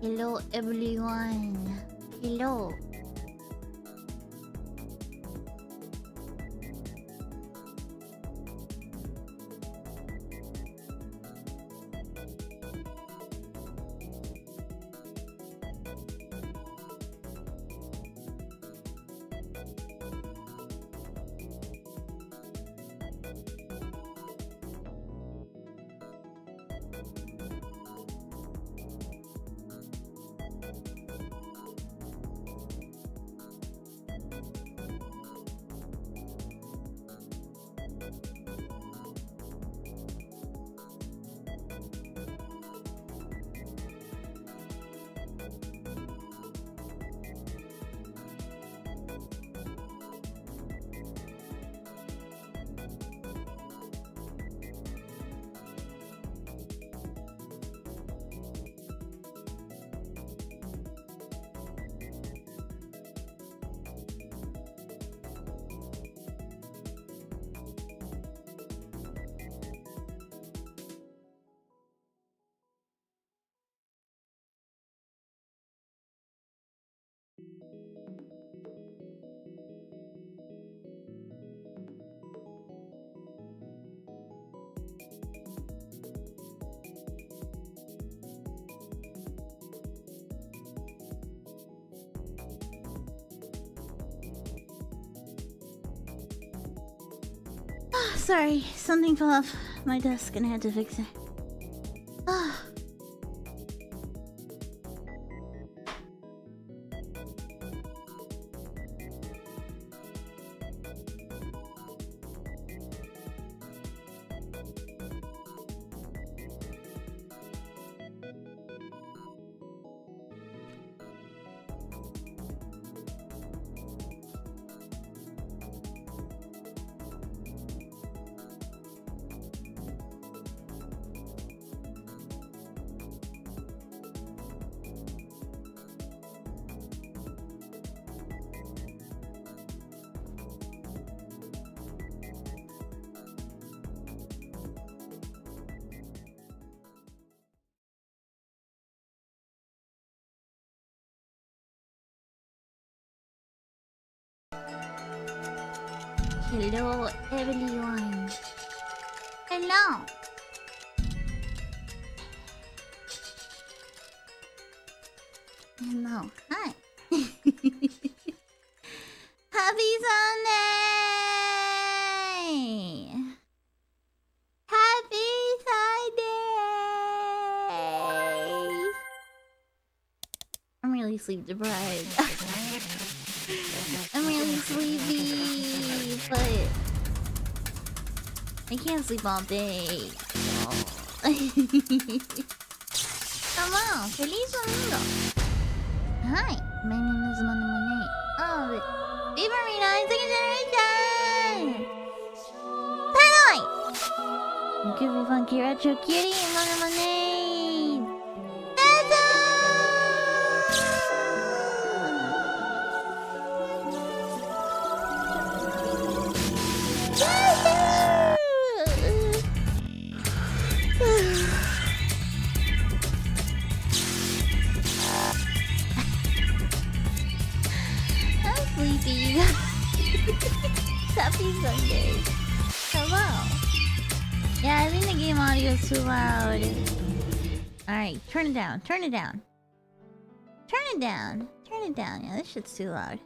Hello everyone. Hello. Oh, sorry. Something fell off my desk and I had to fix it. Oh. Hello, everyone. Hello. Hello. Hi. Happy Sunday. Happy Sunday. I'm really sleep deprived. I'm really sleepy, but I can't sleep all day. Hello, feliz domingo. Hi, my name is Monet. Oh, Viva Rita, second generation. Penalty. Goofy funky retro cutie, Monet. Happy Sunday. Hello. Yeah, I think the game audio is too loud. Alright, turn it down. Turn it down. Turn it down. Turn it down. Yeah, this shit's too loud.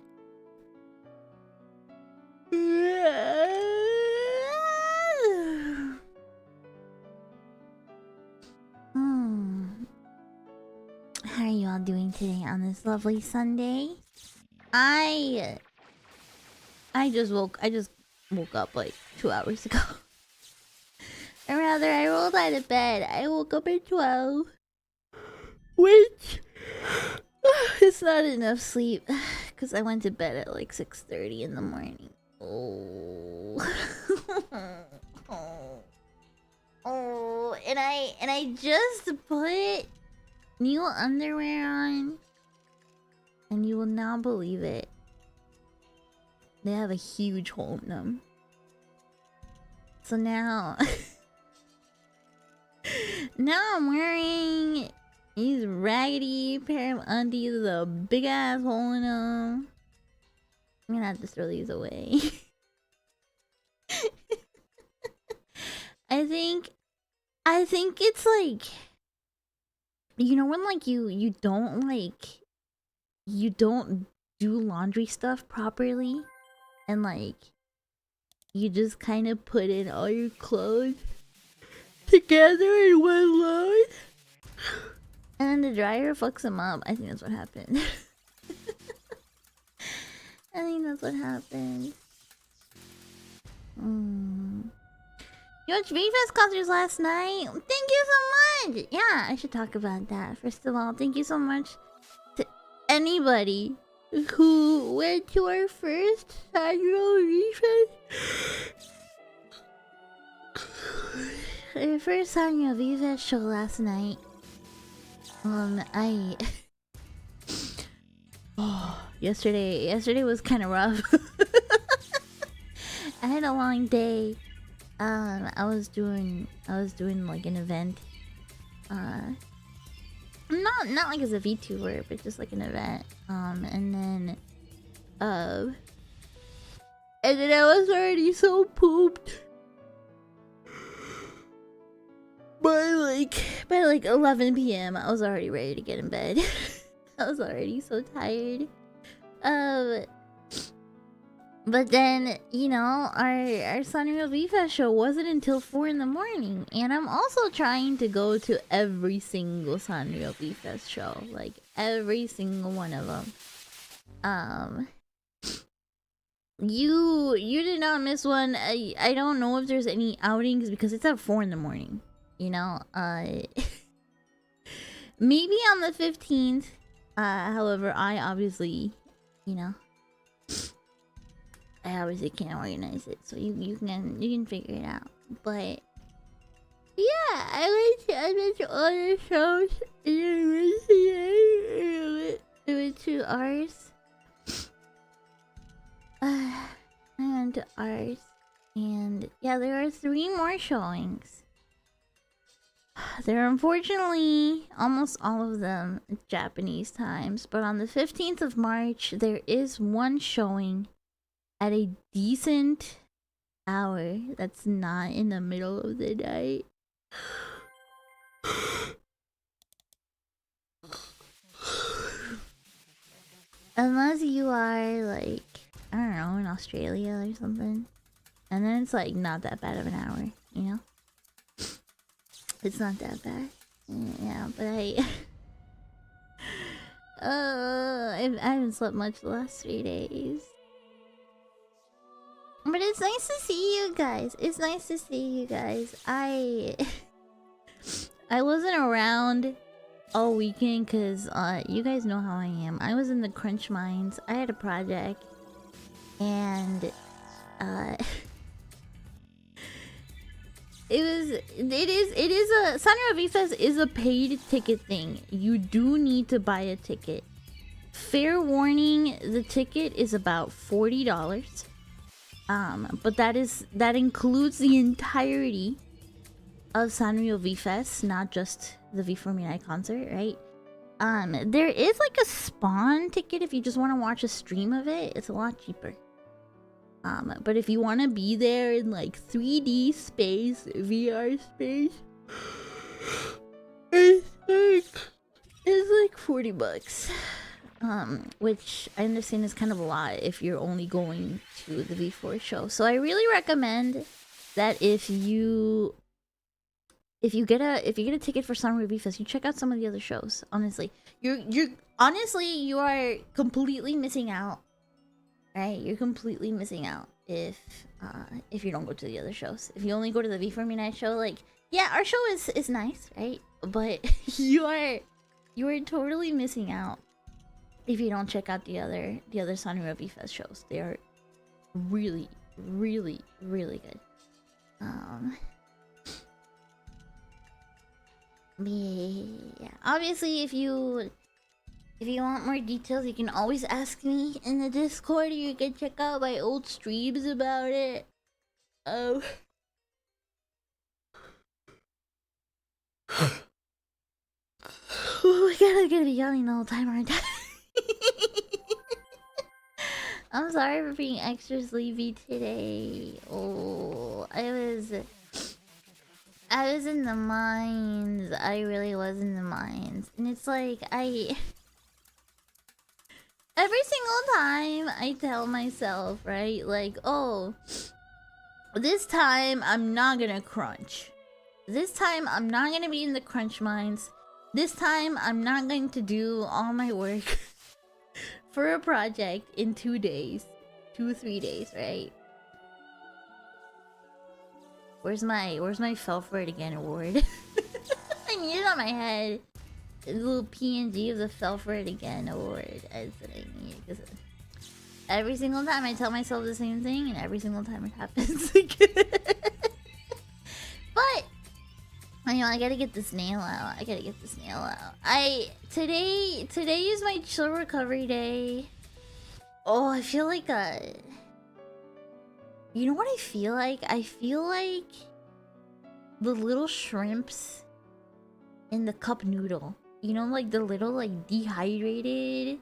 How are you all doing today on this lovely Sunday? I just woke up like 2 hours ago. Or rather, I rolled out of bed. I woke up at 12. Which it's not enough sleep. Because I went to bed at like 6:30 in the morning. Oh. Oh, and I just put new underwear on. And you will not believe it. They have a huge hole in them. So now... now I'm wearing these raggedy pair of undies with a big ass hole in them. I'm gonna have to throw these away. I think it's like... You know when like you don't do laundry stuff properly? And like you just kind of put in all your clothes together in one load, and then the dryer fucks them up. I think that's what happened. I think that's what happened. You watched V-Fest concerts last night? Thank you so much! Yeah, I should talk about that. First of all, thank you so much to anybody who went to our first Sanrio Fest. Our first Sanrio Fest show last night. Yesterday was kind of rough. I had a long day. I was doing like an event. Not like as a VTuber, but just like an event. And then I was already so pooped by like 11 p.m. I was already ready to get in bed. I was already so tired. But then, you know, our Sanrio Fest show wasn't until 4 in the morning. And I'm also trying to go to every single Sanrio Fest show. Like, every single one of them. You did not miss one. I don't know if there's any outings because it's at 4 in the morning. You know, maybe on the 15th. However, I obviously, you know, I obviously can't organize it, so you can figure it out. But yeah, I went to all the shows in the university. I went to ours. I went to ours, and yeah, there are 3 more showings. There are unfortunately almost all of them Japanese times, but on the 15th of March, there is one showing at a decent hour that's not in the middle of the night. Unless you are like, I don't know, in Australia or something. And then it's like not that bad of an hour, you know? It's not that bad. Yeah, but I haven't slept much the last 3 days. But it's nice to see you guys. It's nice to see you guys. I wasn't around all weekend because you guys know how I am. I was in the crunch mines. I had a project, and it is a Sanrio Fest is a paid ticket thing. You do need to buy a ticket. Fair warning, the ticket is about $40. But that includes the entirety of Sanrio Fest, not just the V4 concert, right? There is like a spawn ticket if you just want to watch a stream of it. It's a lot cheaper. But if you want to be there in like 3D space, VR space, it's like $40. Which I understand is kind of a lot if you're only going to the V4 show. So I really recommend that if you get a ticket for Sanrio Fest, you check out some of the other shows. Honestly, you are completely missing out. Right, you're completely missing out if you don't go to the other shows. If you only go to the V4 show, like, yeah, our show is nice, right? But you are totally missing out if you don't check out the other Sanrio Fest shows. They are really, really, really good. Yeah. Obviously, if you want more details, you can always ask me in the Discord, or you can check out my old streams about it. Oh my god, I'm gonna be yelling the whole time, aren't I? I'm sorry for being extra sleepy today. Oh, I was in the mines. I really was in the mines. And it's like, every single time I tell myself, right? Like, oh, this time I'm not gonna crunch. This time I'm not gonna be in the crunch mines. This time I'm not going to do all my work for a project in 2 days. 2-3 days, right? Where's my fell for it again award? I need it on my head. A little PNG of the fell for it again award. That's what I need. Cause every single time I tell myself the same thing, and every single time it happens again. But I gotta get this nail out. Today is my chill recovery day. Oh, I feel like you know what I feel like? I feel like the little shrimps in the cup noodle. You know, like the little, like, dehydrated,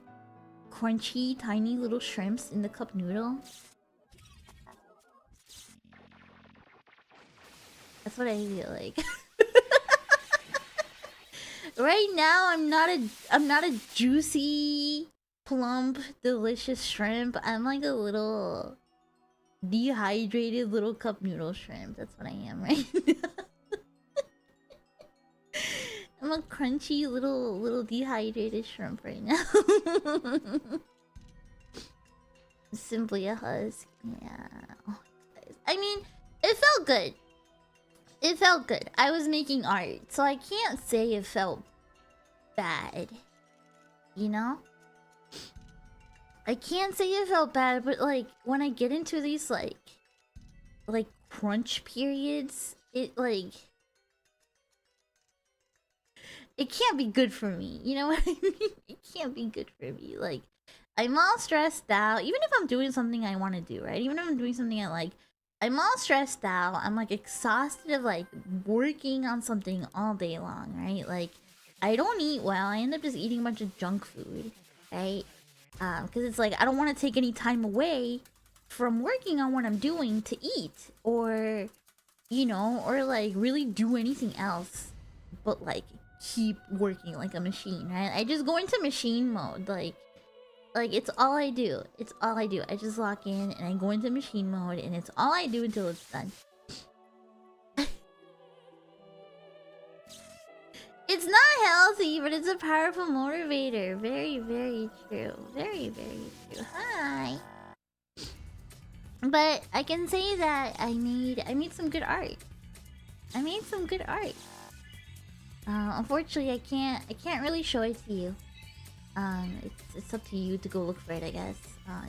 crunchy, tiny little shrimps in the cup noodle. That's what I feel like. Right now, I'm not a juicy, plump, delicious shrimp. I'm like a little dehydrated little cup noodle shrimp. That's what I am right now. I'm a crunchy little dehydrated shrimp right now. Simply a husk. Yeah. Oh, I mean, it felt good. It felt good. I was making art, so I can't say it felt bad. You know? I can't say it felt bad, but like when I get into these like crunch periods, it like it can't be good for me. You know what I mean? It can't be good for me. Like I'm all stressed out, even if I'm doing something I want to do, right? Even if I'm doing something I like, I'm all stressed out. I'm like exhausted of like working on something all day long, right? Like I don't eat well. I end up just eating a bunch of junk food, right? Because it's like I don't want to take any time away from working on what I'm doing to eat, or you know, or like really do anything else but like keep working like a machine, right? I just go into machine mode, like it's all I do. It's all I do. I just lock in and I go into machine mode, and it's all I do until it's done. It's not healthy, but it's a powerful motivator. Very, very true. Very, very true. Hi. But I can say that I made some good art. I made some good art. Unfortunately, I can't really show it to you. It's up to you to go look for it, I guess.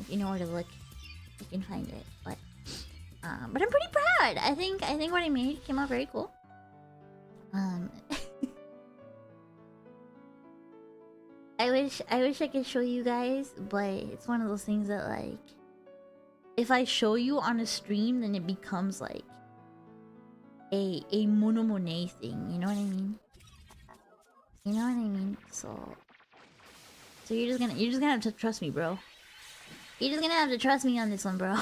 If you know where to look, you can find it. But I'm pretty proud. I think what I made came out very cool. I wish I could show you guys, but it's one of those things that like, if I show you on a stream, then it becomes like a Monet thing. You know what I mean? You know what I mean? So you're just gonna have to trust me, bro. You're just gonna have to trust me on this one, bro.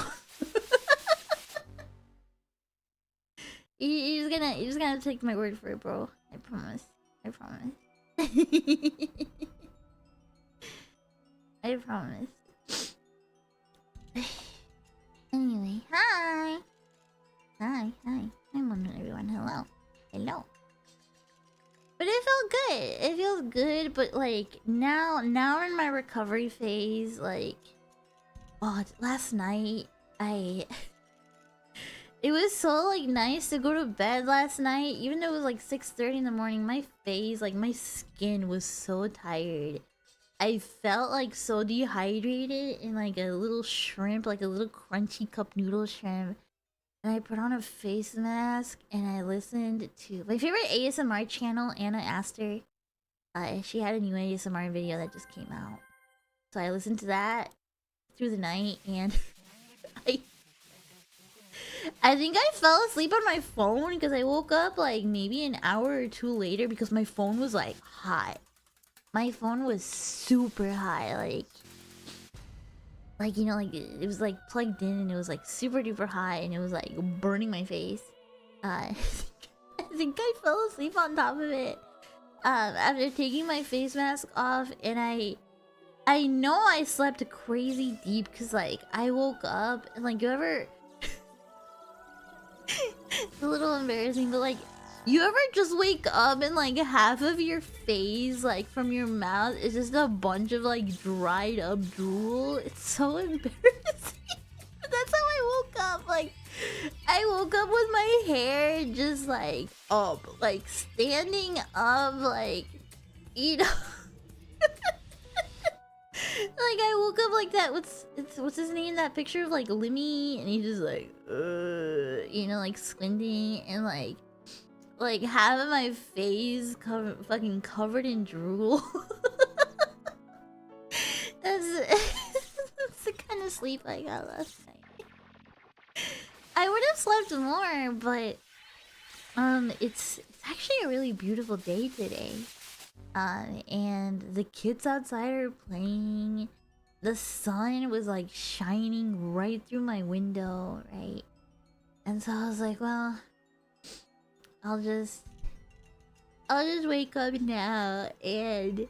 you're just gonna have to take my word for it, bro. I promise. I promise. I promise. Anyway, hi. Hi. Hi, morning, everyone. Hello. Hello. But it felt good. It feels good, but like now in my recovery phase, like last night it was so like nice to go to bed last night, even though it was like 6:30 in the morning. My face, like my skin was so tired. I felt like so dehydrated in like a little shrimp, like a little crunchy cup noodle shrimp. And I put on a face mask and I listened to my favorite ASMR channel, Anna Aster. She had a new ASMR video that just came out. So I listened to that through the night, and I think I fell asleep on my phone because I woke up like maybe an hour or two later because my phone was like hot. My phone was super high, like you know, like it was like plugged in and it was like super duper high and it was like burning my face. I think I fell asleep on top of it after taking my face mask off, and I know I slept crazy deep because like I woke up and like you ever it's a little embarrassing, but like you ever just wake up and like half of your face, like from your mouth, is just a bunch of like dried up drool? It's so embarrassing. That's how I woke up. Like I woke up with my hair just like up, like standing up, like you know. Like I woke up like that. What's his name? That picture of like Limmy, and he's just like, you know, like squinting, and like half of my face fucking covered in drool. That's the kind of sleep I got last night. I would have slept more, but it's actually a really beautiful day today. And the kids outside are playing. The sun was like shining right through my window, right? And so I was like, well, I'll just wake up now and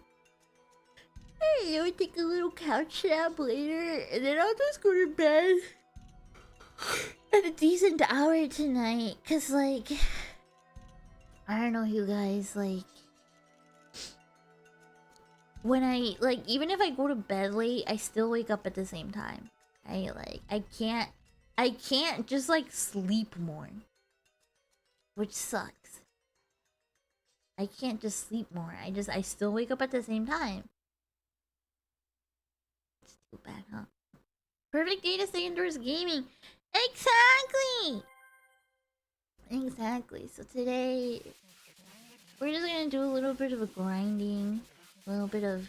I don't know, take a little couch nap later, and then I'll just go to bed. a decent hour tonight, cause like I don't know, you guys, like when I like even if I go to bed late, I still wake up at the same time. I can't just like sleep more, which sucks. I can't just sleep more. I still wake up at the same time. It's too bad, huh? Perfect day to stay indoors gaming. Exactly. Exactly. So today we're just gonna do a little bit of a grinding, a little bit of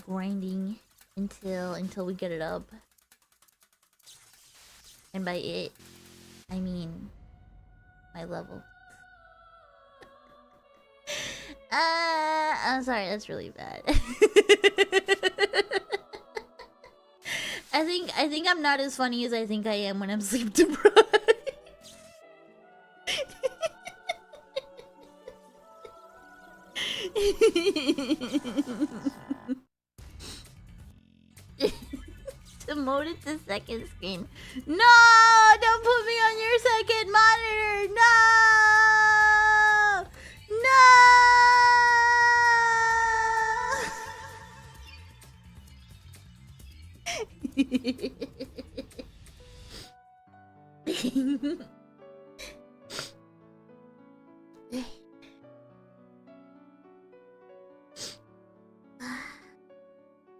grinding until we get it up. And by it, I mean my level. I'm sorry, that's really bad. I think I'm not as funny as I think I am when I'm sleep deprived. Demoted to second screen. No! Don't put me on your second monitor! No! No!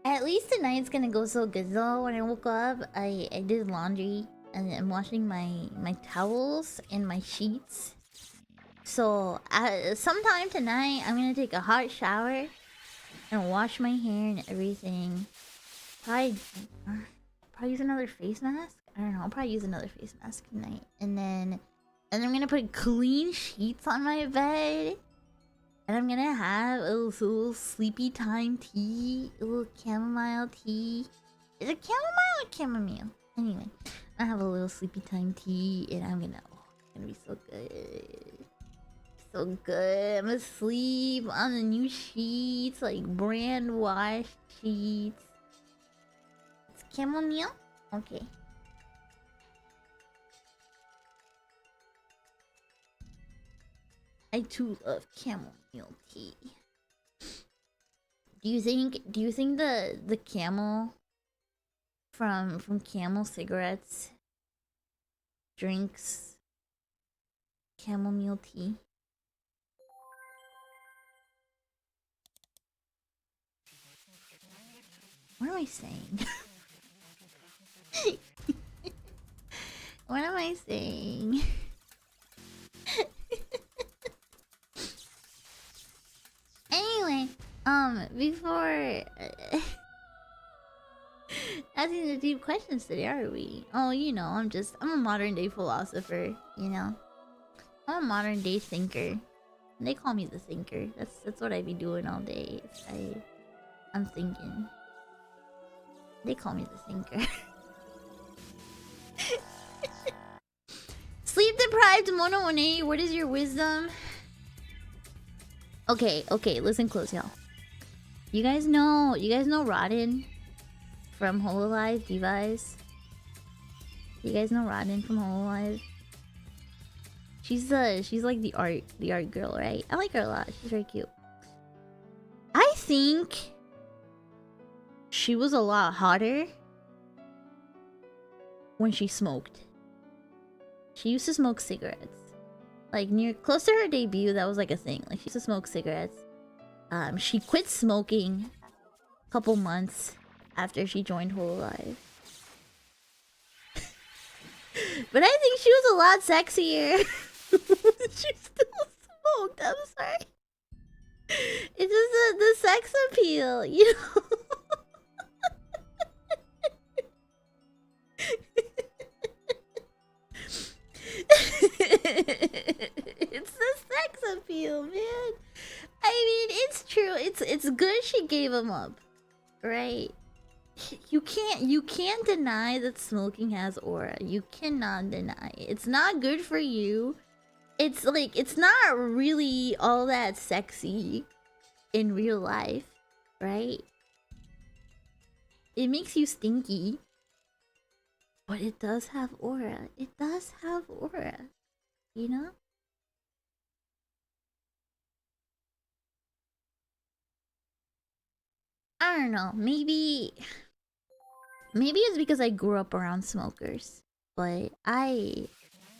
At least tonight's gonna go so good though. When I woke up, I did laundry and I'm washing my towels and my sheets. So sometime tonight, I'm gonna take a hot shower and wash my hair and everything. Probably use another face mask. I don't know. I'll probably use another face mask tonight, and then I'm gonna put clean sheets on my bed. And I'm gonna have a little sleepy time tea, a little chamomile tea. Is it chamomile or chamomile? Anyway, I have a little sleepy time tea, and I'm gonna, it's gonna be so good. So good. I'm asleep on the new sheets, like brand washed sheets. It's chamomile? Okay. I too love chamomile tea. Do you think the camel from Camel cigarettes drinks chamomile tea? What am I saying? What am I saying? Anyway, before asking the deep questions today, are we? Oh, you know, I'm a modern day philosopher, you know. I'm a modern day thinker. They call me the thinker. That's what I be doing all day. I'm thinking. They call me the thinker. Sleep deprived Monet, what is your wisdom? Okay, listen close, y'all. You guys know Rodin from Hololive Device? You guys know Rodin from Hololive? She's like the art girl, right? I like her a lot. She's very cute. I think she was a lot hotter when she smoked. She used to smoke cigarettes. Like close to her debut, that was like a thing. Like she used to smoke cigarettes. She quit smoking a couple months after she joined Hololive. But I think she was a lot sexier. She still smoked. I'm sorry. It's just the sex appeal, you know. It's the sex appeal, man. I mean, it's true. It's good she gave him up, right? You can't deny that smoking has aura. You cannot deny it. It's not good for you. It's like it's not really all that sexy in real life, right? It makes you stinky. But it does have aura. It does have aura. You know? I don't know. Maybe it's because I grew up around smokers. But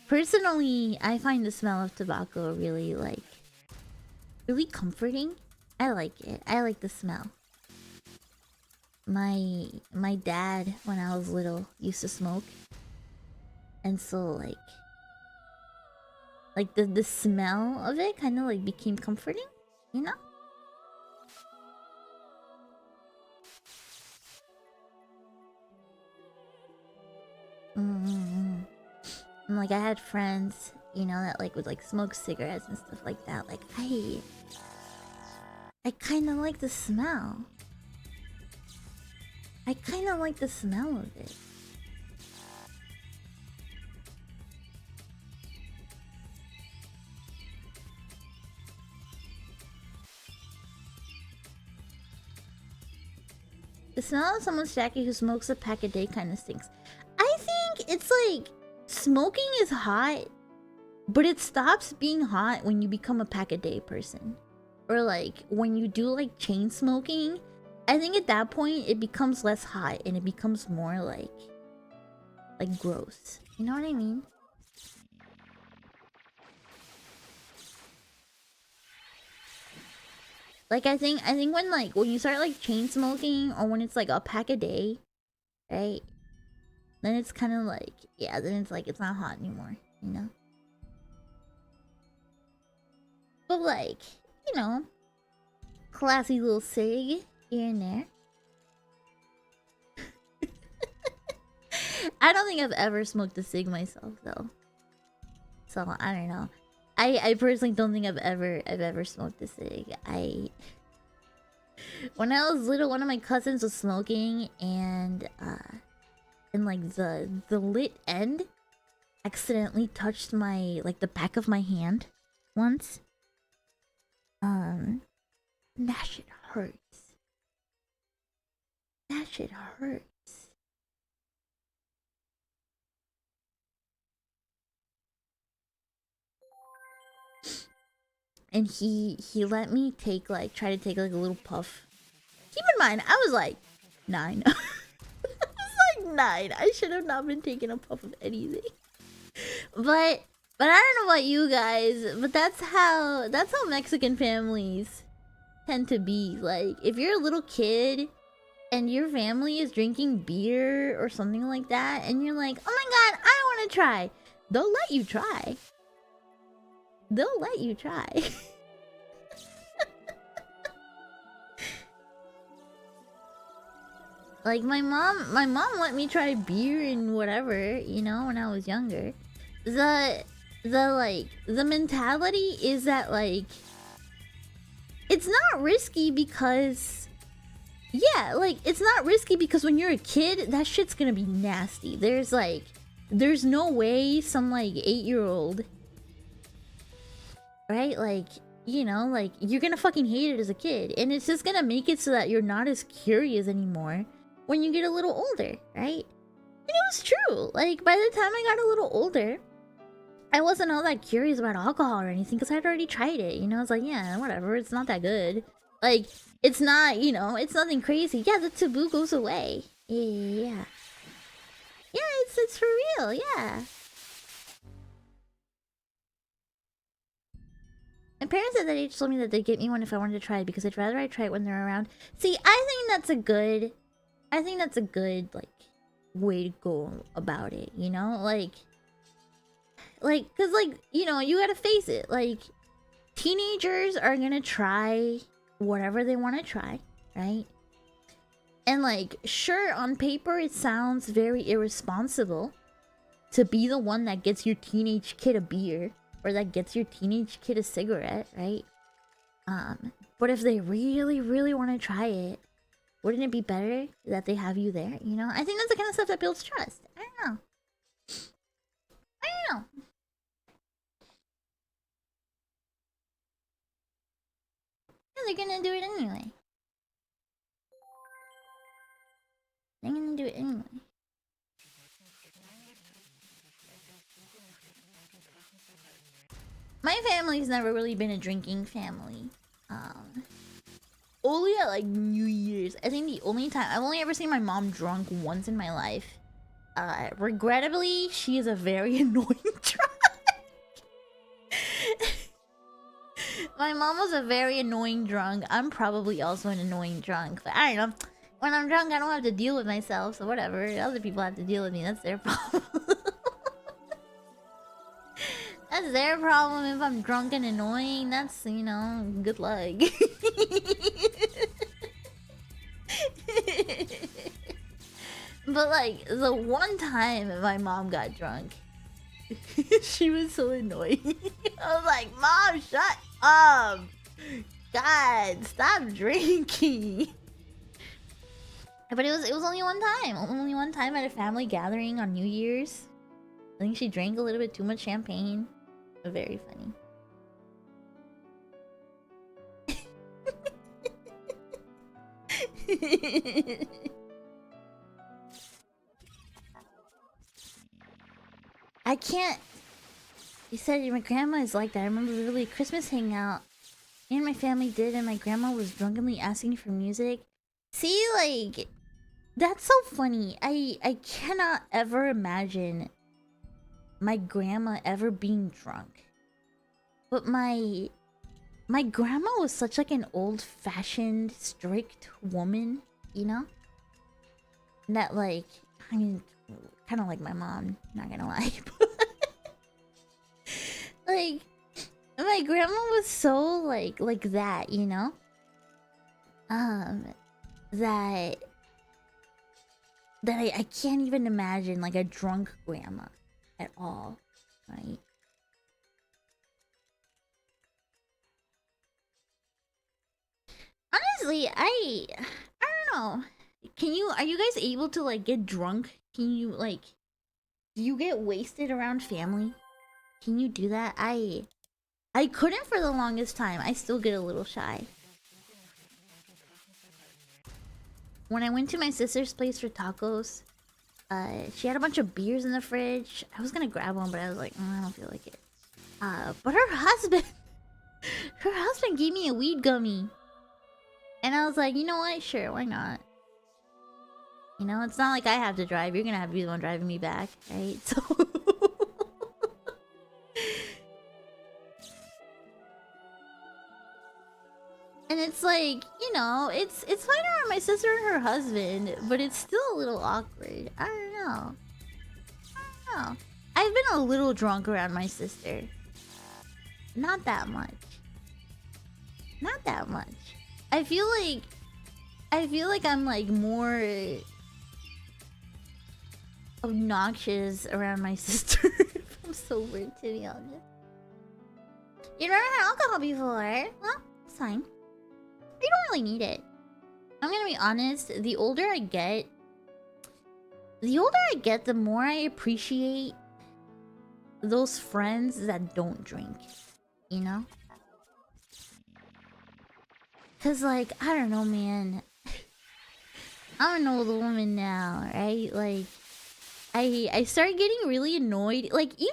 personally, I find the smell of tobacco really really comforting. I like it. I like the smell. My dad, when I was little, used to smoke. And so the smell of it kind of like became comforting, you know? Mm-hmm. And like I had friends, you know, that like would like smoke cigarettes and stuff like that. Like I kind of like the smell. I kind of like the smell of it. The smell of someone's jacket who smokes a pack a day kind of stinks. I think it's like smoking is hot, but it stops being hot when you become a pack a day person. Or like when you do like chain smoking, I think at that point it becomes less hot and it becomes more like gross. You know what I mean? Like I think when you start like chain smoking or when it's like a pack a day, right? Then it's kind of like, yeah, then it's like it's not hot anymore, you know? But like, you know, classy little cig here and there. I don't think I've ever smoked a cig myself though. So I don't know. I personally don't think I've ever smoked a cig. When I was little, one of my cousins was smoking and like the lit end accidentally touched my like the back of my hand once. That shit hurts. That shit hurts. And he let me try to take like a little puff. Keep in mind, I was like 9. I was like 9. I should have not been taking a puff of anything. But I don't know about you guys, but that's how Mexican families tend to be. Like if you're a little kid and your family is drinking beer or something like that and you're like, "Oh my god, I want to try." They'll let you try. They'll let you try. Like my mom let me try beer and whatever, you know, when I was younger. The mentality is that like it's not risky because yeah, like it's not risky because when you're a kid, that shit's gonna be nasty. There's no way some like 8-year-old, right? Like, you know, like you're gonna fucking hate it as a kid, and it's just gonna make it so that you're not as curious anymore when you get a little older, right? And it was true. Like by the time I got a little older, I wasn't all that curious about alcohol or anything because I'd already tried it. You know, it's like, yeah, whatever. It's not that good. Like, it's not, you know, it's nothing crazy. Yeah, the taboo goes away. Yeah. Yeah, it's for real. Yeah. My parents at that age told me that they'd get me one if I wanted to try it because they'd rather I try it when they're around. See, I think that's a good, like, way to go about it, you know? Cause, like, you know, you gotta face it. Like, teenagers are gonna try whatever they want to try, right? And, like, sure, on paper, it sounds very irresponsible to be the one that gets your teenage kid a beer or that gets your teenage kid a cigarette, right? But if they really, really want to try it, wouldn't it be better that they have you there? You know, I think that's the kind of stuff that builds trust. I don't know. I don't know. Yeah, they're gonna do it anyway. They're gonna do it anyway. My family's never really been a drinking family. Only at like New Year's. I think the only time I've only ever seen my mom drunk once in my life. Regrettably, she is a very annoying drunk. My mom was a very annoying drunk. I'm probably also an annoying drunk, but I don't know. When I'm drunk, I don't have to deal with myself, so whatever. Other people have to deal with me. That's their problem. That's their problem if I'm drunk and annoying. That's, you know, good luck. But like, the one time my mom got drunk, she was so annoying. I was like, Mom, shut up! God, stop drinking. But it was only one time. Only one time at a family gathering on New Year's. I think she drank a little bit too much champagne. Very funny. I can't. You said my grandma is like that. I remember really Christmas hangout. Me and my family did, and my grandma was drunkenly asking for music. See, like, that's so funny. I cannot ever imagine my grandma ever being drunk. But my grandma was such like an old-fashioned, strict woman, you know? That like, I mean, kind of like my mom, not gonna lie. Like, my grandma was so like that, you know? That I can't even imagine like a drunk grandma at all, right? Honestly, I don't know. Are you guys able to like get drunk? Can you like, do you get wasted around family? Can you do that? I couldn't for the longest time. I still get a little shy. When I went to my sister's place for tacos, she had a bunch of beers in the fridge. I was gonna grab one, but I was like, I don't feel like it. But her husband gave me a weed gummy. And I was like, you know what? Sure, why not? You know, it's not like I have to drive. You're gonna have to be the one driving me back, right? So... And it's like, you know, it's fine around my sister and her husband, but it's still a little awkward. I don't know. I've been a little drunk around my sister. Not that much. Not that much. I feel like I'm like more obnoxious around my sister if I'm sober, to be honest. You never had alcohol before? Well, it's fine. You don't really need it. I'm gonna be honest, the older I get, the more I appreciate those friends that don't drink, you know? Cause like, I don't know, man. I'm an old woman now, right? Like, I start getting really annoyed. Like, even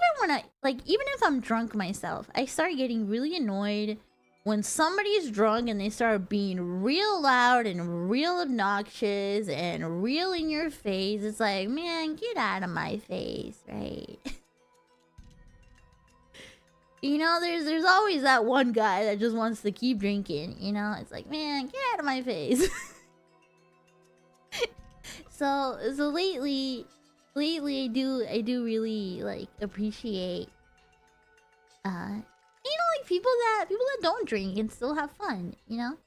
if I'm drunk myself, I start getting really annoyed when somebody's drunk and they start being real loud and real obnoxious and real in your face. It's like, man, get out of my face, right? You know, there's always that one guy that just wants to keep drinking, you know? It's like, man, get out of my face. So lately I do really like appreciate you know, like people that don't drink and still have fun, you know?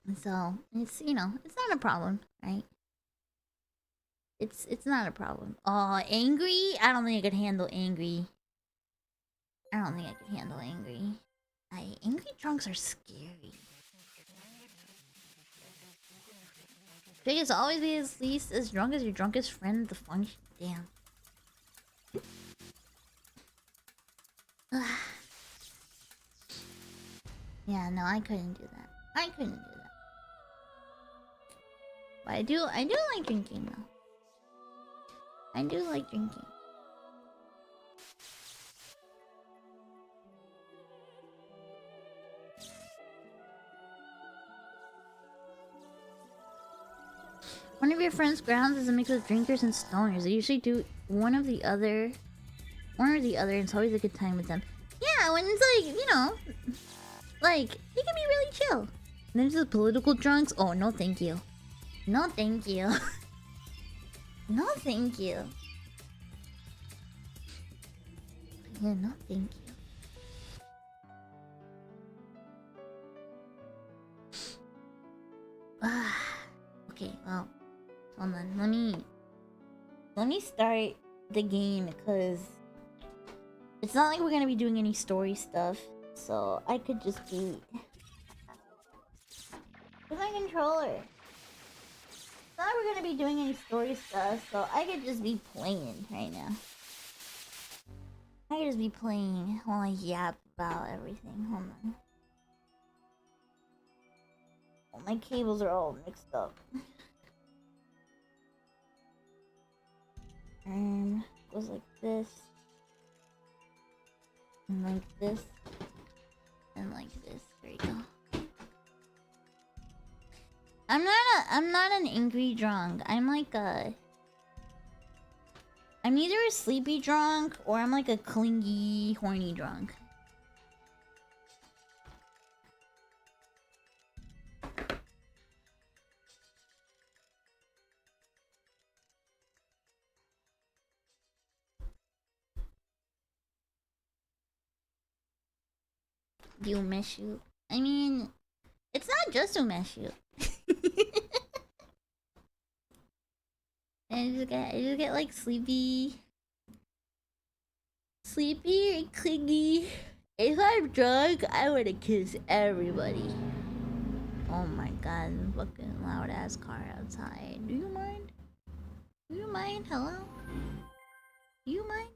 And so it's, you know, it's not a problem, right? It's not a problem. Oh, angry? I don't think I could handle angry. Angry drunks are scary. Biggest always be at least as drunk as your drunkest friend at the function. Damn. Yeah, no, I couldn't do that. But I do like drinking though. I do like drinking. One of your friends' grounds is a mix of drinkers and stoners. They usually do one or the other, and it's always a good time with them. Yeah, when it's like, you know, like, they can be really chill. And then just political drunks. Oh, no thank you. No thank you. No thank you. Yeah, no thank you. Okay, well, hold on. Let me start the game because it's not like we're gonna be doing any story stuff, so I could just be with my controller. It's not like we're gonna be doing any story stuff, so I could just be playing right now. I could just be playing while I yap about everything. Hold on. Oh, my cables are all mixed up. Goes like this. And like this. And like this. There you go. I'm not an angry drunk. I'm like a... I'm either a sleepy drunk or I'm like a clingy, horny drunk. Umeshu. I mean, it's not just Umeshu. I just get like sleepy or clingy. If I'm drunk, I wanna kiss everybody. Oh my god, fucking loud ass car outside. Do you mind? Do you mind? Hello? Do you mind?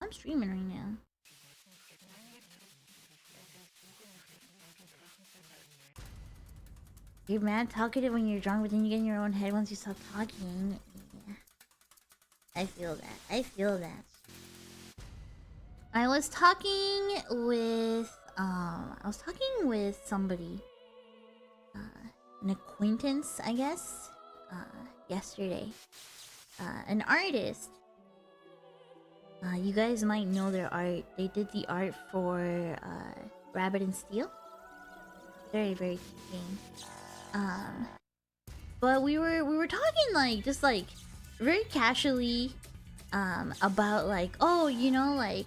I'm streaming right now. You're mad talkative when you're drunk, but then you get in your own head once you stop talking. Yeah. I feel that. I feel that. I was talking with somebody, an acquaintance, I guess, yesterday. An artist. You guys might know their art. They did the art for Rabbit and Steel. Very, very cute game. But we were talking like just like very casually about like, oh, you know, like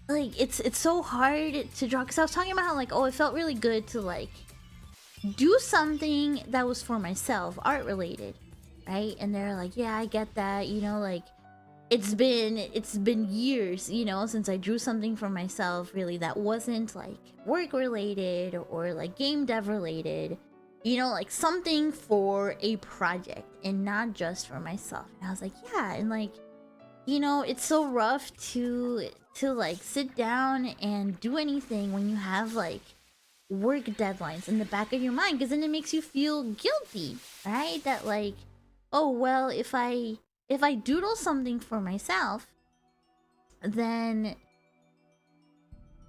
it's so hard to draw, because I was talking about how like, oh, it felt really good to like do something that was for myself, art related, right? And they're like, yeah, I get that, you know, like it's been years, you know, since I drew something for myself really that wasn't like work related or like game dev related, you know, like something for a project and not just for myself. And I was like, yeah, and like, you know, it's so rough to like sit down and do anything when you have like work deadlines in the back of your mind, because then it makes you feel guilty, right? That like, oh well, if I doodle something for myself, then,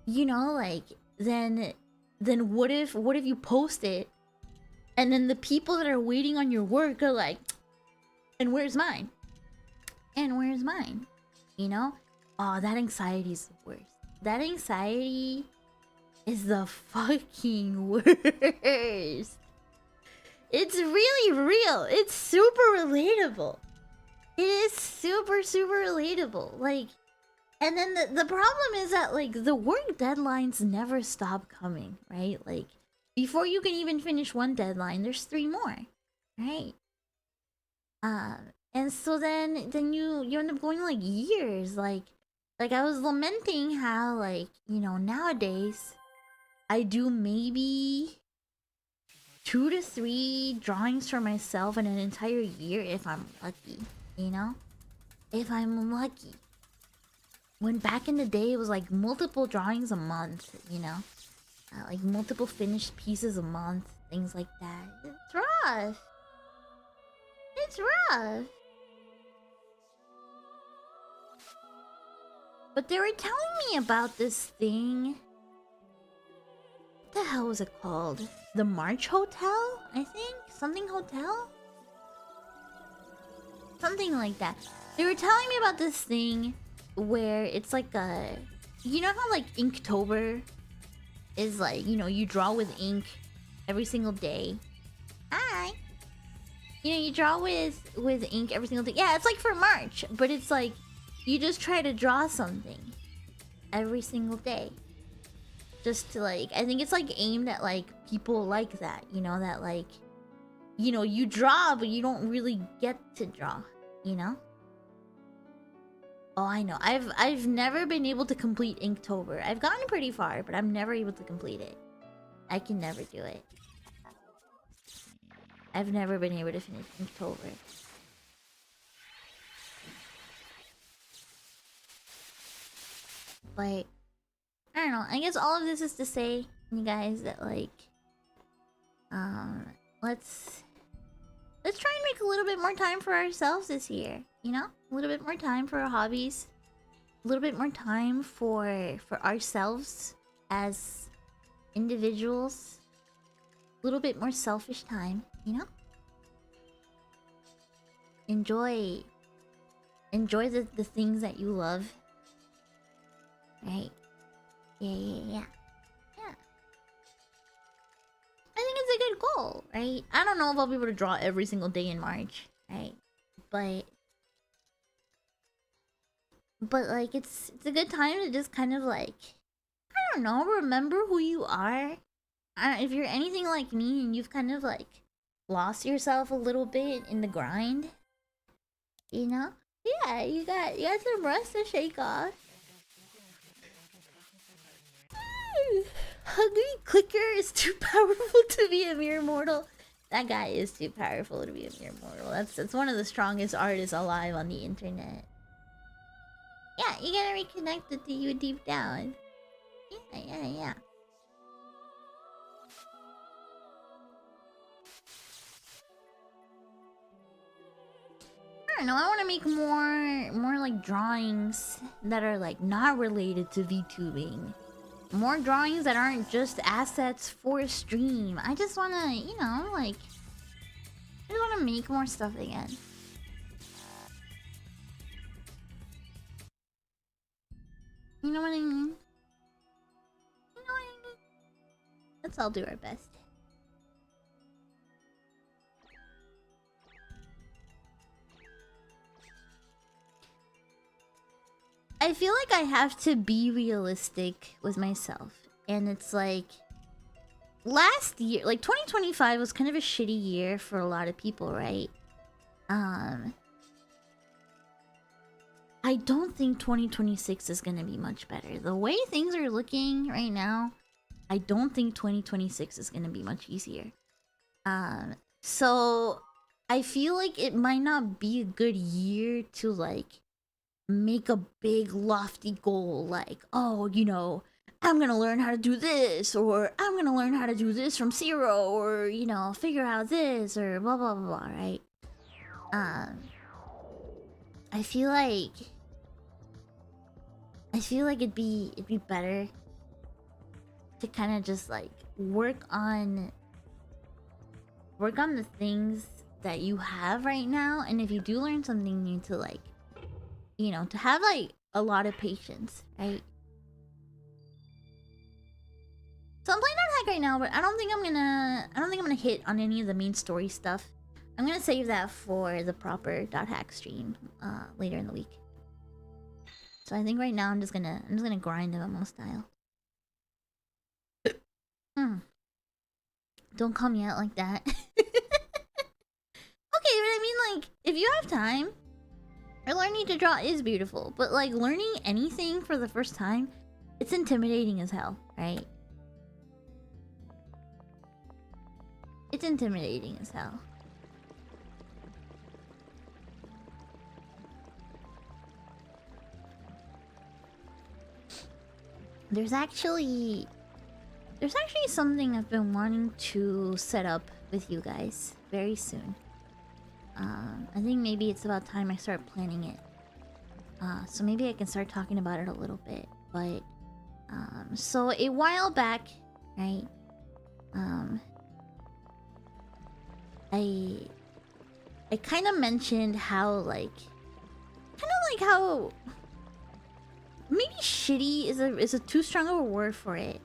you know, like then what if you post it and then the people that are waiting on your work are like, and where's mine? And where's mine? You know? Oh, that anxiety is the worst. That anxiety is the fucking worst. It's really real. It's super relatable. It is super, super relatable. Like, and then the problem is that like the work deadlines never stop coming, right? Like, before you can even finish one deadline, there's 3 more, right? And so then you end up going like years. Like I was lamenting how like, you know, nowadays I do maybe 2 to 3 drawings for myself in an entire year if I'm lucky, you know? If I'm lucky. When back in the day it was like multiple drawings a month, you know? Like multiple finished pieces a month, things like that. It's rough. It's rough. But they were telling me about this thing. What the hell was it called? The March Hotel, I think? Something Hotel? Something like that. They were telling me about this thing where it's like a... You know how like Inktober is like, you know, you draw with ink every single day. Hi! You know, you draw with ink every single day. Yeah, it's like for March, but it's like you just try to draw something every single day. Just to like, I think it's like aimed at like people like that, you know, that like, you know, you draw but you don't really get to draw, you know? Oh, I know. I've never been able to complete Inktober. I've gotten pretty far, but I'm never able to complete it. I can never do it. I've never been able to finish Inktober. But I don't know. I guess all of this is to say, you guys, that like, let's try and make a little bit more time for ourselves this year. You know, a little bit more time for our hobbies, a little bit more time for ourselves as individuals, a little bit more selfish time. You know, enjoy the things that you love. Right? Yeah. I think it's a good goal, right? I don't know if I'll be able to draw every single day in March, right? But like it's a good time to just kind of like, I don't know, remember who you are. If you're anything like me and you've kind of like lost yourself a little bit in the grind, you know? Yeah, you got some rust to shake off. Hungry Clicker is too powerful to be a mere mortal. That guy is too powerful to be a mere mortal. That's one of the strongest artists alive on the internet. Yeah, you gotta reconnect it to you deep down. Yeah. I don't know, I want to make more like drawings that are like not related to VTubing. More drawings that aren't just assets for a stream. I just wanna, you know, like, I just wanna make more stuff again. You know what I mean? Let's all do our best. I feel like I have to be realistic with myself. And it's like, last year, like 2025 was kind of a shitty year for a lot of people, right? I don't think 2026 is gonna be much better. The way things are looking right now, I don't think 2026 is gonna be much easier. So I feel like it might not be a good year to like make a big lofty goal like, oh, you know, I'm gonna learn how to do this, or I'm gonna learn how to do this from zero, or, you know, figure out this, or blah blah blah, blah, right? I feel like it'd be better to kind of just like work on the things that you have right now, and if you do learn something new, to like, you know, to have like a lot of patience, right? So I'm playing on Hack right now, but I don't think I'm gonna hit on any of the main story stuff. I'm gonna save that for the proper .hack stream later in the week. So I think right now I'm just gonna grind MMO style. Don't call me out like that. Okay, but I mean, like, if you have time, learning to draw is beautiful, but like learning anything for the first time, it's intimidating as hell, right? It's intimidating as hell. There's actually something I've been wanting to set up with you guys very soon. I think maybe it's about time I start planning it. So maybe I can start talking about it a little bit. But so a while back, right? I kind of mentioned how how maybe shitty is a too strong of a word for it,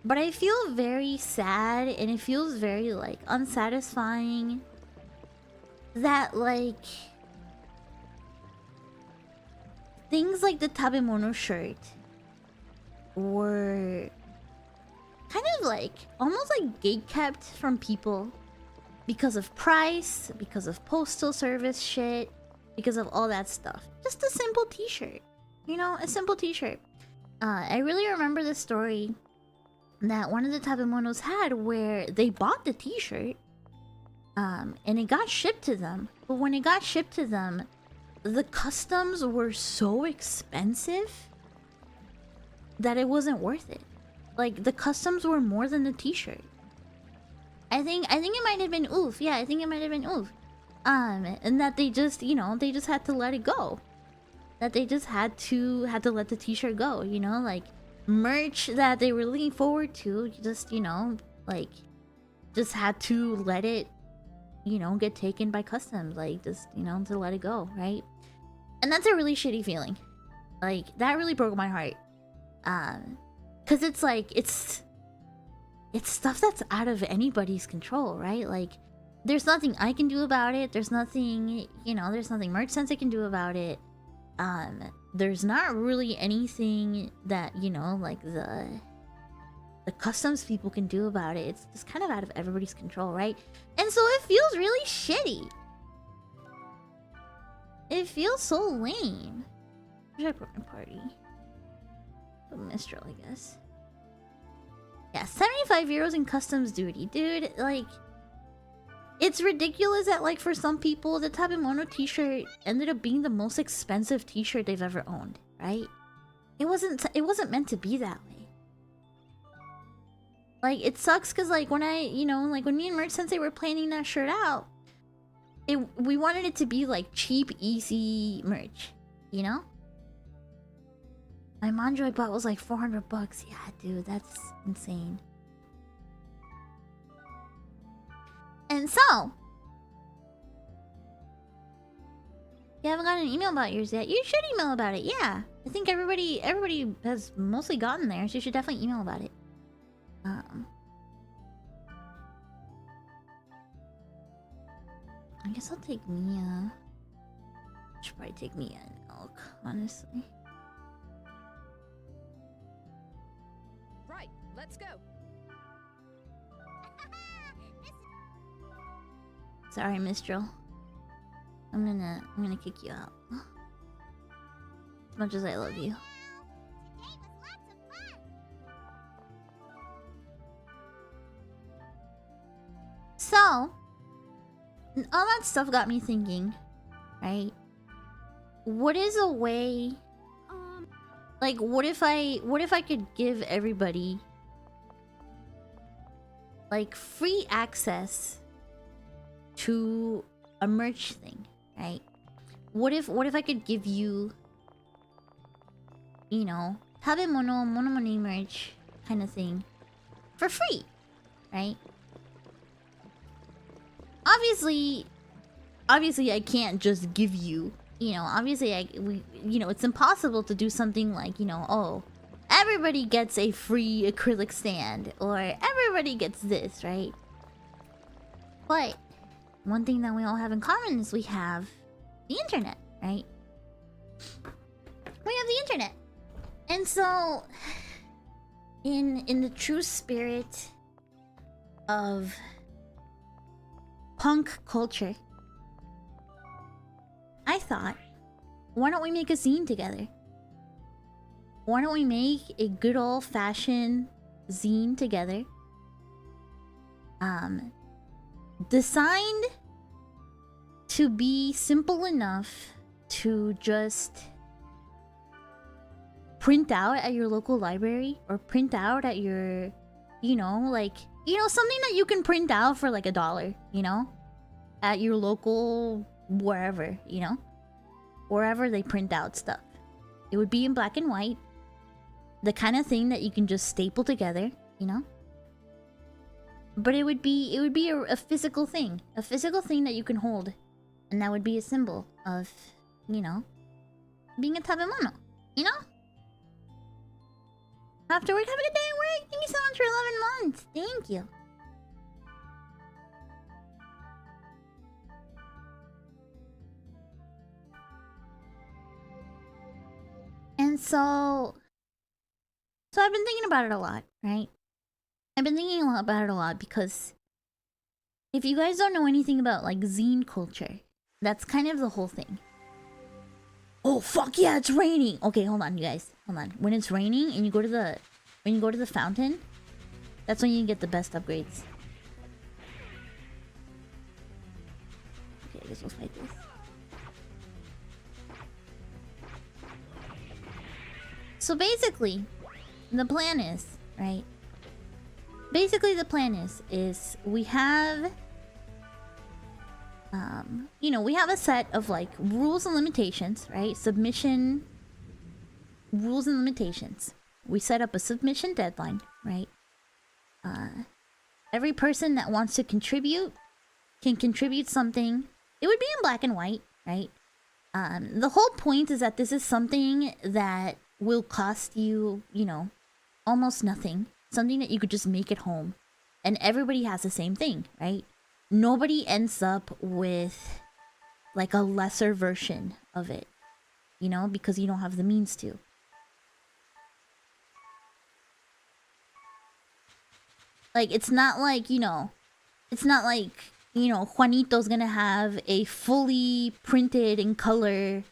but I feel very sad and it feels very like unsatisfying that like things like the tabemono shirt were kind of like almost like gatekept from people because of price, because of postal service shit, because of all that stuff. Just a simple t-shirt, you know, a simple t-shirt. I really remember the story that one of the tabemonos had where they bought the t-shirt and it got shipped to them. But when it got shipped to them, the customs were so expensive that it wasn't worth it. Like the customs were more than the t-shirt. I think it might have been oof. Yeah, I think it might have been oof. And that they just, you know, they just had to let it go. That they just had to let the t-shirt go, you know, like merch that they were looking forward to, just, you know, like just had to let it, you know, get taken by customs, like just, you know, to let it go, right? And that's a really shitty feeling. Like that really broke my heart. Cause it's like it's stuff that's out of anybody's control, right? Like there's nothing I can do about it. There's nothing, you know, there's nothing Merch Sensei can do about it. There's not really anything that, you know, like the customs people can do about it. It's just kind of out of everybody's control, right? And so it feels really shitty. It feels so lame. Where should I put my party? Put Mistral, I guess. Yeah, 75 euros in customs duty. Dude, like it's ridiculous that like for some people the Tabemono t-shirt ended up being the most expensive t-shirt they've ever owned, right? It wasn't meant to be that way. Like it sucks cuz like when I, you know, like when me and Merch Sensei were planning that shirt out, we wanted it to be like cheap, easy merch, you know? My manjo I bought was like 400 bucks. Yeah, dude, that's insane. And so, you haven't gotten an email about yours yet. You should email about it. Yeah, I think everybody has mostly gotten there, so you should definitely email about it. I guess I'll take Mia. Should probably take Mia and Elk, honestly. Right, let's go. Sorry, Mistral. I'm gonna kick you out. As much as I love you. So, all that stuff got me thinking, right? What is a way, like, what if I could give everybody like free access to a merch thing, right? What if I could give you, you know, Tabemono Monomone merch kind of thing for free, right? Obviously I can't just give you, you know, obviously you know, it's impossible to do something like, you know, oh, everybody gets a free acrylic stand or everybody gets this, right? But one thing that we all have in common is we have the internet, right? We have the internet. And so in the true spirit of punk culture, I thought, why don't we make a zine together? Why don't we make a good old-fashioned zine together? Designed to be simple enough to just print out at your local library or print out at your, you know, like, you know, something that you can print out for like $1, you know, at your local wherever, you know, wherever they print out stuff, It would be in black and white. The kind of thing that you can just staple together, you know? But it would be a physical thing. A physical thing that you can hold. And that would be a symbol of, you know, being a tabemono, you know? After work, have a good day at work. Thank you so much for 11 months. Thank you. And so I've been thinking about it a lot, right? I've been thinking about it a lot because if you guys don't know anything about like zine culture, that's kind of the whole thing. Oh fuck yeah, it's raining. Okay, hold on, you guys. Hold on. When it's raining and you go to the fountain, that's when you get the best upgrades. Okay, I guess we'll fight this. So basically, the plan is, right? Basically the plan is we have you know, we have a set of like rules and limitations, right? Submission rules and limitations. We set up a submission deadline, right? Every person that wants to contribute can contribute something. It would be in black and white, right? The whole point is that this is something that will cost you, you know, almost nothing. Something that you could just make at home. And everybody has the same thing, right? Nobody ends up with like a lesser version of it, you know, because you don't have the means to. Like, it's not like, you know, Juanito's gonna have a fully printed in color,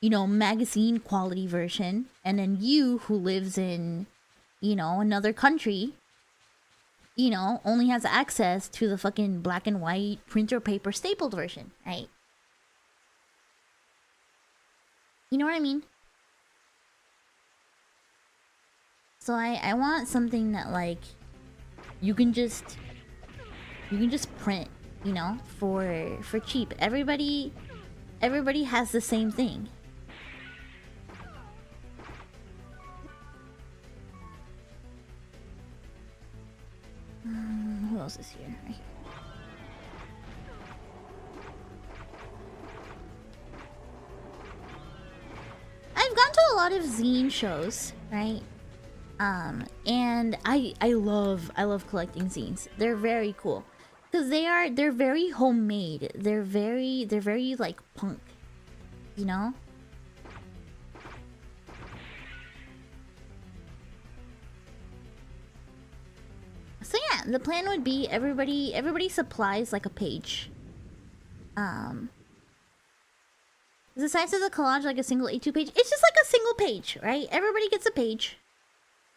you know, magazine quality version. And then you, who lives in, you know, another country, you know, only has access to the fucking black and white printer paper stapled version, right? You know what I mean? So I want something that like you can just print, you know, for cheap. Everybody has the same thing. Who else is here? Right here. I've gone to a lot of zine shows, right? And I love collecting zines. They're very cool because they're very homemade. They're very like punk, you know. So yeah, the plan would be everybody supplies like a page. Is the size of the collage like a single A2 page? It's just like a single page, right? Everybody gets a page,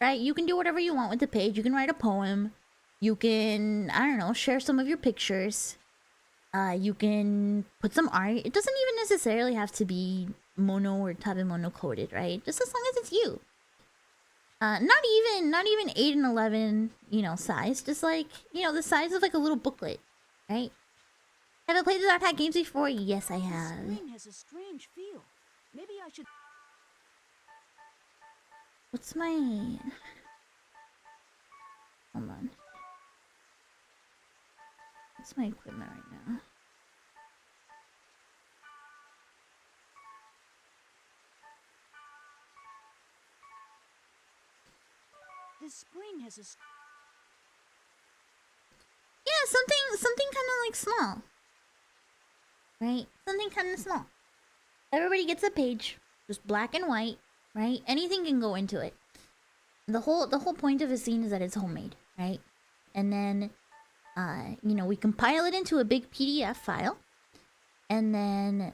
right? You can do whatever you want with the page. You can write a poem. You can, I don't know, share some of your pictures. You can put some art. It doesn't even necessarily have to be mono or tabemono coded, right? Just as long as it's you. Not even 8 and 11, you know, size. Just like, you know, the size of like a little booklet, right? Have I played the Dark Hat games before? Yes, I have. Spring has a strange feel. Maybe I should. What's my... Hold on. What's my equipment right now? This spring has a. Yeah, something kind of like small. Right? Something kind of small. Everybody gets a page, just black and white, right? Anything can go into it. The whole point of a zine is that it's homemade, right? And then, you know, we compile it into a big PDF file, and then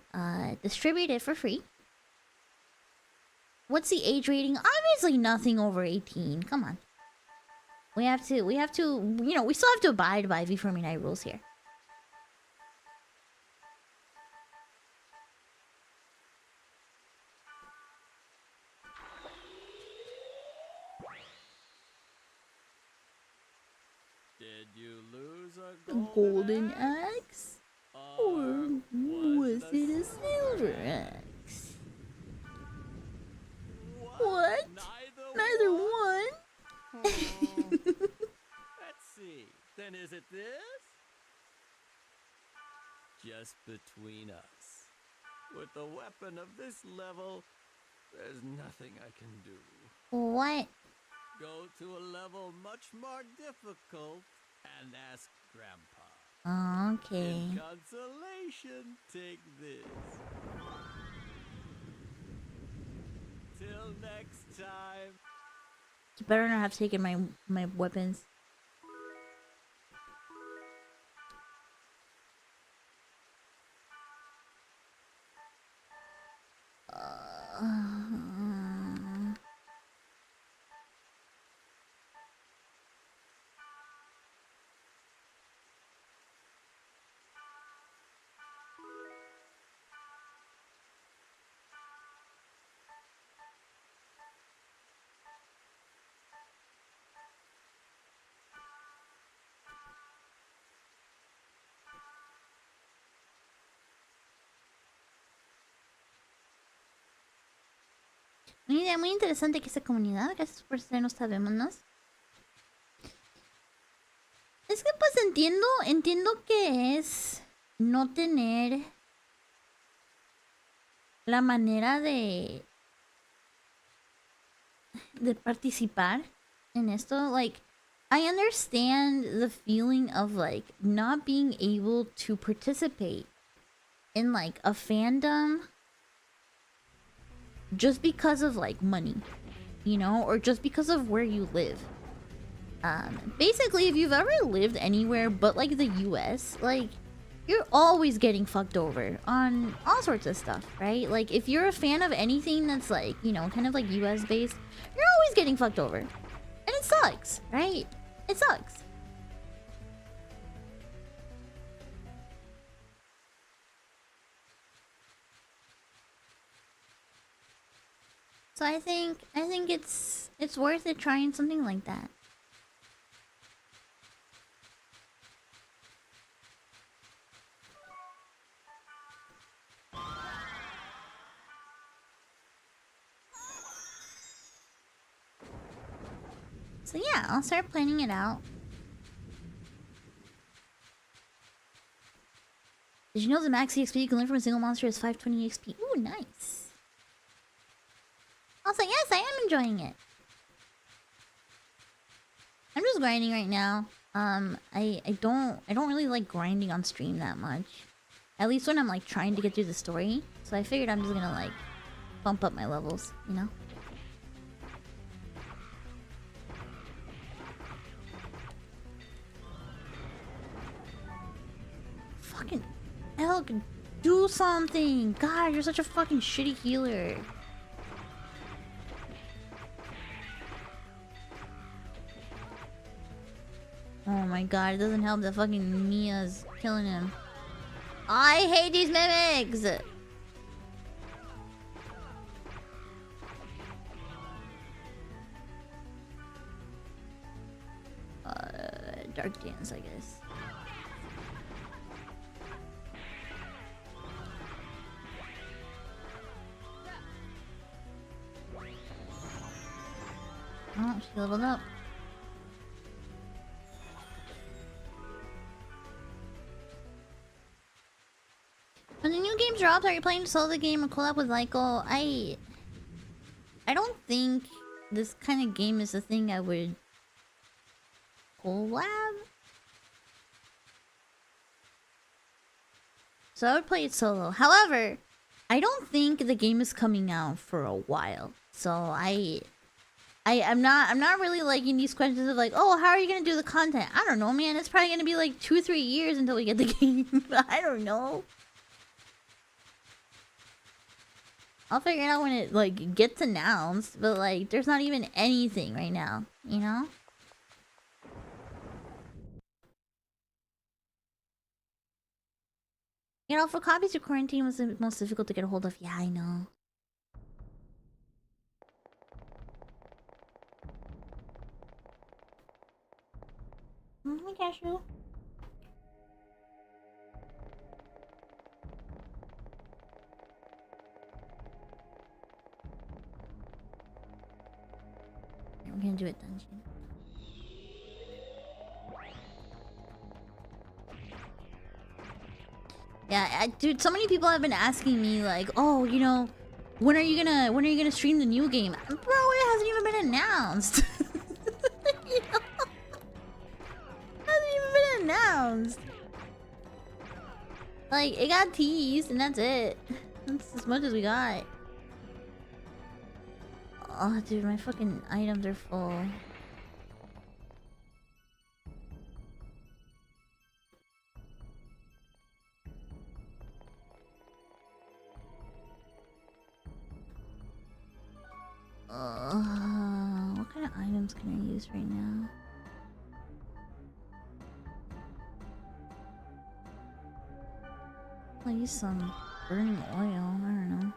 distribute it for free. What's the age rating? Obviously, nothing over 18. Come on. We have to. You know, we still have to abide by V49 rules here. Did you lose a golden axe? Or was it a silver axe? Is it this? Just between us. With a weapon of this level, there's nothing I can do. What? Go to a level much more difficult and ask Grandpa. Okay. In consolation, take this. Till next time. You better not have taken my weapons. Una idea muy interesante que esta comunidad. Gracias por sernos sabémonos. Es que pues entiendo que es no tener la manera de participar en esto. Like, I understand the feeling of like not being able to participate in like a fandom just because of like money, you know, or just because of where you live. Basically, if you've ever lived anywhere but like the US, like you're always getting fucked over on all sorts of stuff, right? Like if you're a fan of anything that's like, you know, kind of like US based, you're always getting fucked over. And it sucks, right? It sucks. So I think it's worth it trying something like that. So yeah, I'll start planning it out. Did you know the max EXP you can learn from a single monster is 520 EXP? Ooh, nice. Also, yes, I am enjoying it. I'm just grinding right now. I don't really like grinding on stream that much. At least when I'm like trying to get through the story. So I figured I'm just gonna like bump up my levels, you know? Fucking Elk, do something! God, you're such a fucking shitty healer. Oh my god, it doesn't help that fucking Mia's killing him. I hate these mimics! Dark dance, I guess. Oh, she leveled up. When the new game drops, are you planning to solo the game or collab with Lyko? I don't think this kind of game is a thing I would collab. So I would play it solo. However, I don't think the game is coming out for a while. So I'm not really liking these questions of like, oh, how are you gonna do the content? I don't know, man. It's probably gonna be like 2-3 years until we get the game. I don't know. I'll figure it out when it like gets announced, but like there's not even anything right now, you know? You know, for copies of Quarantine was the most difficult to get a hold of. Yeah, I know. Hi, Cashew. We're gonna do it dungeon. Yeah, dude, so many people have been asking me like, oh, you know, when are you gonna stream the new game? Bro, it hasn't even been announced. You know? Hasn't even been announced. Like, it got teased and that's it. That's as much as we got. Oh, dude, my fucking items are full. What kind of items can I use right now? I'll use some burning oil. I don't know.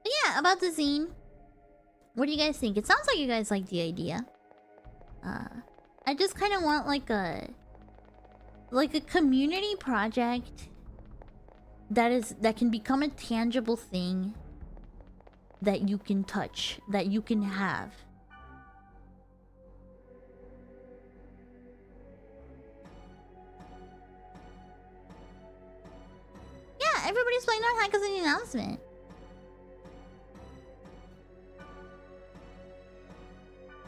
But yeah, about the zine. What do you guys think? It sounds like you guys like the idea. I just kind of want like a community project that can become a tangible thing that you can touch, that you can have. Yeah, everybody's playing on Hack as an announcement.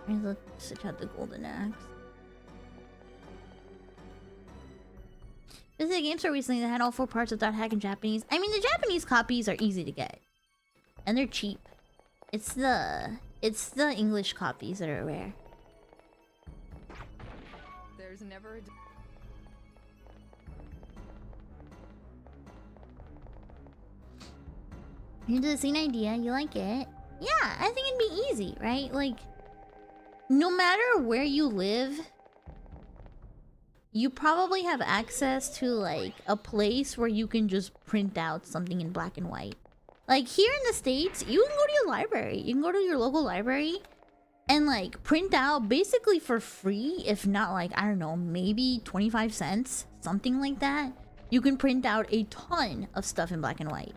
Let's switch out the golden axe. This is a game store recently that had all 4 parts without hack in Japanese. I mean, the Japanese copies are easy to get. And they're cheap. It's the English copies that are rare. There's never a... Here's the scene idea. You like it? Yeah, I think it'd be easy, right? Like, no matter where you live, you probably have access to like a place where you can just print out something in black and white. Like here in the States, you can go to your library. You can go to your local library and like print out basically for free, if not like, I don't know, maybe 25 cents, something like that. You can print out a ton of stuff in black and white.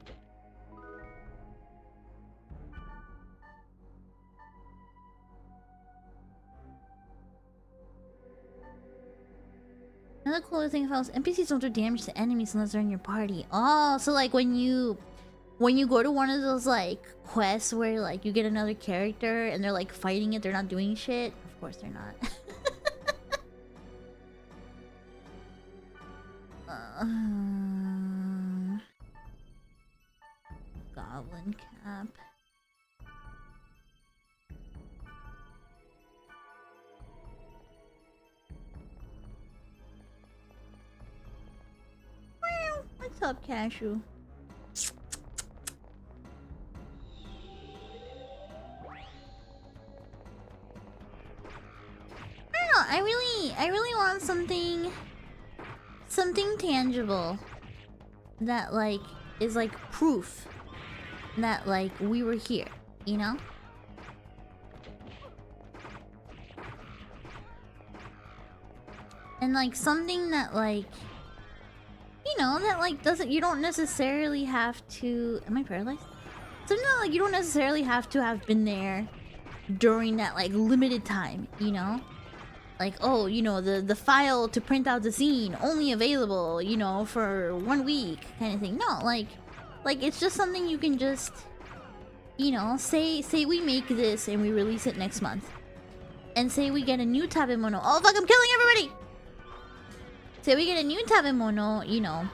Another cool thing about NPCs don't do damage to enemies unless they're in your party. Oh, so like when you go to one of those like quests where like you get another character and they're like fighting it, they're not doing shit. Of course they're not. Goblin cap. What's up, Cashew? I don't know. I really want something tangible that like is like proof that like we were here, you know? And like something that like, you know, that like you don't necessarily have to... Am I paralyzed? Something that like you don't necessarily have to have been there during that like limited time, you know? Like, oh, you know, the file to print out the zine only available, you know, for 1 week kind of thing. No, like it's just something you can just, you know, say we make this and we release it next month. And say we get a new Tabemono. Oh fuck, I'm killing everybody! Say we get a new Tabemono, you know,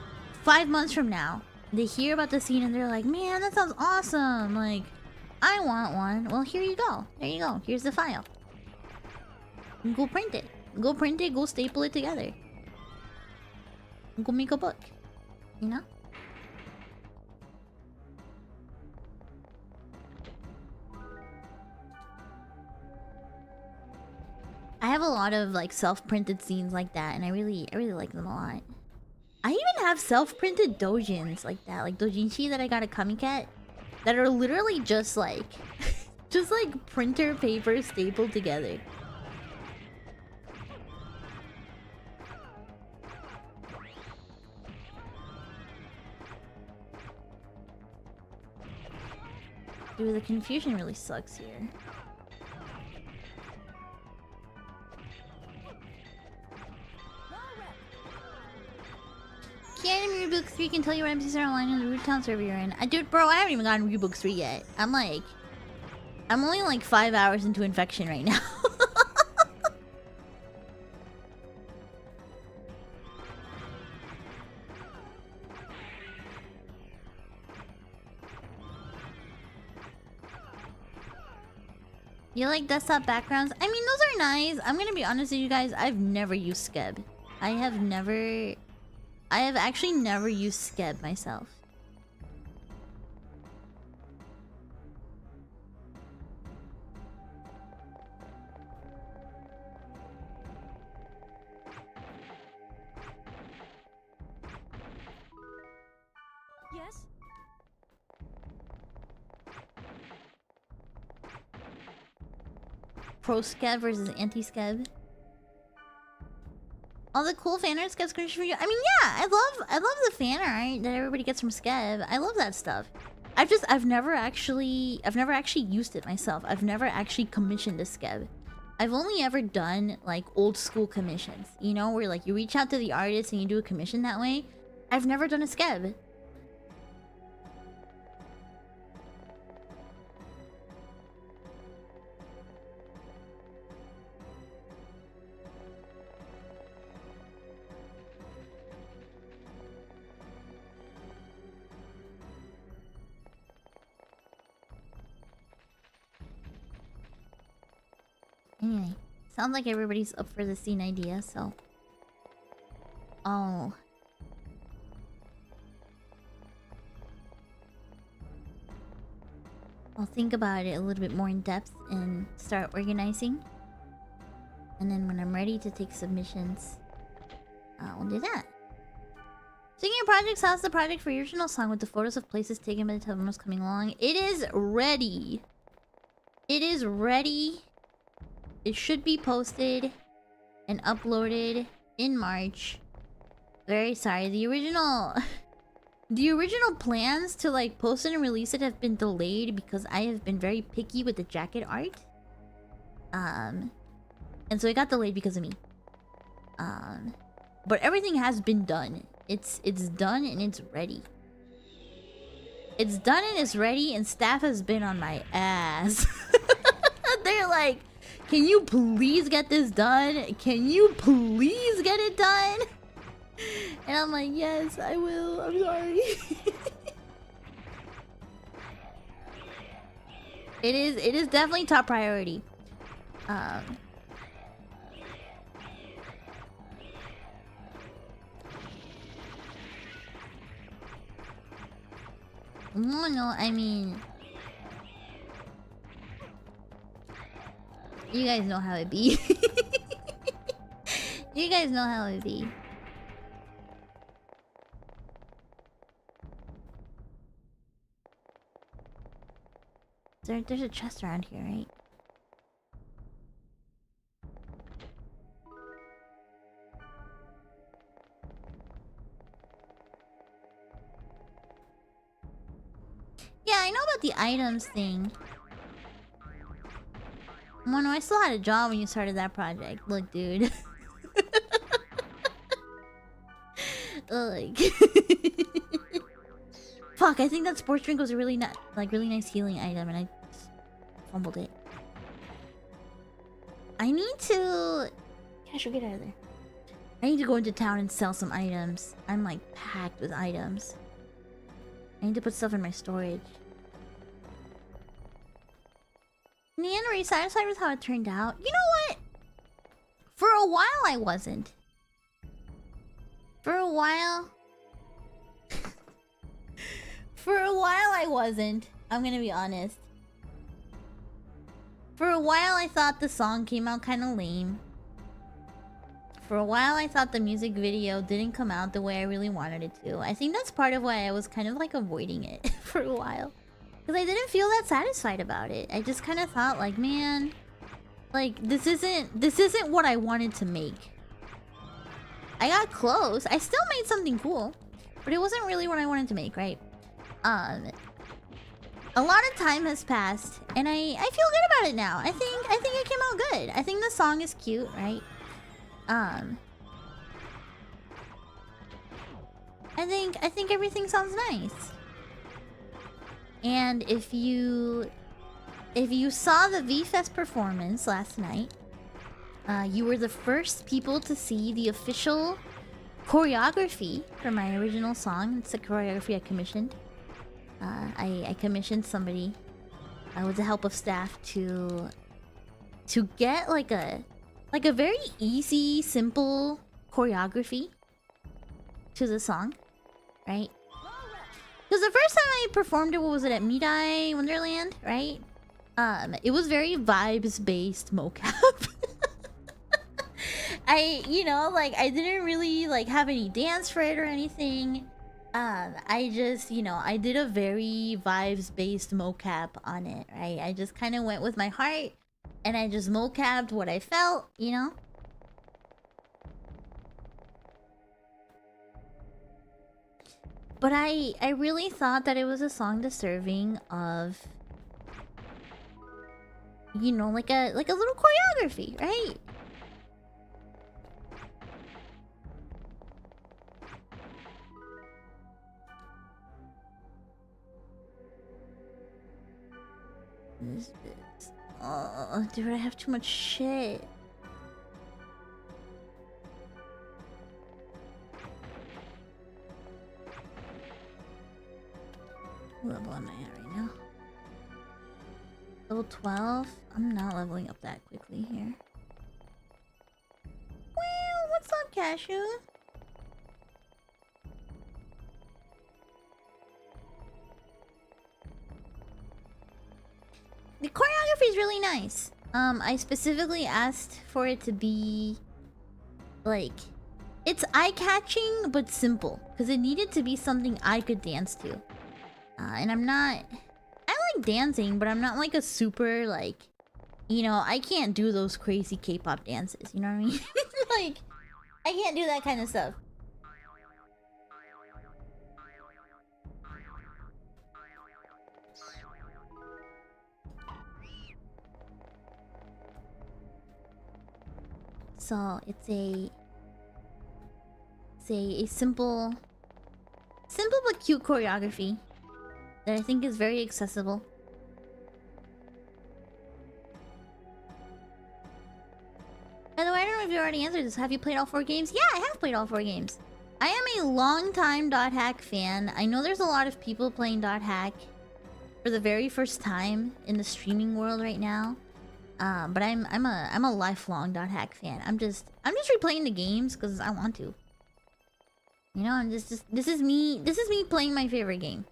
5 months from now. They hear about the zine and they're like, man, that sounds awesome. Like, I want one. Well, here you go. There you go. Here's the file. Go print it. Go print it. Go staple it together. Go make a book. You know? I have a lot of like self-printed zines like that, and I really like them a lot. I even have self-printed dojins like that, like dojinshi that I got at Kamiket, that are literally just like just like printer paper stapled together. Dude, the confusion really sucks here. Can't Rebook 3 can tell you what NPCs are online in the root town server you're in. Dude, bro, I haven't even gotten Rebook 3 yet. I'm only like 5 hours into infection right now. You like desktop backgrounds? I mean, those are nice. I'm gonna be honest with you guys. I've never used Skeb. I have actually never used Skeb myself. Yes? Pro Skeb versus anti Skeb. All the cool fan art Skeb screenshots for you. I mean, yeah, I love the fan art that everybody gets from Skeb. I love that stuff. I've never actually used it myself. I've never actually commissioned a Skeb. I've only ever done like old school commissions, you know, where like you reach out to the artist and you do a commission that way. I've never done a Skeb. Anyway, sounds like everybody's up for the scene idea, so... Oh. I'll think about it a little bit more in depth and start organizing. And then when I'm ready to take submissions, we'll do that. Speaking of projects, how's the project for your original song with the photos of places taken by the Taboos coming along? It is ready. It is ready. It should be posted and uploaded in March. Very sorry. The original plans to like post it and release it have been delayed because I have been very picky with the jacket art. And so it got delayed because of me. But everything has been done. It's done and it's ready. It's done and it's ready, and staff has been on my ass. They're like, can you please get this done? Can you please get it done? And I'm like, yes, I will. I'm sorry. It is definitely top priority. No, I mean, you guys know how it be. You guys know how it be. There's a chest around here, right? Yeah, I know about the items thing. Mono, I still had a job when you started that project. Look, dude. Like, fuck, I think that sports drink was a really really nice healing item, and I fumbled it. I need to... Casher, get out of there. I need to go into town and sell some items. I'm like packed with items. I need to put stuff in my storage. Nan, are you satisfied with how it turned out? You know what? For a while I wasn't. For a while I wasn't. I'm gonna be honest. For a while I thought the song came out kind of lame. For a while I thought the music video didn't come out the way I really wanted it to. I think that's part of why I was kind of like avoiding it for a while. Because I didn't feel that satisfied about it. I just kind of thought like, man, like this isn't what I wanted to make. I got close. I still made something cool, but it wasn't really what I wanted to make, right? a lot of time has passed, and I feel good about it now. I think it came out good. I think the song is cute, right? I think everything sounds nice. And if you saw the V-Fest performance last night, you were the first people to see the official choreography for my original song. It's a choreography I commissioned. I commissioned somebody with the help of staff to get like a very easy, simple choreography to the song, right? Because the first time I performed it, what was it, at Midai Wonderland, right? It was very vibes-based mocap. I didn't really have any dance for it or anything. I just, I did a very vibes-based mocap on it, right? I just kind of went with my heart, and I just mocapped what I felt, But I really thought that it was a song deserving of, like a little choreography, right? This bit. Oh, dude, I have too much shit. What level am I at right now? Level 12? I'm not leveling up that quickly here. Well, what's up, Cashew? The choreography is really nice. I specifically asked for it to be it's eye-catching but simple, because it needed to be something I could dance to. And I like dancing, but I'm not like a super I can't do those crazy K-pop dances, you know what I mean? I can't do that kind of stuff. So it's a simple but cute choreography that I think is very accessible. By the way, I don't know if you already answered this. Have you played all 4 games? Yeah, I have played all 4 games. I am a long-time .hack fan. I know there's a lot of people playing .hack for the very first time in the streaming world right now. But I'm a lifelong .hack fan. I'm just replaying the games because I want to. I'm this is me playing my favorite game.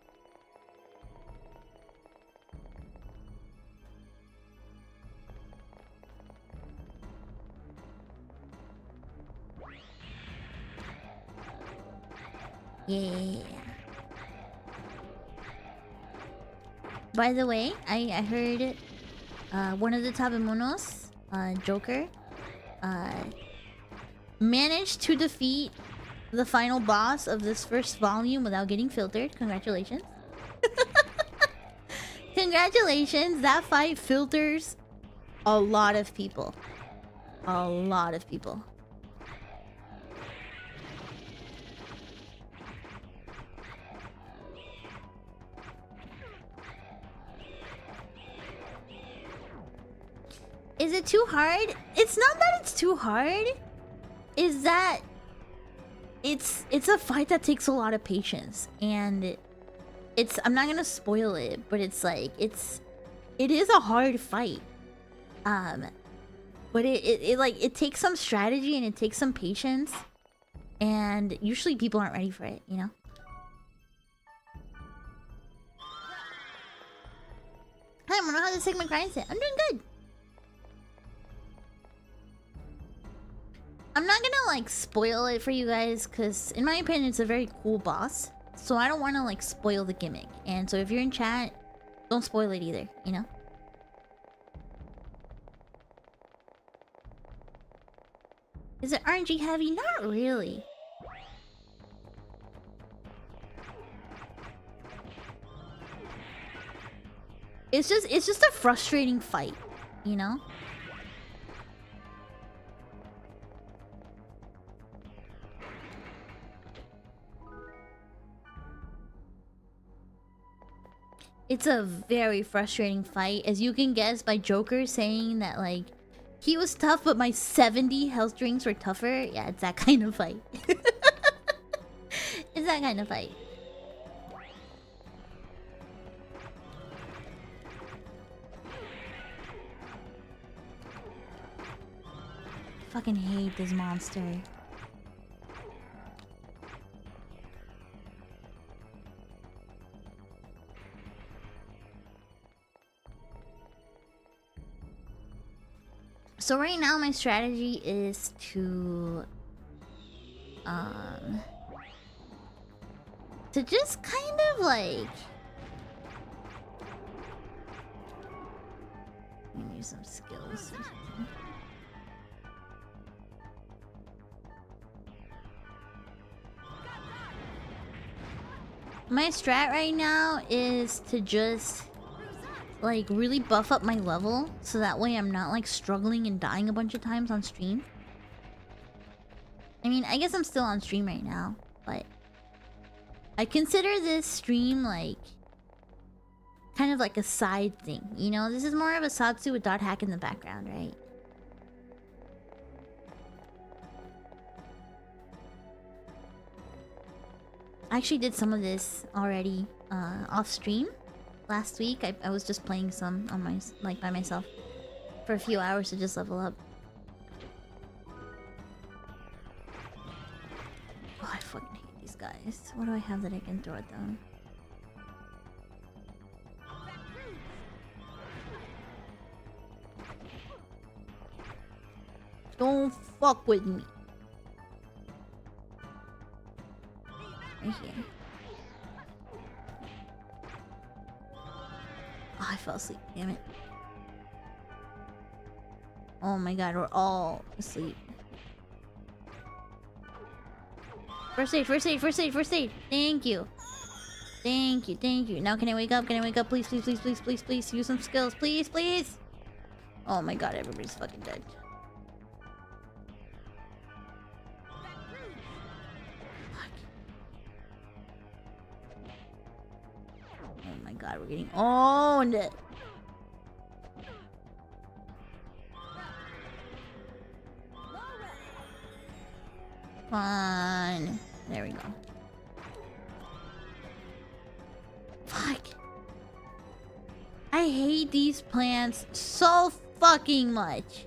Yeah. By the way, I heard one of the Taboos, Joker, managed to defeat the final boss of this first volume without getting filtered. Congratulations. Congratulations. That fight filters a lot of people. A lot of people. Is it too hard? It's not that it's too hard. Is that it's a fight that takes a lot of patience, and I'm not gonna spoil it, but it is a hard fight. But it takes some strategy and it takes some patience, and usually people aren't ready for it, Hi, I don't know how to take my grind. I'm doing good. I'm not gonna spoil it for you guys, because in my opinion it's a very cool boss, so I don't want to spoil the gimmick. And so if you're in chat, don't spoil it either, Is it RNG heavy? Not really. It's just a frustrating fight, you know? It's a very frustrating fight, as you can guess by Joker saying that, like, he was tough, but my 70 health drinks were tougher. Yeah, it's that kind of fight. It's that kind of fight. Fucking hate this monster. So right now my strategy is to just kind of like give me some skills. My strat right now is to just like really buff up my level so that way I'm not like struggling and dying a bunch of times on stream. I mean, I guess I'm still on stream right now, but I consider this stream like kind of like a side thing, you know? This is more of a Satsu with dot hack in the background, right? I actually did some of this already off stream last week. I was just playing some on my by myself for a few hours to just level up. Oh, I fucking hate these guys. What do I have that I can throw at them? Don't fuck with me. Right here. Oh, I fell asleep. Damn it. Oh my god, we're all asleep. First aid, first aid, first aid, first aid. Thank you. Thank you, thank you. Now can I wake up? Can I wake up? Please, please, please, please, please, please. Use some skills. Please, please. Oh my god, everybody's fucking dead. Oh my god, we're getting owned. Fun. There we go. Fuck. I hate these plants so fucking much.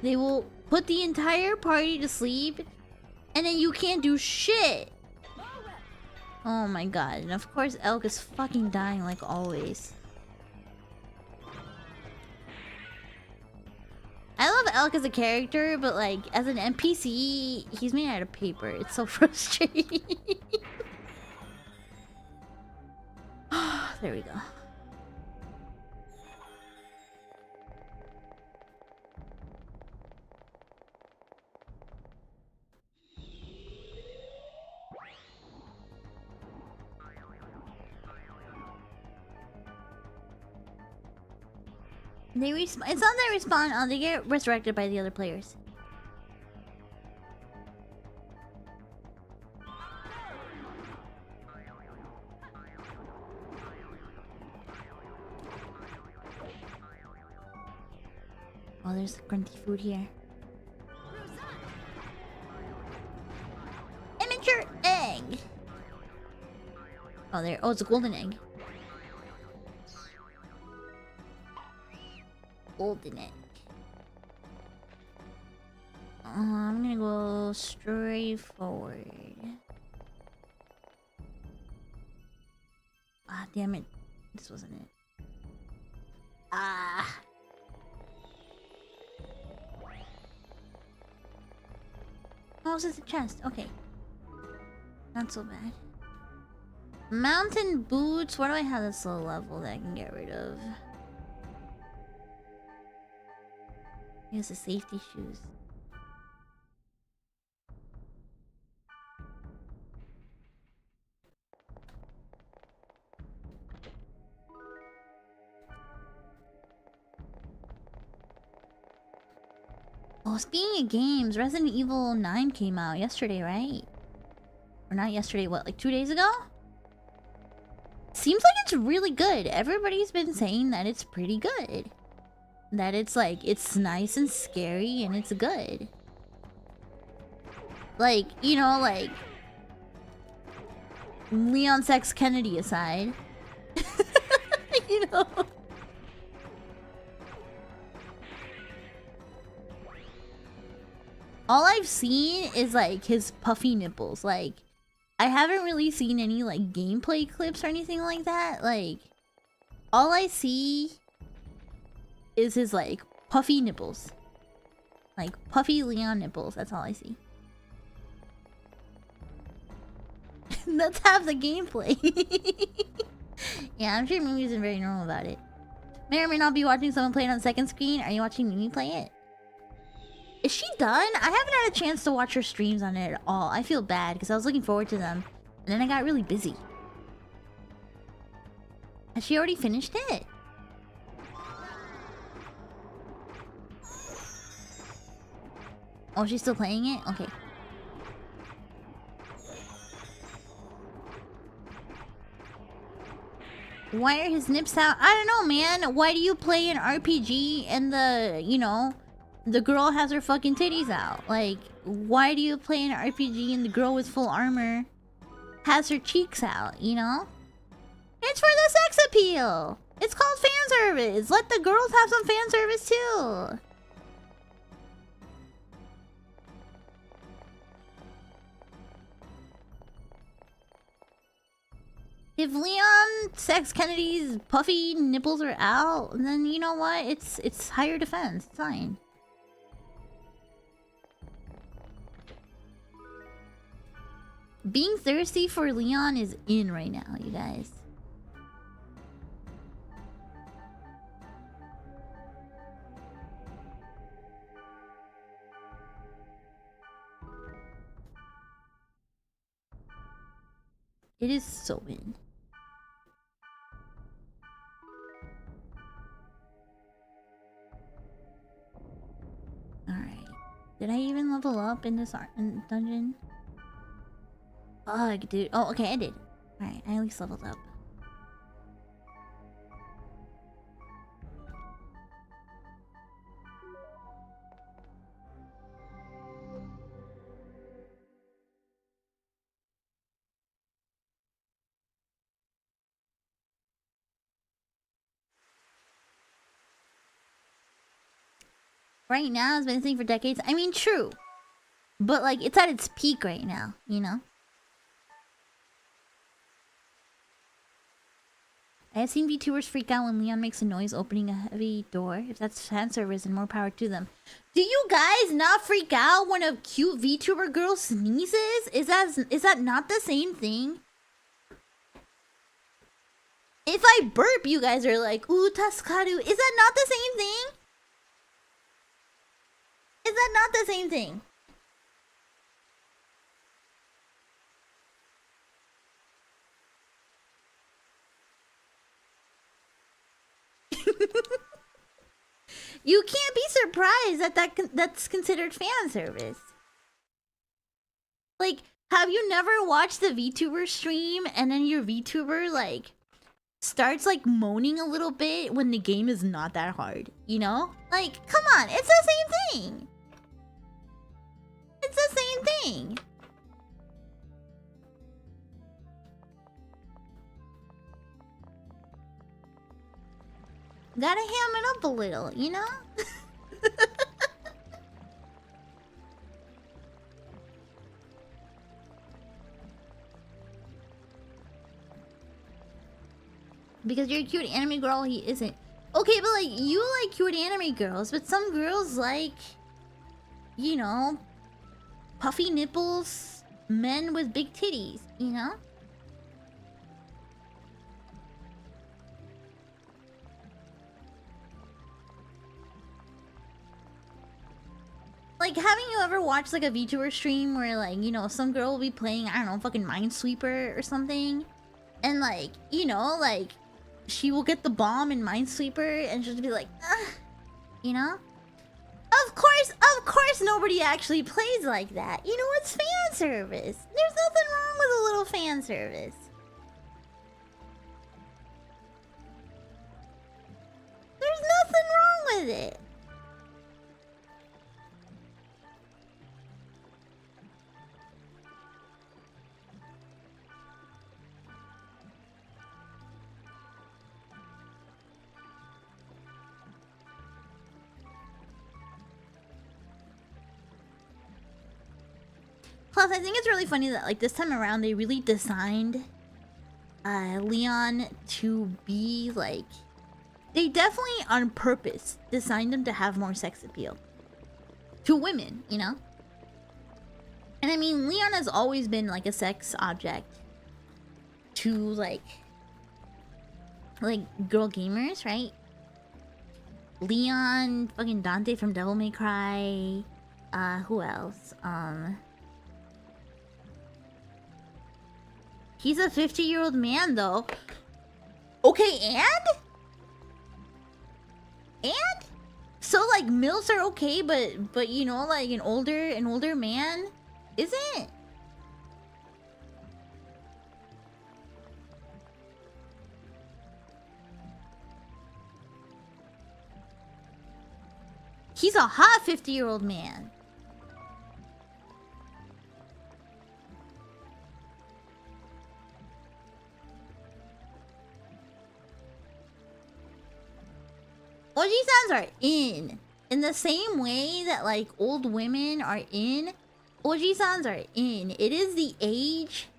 They will put the entire party to sleep, and then you can't do shit. Oh my god. And of course Elk is fucking dying like always. I love Elk as a character, but like as an NPC, he's made out of paper. It's so frustrating. There we go. They respawn. It's not they respawn. They get resurrected by the other players. Oh, there's grunty food here. Immature egg. Oh, there. Oh, it's a golden egg. Golden egg. I'm gonna go straight forward. Ah, damn it. This wasn't it. Ah. Oh, this is a chest. Okay. Not so bad. Mountain boots. What do I have that's low level that I can get rid of? Here's the safety shoes. Oh, speaking of games, Resident Evil 9 came out yesterday, right? Or not yesterday, what, like 2 days ago? Seems like it's really good. Everybody's been saying that it's pretty good. That it's like, it's nice and scary and it's good. Like, you know, like... Leon Sex Kennedy aside. You know? All I've seen is like his puffy nipples. Like, I haven't really seen any like gameplay clips or anything like that. Like, all I see is his like puffy nipples. Like puffy Leon nipples. That's all I see. That's half the gameplay. Yeah, I'm sure Mimi isn't very normal about it. May or may not be watching someone play it on second screen. Are you watching Mimi play it? Is she done? I haven't had a chance to watch her streams on it at all. I feel bad because I was looking forward to them. And then I got really busy. Has she already finished it? Oh, she's still playing it? Okay. Why are his nips out? I don't know, man. Why do you play an RPG and the, you know, the girl has her fucking titties out? Like, why do you play an RPG and the girl with full armor has her cheeks out, you know? It's for the sex appeal. It's called fan service. Let the girls have some fan service too. If Leon Sex Kennedy's puffy nipples are out, then you know what? It's higher defense. It's fine. Being thirsty for Leon is in right now, you guys. It is so in. Alright. Did I even level up in this dungeon? Ugh, dude. Oh, okay, I did. Alright, I at least leveled up. Right now, it's been a thing for decades. I mean, true. But, like, it's at its peak right now, you know? I have seen VTubers freak out when Leon makes a noise opening a heavy door. If that's fan service, and more power to them. Do you guys not freak out when a cute VTuber girl sneezes? Is that not the same thing? If I burp, you guys are like, ooh, Taskaru. Is that not the same thing? Is that not the same thing? You can't be surprised that that's considered fan service. Like, have you never watched the VTuber stream and then your VTuber like starts like moaning a little bit when the game is not that hard, you know? Like, come on, it's the same thing. It's the same thing. Gotta ham it up a little, you know? Because you're a cute anime girl, he isn't. Okay, but like, you like cute anime girls, but some girls like, you know, puffy nipples, men with big titties, you know? Like, haven't you ever watched like a VTuber stream where like, you know, some girl will be playing, I don't know, fucking Minesweeper or something? And like, you know, like, she will get the bomb in Minesweeper and she'll just be like, ugh, you know? Of course nobody actually plays like that. You know, it's fan service. There's nothing wrong with a little fan service. There's nothing wrong with it. Plus, I think it's really funny that, like, this time around, they really designed Leon to be, like... They definitely, on purpose, designed him to have more sex appeal. To women, you know? And I mean, Leon has always been, like, a sex object to, like, girl gamers, right? Leon, fucking Dante from Devil May Cry. Who else? He's a 50-year-old man, though. Okay, and? So, like, MILFs are okay, but you know, like, an older man isn't? He's a hot 50-year-old man. Oji-sans are in the same way that, like, old women are in. Oji-sans are in. It is the age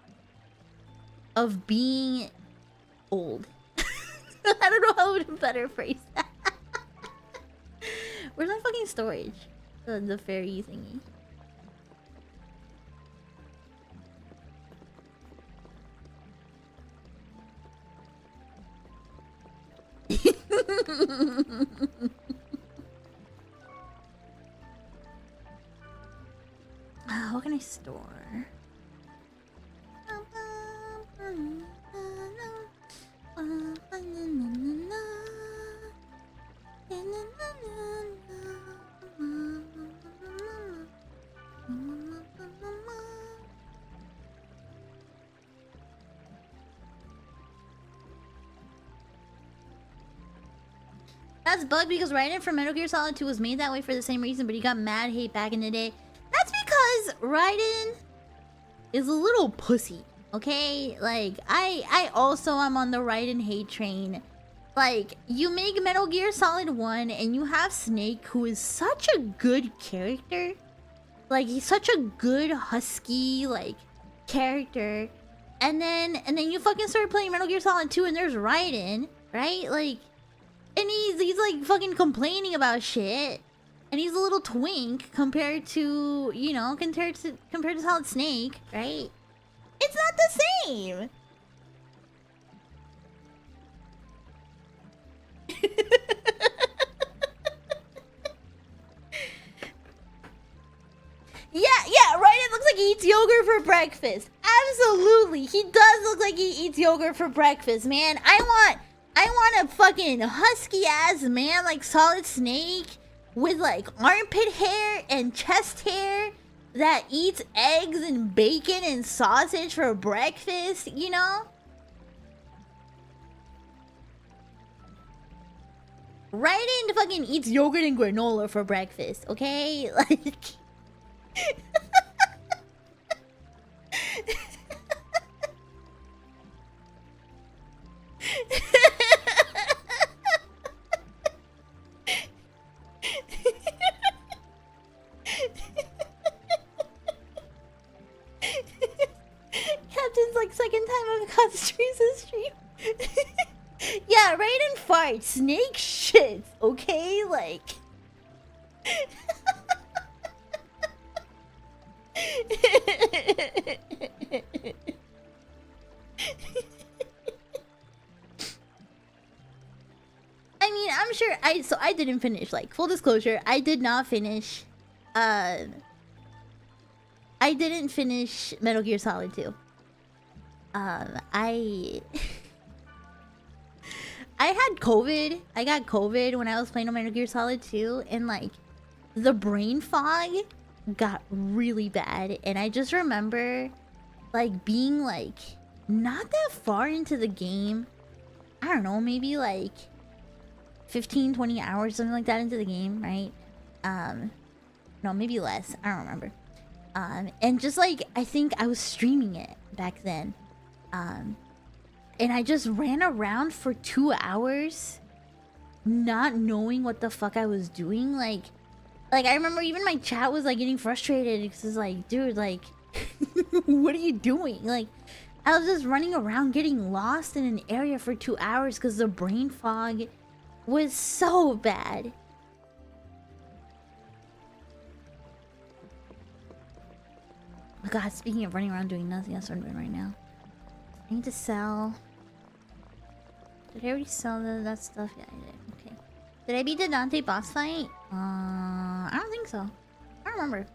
of being old. I don't know how to better phrase that. Where's my fucking storage? The fairy thingy. What can I store? That's bugged because Raiden from Metal Gear Solid 2 was made that way for the same reason, but he got mad hate back in the day. That's because Raiden is a little pussy, okay? Like, I also am on the Raiden hate train. Like, you make Metal Gear Solid 1 and you have Snake, who is such a good character. Like, he's such a good husky, like, character. And then you fucking start playing Metal Gear Solid 2 and there's Raiden, right? Like, and he's like fucking complaining about shit. And he's a little twink compared to, you know, compared to Solid Snake, right? It's not the same. Yeah, right? It looks like he eats yogurt for breakfast. Absolutely. He does look like he eats yogurt for breakfast, man. I want a fucking husky ass man like Solid Snake with like armpit hair and chest hair that eats eggs and bacon and sausage for breakfast, you know? Raiden fucking eats yogurt and granola for breakfast, okay? Like... Captain's like second time I've got streams stream. Yeah, Raiden farts, Snake shits, okay? Like... I mean, I'm sure I didn't finish, like, full disclosure, I did not finish I didn't finish Metal Gear Solid 2. I had COVID. I got COVID when I was playing Metal Gear Solid 2, and like the brain fog got really bad, and I just remember like being like not that far into the game. I don't know, maybe like 15-20 hours, something like that into the game, right? No, maybe less. I don't remember. And just like I think I was streaming it back then. And I just ran around for 2 hours not knowing what the fuck I was doing. Like I remember even my chat was like getting frustrated because it's like, dude, like what are you doing? Like I was just running around getting lost in an area for 2 hours because the brain fog was so bad. Oh god, speaking of running around doing nothing, that's what I'm doing right now. I need to sell. Did I already sell that stuff? Yeah, I did. Okay. Did I beat the Dante boss fight? I don't think so. I don't remember.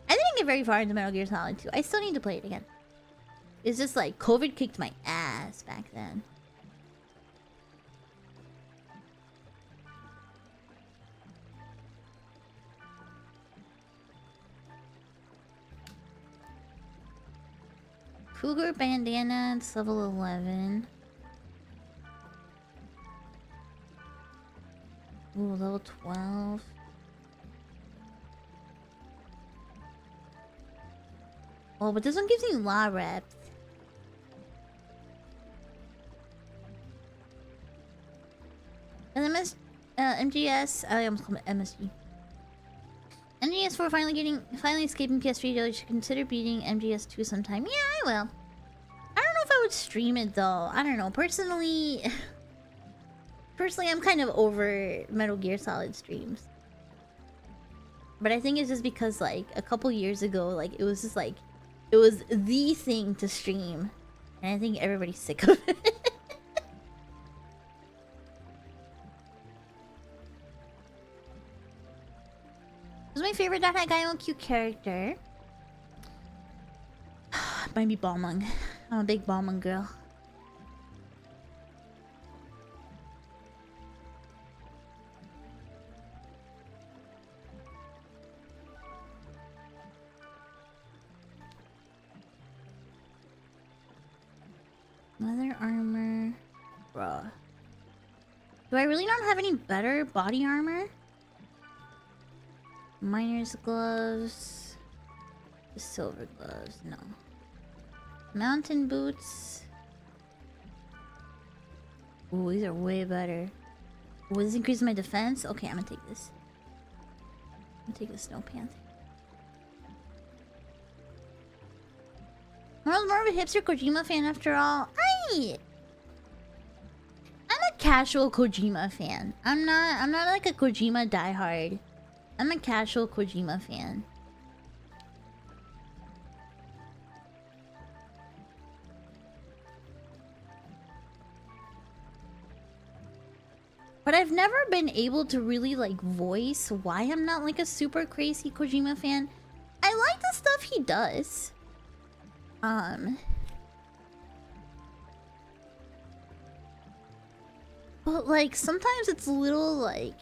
I didn't get very far into Metal Gear Solid 2. I still need to play it again. It's just like COVID kicked my ass back then. Cougar bandana, it's level 11. Ooh, level 12. Oh, but this one gives me law reps. And MGS, I almost called it MSG. MGS 4 finally escaping PS3. You should consider beating MGS 2 sometime. Yeah, I will. I don't know if I would stream it though. I don't know. Personally, I'm kind of over Metal Gear Solid streams. But I think it's just because like a couple years ago, like it was just like it was the thing to stream, and I think everybody's sick of it. Who's my favorite Dot Hat Guy? Cute character. Might be Balmung. I'm a big Balmung girl. Leather armor. Bruh. Do I really not have any better body armor? Miner's gloves. The silver gloves. No. Mountain boots. Ooh, these are way better. Ooh, this increases my defense? Okay, I'm gonna take this. I'm gonna take the snow pants. I was more of a hipster Kojima fan after all. I'm a casual Kojima fan. I'm not like a Kojima diehard. I'm a casual Kojima fan. But I've never been able to really like voice why I'm not like a super crazy Kojima fan. I like the stuff he does. But like sometimes it's a little like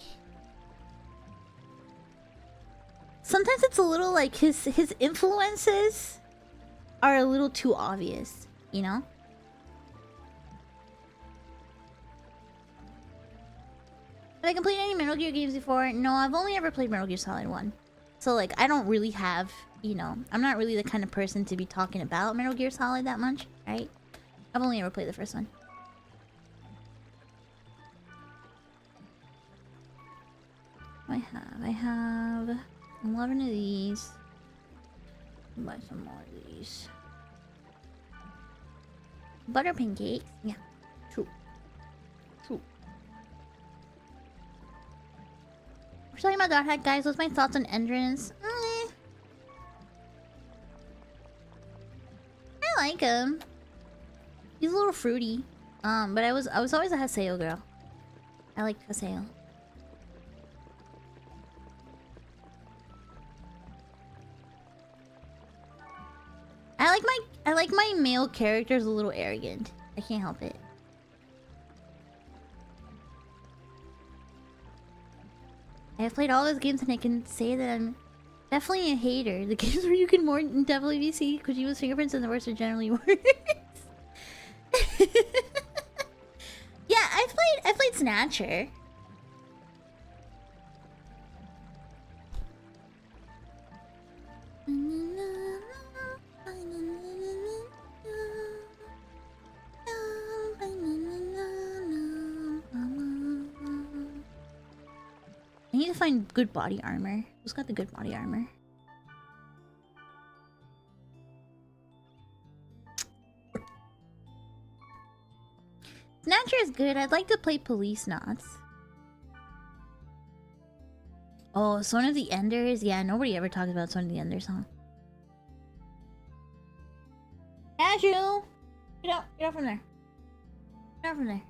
his influences are a little too obvious, you know? Have I completed any Metal Gear games before? No, I've only ever played Metal Gear Solid 1. So like I don't really have, you know, I'm not really the kind of person to be talking about Metal Gear Solid that much, right? I've only ever played the first one. I have 11 of these. Buy some more of these. Butter pancakes? Yeah. True. True. We're talking about Dot Hat, guys. What's my thoughts on Endrins? I like him. He's a little fruity. But I was always a Haseo girl. I like Haseo. I like my male characters a little arrogant. I can't help it. I have played all those games and I can say that I'm Definitely a hater. The games where you can more definitely see Kojima's fingerprints and the words are generally worse. Yeah, I played Snatcher. I need to find good body armor. Who's got the good body armor? Snatcher is good. I'd like to play Police Knots. Oh, Son of the Enders? Yeah, nobody ever talks about Son of the Enders, huh? Cashew! Get out from there. Get out from there.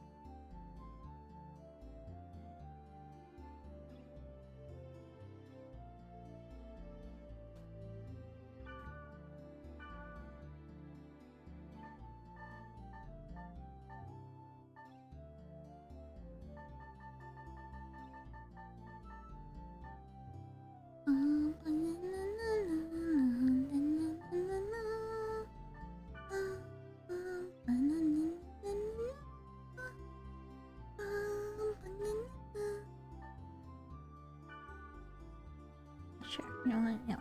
Sure, you know what? Yeah.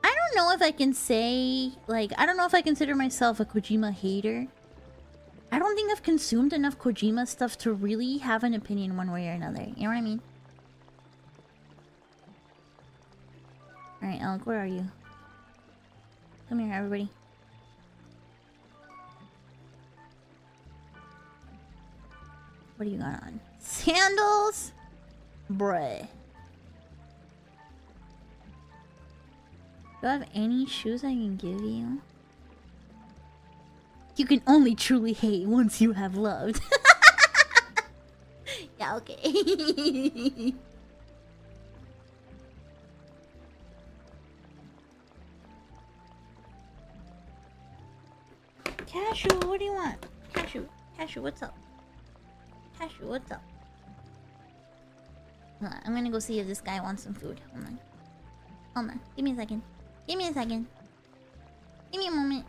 I don't know if I can say, like, I don't know if I consider myself a Kojima hater. I don't think I've consumed enough Kojima stuff to really have an opinion one way or another. You know what I mean? Alright, Alec, where are you? Come here, everybody. What do you got on? Sandals? Bruh. Do I have any shoes I can give you? You can only truly hate once you have loved. Yeah, okay. Cashew, what do you want? Cashew, what's up? Cashew, what's up? Hold on, I'm gonna go see if this guy wants some food. Hold on. Give me a second. Give me a moment.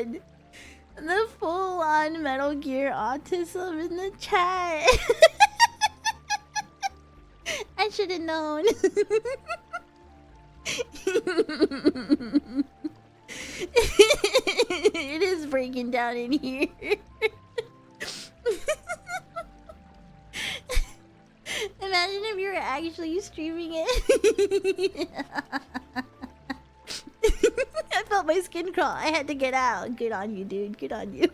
on. The full-on Metal Gear autism in the chat. I should have known. It is breaking down in here. Imagine if you were actually streaming it. I felt my skin crawl. I had to get out. Good on you, dude. Good on you.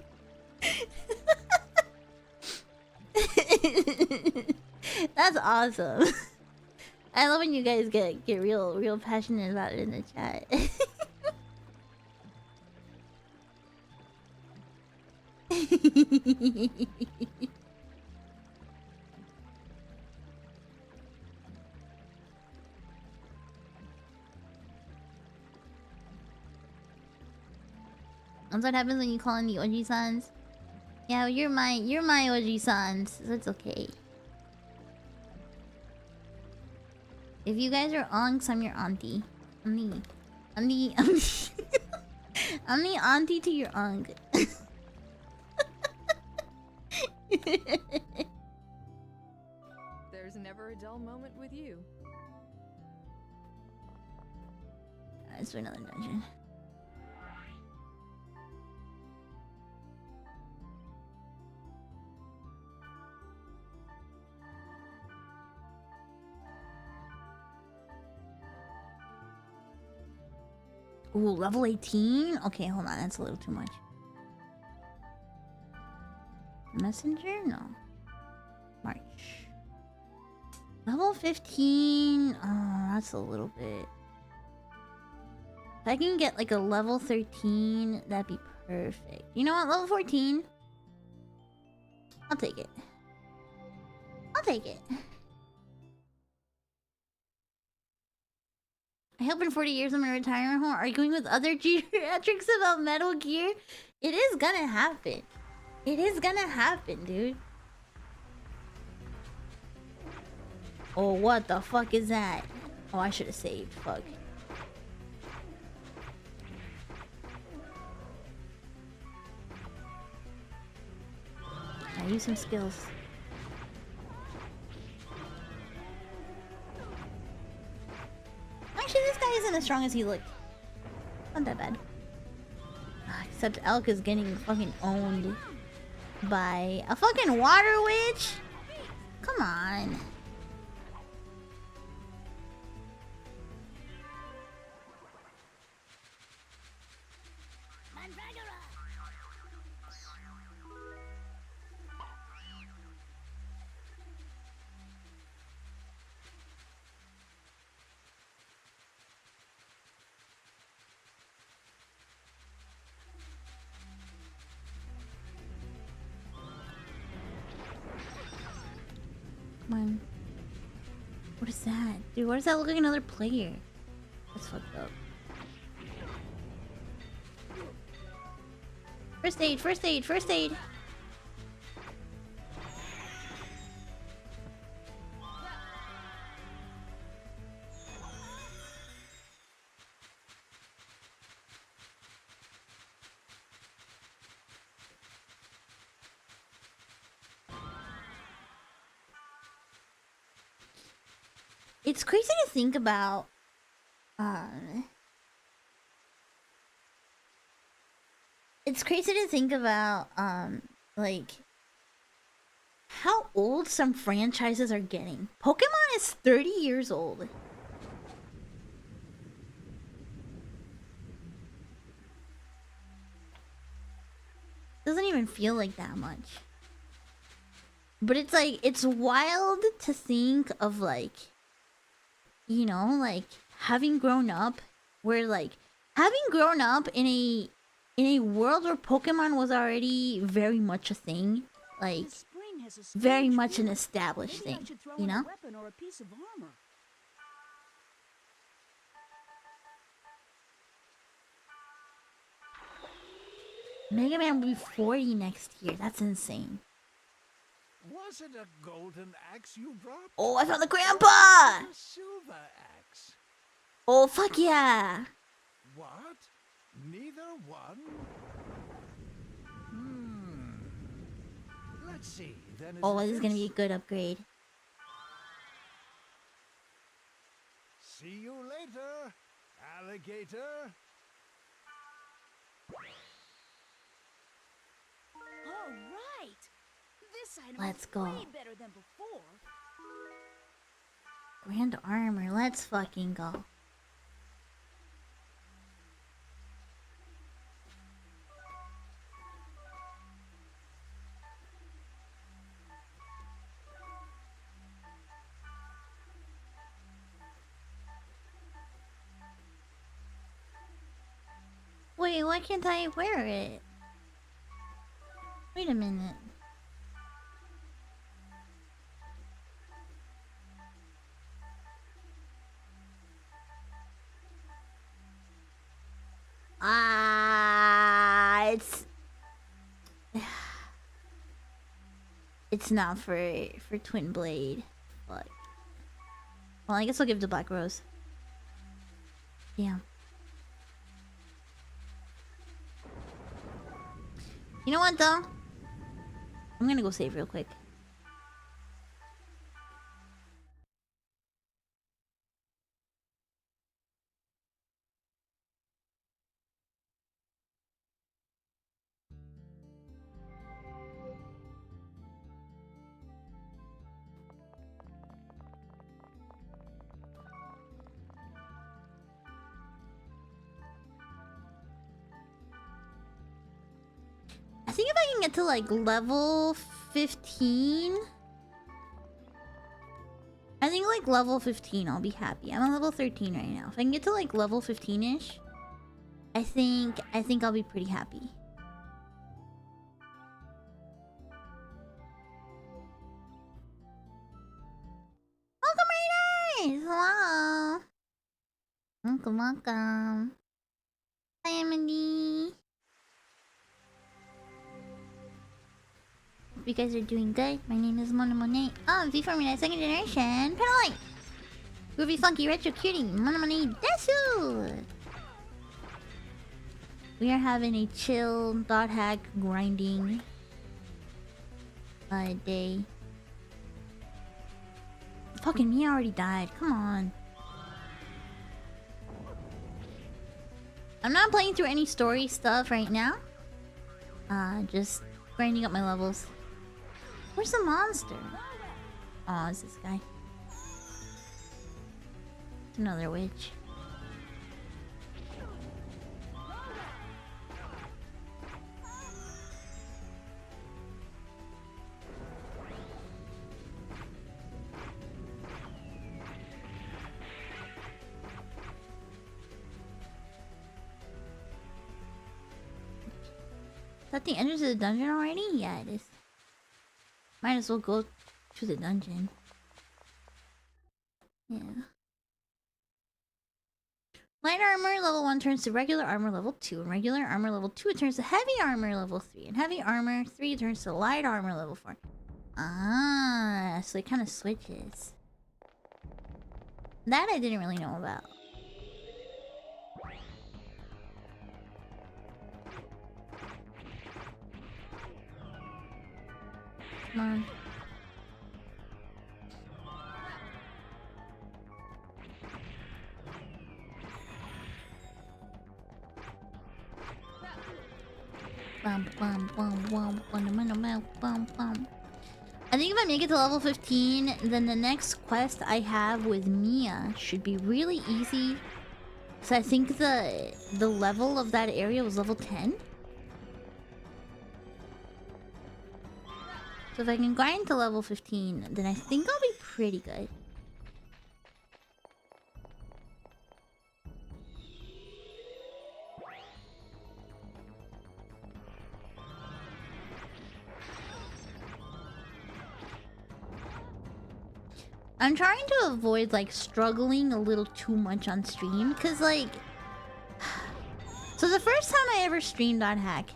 That's awesome. I love when you guys get real passionate about it in the chat. That's what happens when you call in the Oji-sans. Yeah, you're my Oji-sans, so it's okay. If you guys are onks, I'm your auntie. I'm the I'm the auntie to your onk. There's never a dull moment with you. Let's do another dungeon. Ooh, level 18? Okay, hold on, that's a little too much. Messenger? No. March. Level 15? Oh, that's a little bit. If I can get like a level 13, that'd be perfect. You know what? Level 14? I'll take it. I'll take it. I hope in 40 years I'm in a retirement home arguing with other geriatrics about Metal Gear. It is gonna happen. It is gonna happen, dude. Oh, what the fuck is that? Oh, I should have saved. Fuck. I use some skills. Actually, this guy isn't as strong as he looked. Not that bad. Except Elk is getting fucking owned by a fucking water witch? Come on. Come on. What is that? Dude, why does that look like another player? That's fucked up. First aid, first aid, first aid! It's crazy to think about, it's crazy to think about, like, how old some franchises are getting. Pokemon is 30 years old. Doesn't even feel like that much. But it's like, it's wild to think of, like, you know, like having grown up where like having grown up in a world where Pokemon was already very much a thing, like very much an established thing, you know? Mega Man will be 40 next year. That's insane. Was it a golden axe you dropped? Oh, I found the grandpa! A silver axe. Oh, fuck yeah! What? Neither one? Let's see. Then Oh, this is gonna be a good upgrade. See you later, alligator. All right. This item Let's is go. way better than before. Grand armor. Let's fucking go. Wait, why can't I wear it? Wait a minute. It's not for Twin Blade. Fuck. Well, I guess I'll give it to Black Rose. Yeah. You know what though? I'm gonna go save real quick. I think if I can get to like level 15, I think like level 15 I'll be happy. I'm on level 13 right now. If I can get to like level 15-ish, I think I'll be pretty happy. Welcome, Raiders! Hello! Welcome, welcome. Hi, Emily. Hope you guys are doing good. My name is Monet. Oh, V Formula, second generation. Pedalite! Groovy, funky, retro, cutie. Monet Desu! We are having a chill, dot hack, grinding day. Fucking me already died. Come on. I'm not playing through any story stuff right now. Just grinding up my levels. Where's the monster? Oh, it's this guy. It's another witch. Is that the entrance to the dungeon already? Yeah, it is. Might as well go to the dungeon. Yeah. Light armor level 1 turns to regular armor level 2. And regular armor level 2 it turns to heavy armor level 3. And heavy armor 3 turns to light armor level 4. Ah, so it kind of switches. That I didn't really know about. Come on. Bum, bum, bum, bum, bum, bum, bum. I think if I make it to level 15, then the next quest I have with Mia should be really easy. So I think the level of that area was level 10. So if I can grind to level 15, then I think I'll be pretty good. I'm trying to avoid like struggling a little too much on stream because like so the first time I ever streamed on Hack,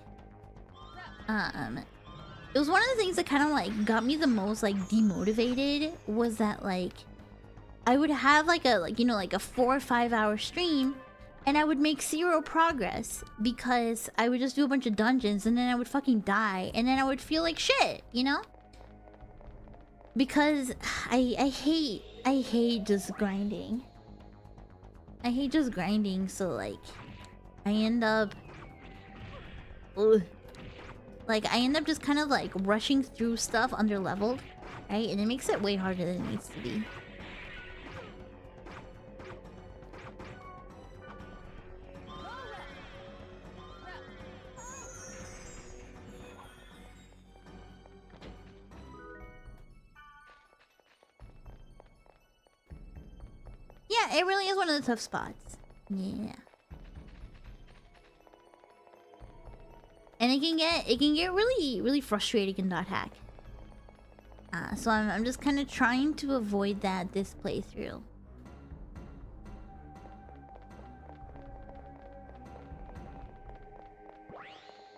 it was one of the things that kind of like got me the most like demotivated was that like I would have like a 4 or 5 hour stream and I would make zero progress because I would just do a bunch of dungeons and then I would fucking die and then I would feel like shit, you know? Because I hate just grinding. I hate just grinding, so like I end up like I end up just kind of like rushing through stuff under leveled, right? And it makes it way harder than it needs to be. Yeah, it really is one of the tough spots. Yeah. And it can get really frustrating in dot hack. So I'm just kind of trying to avoid that this playthrough.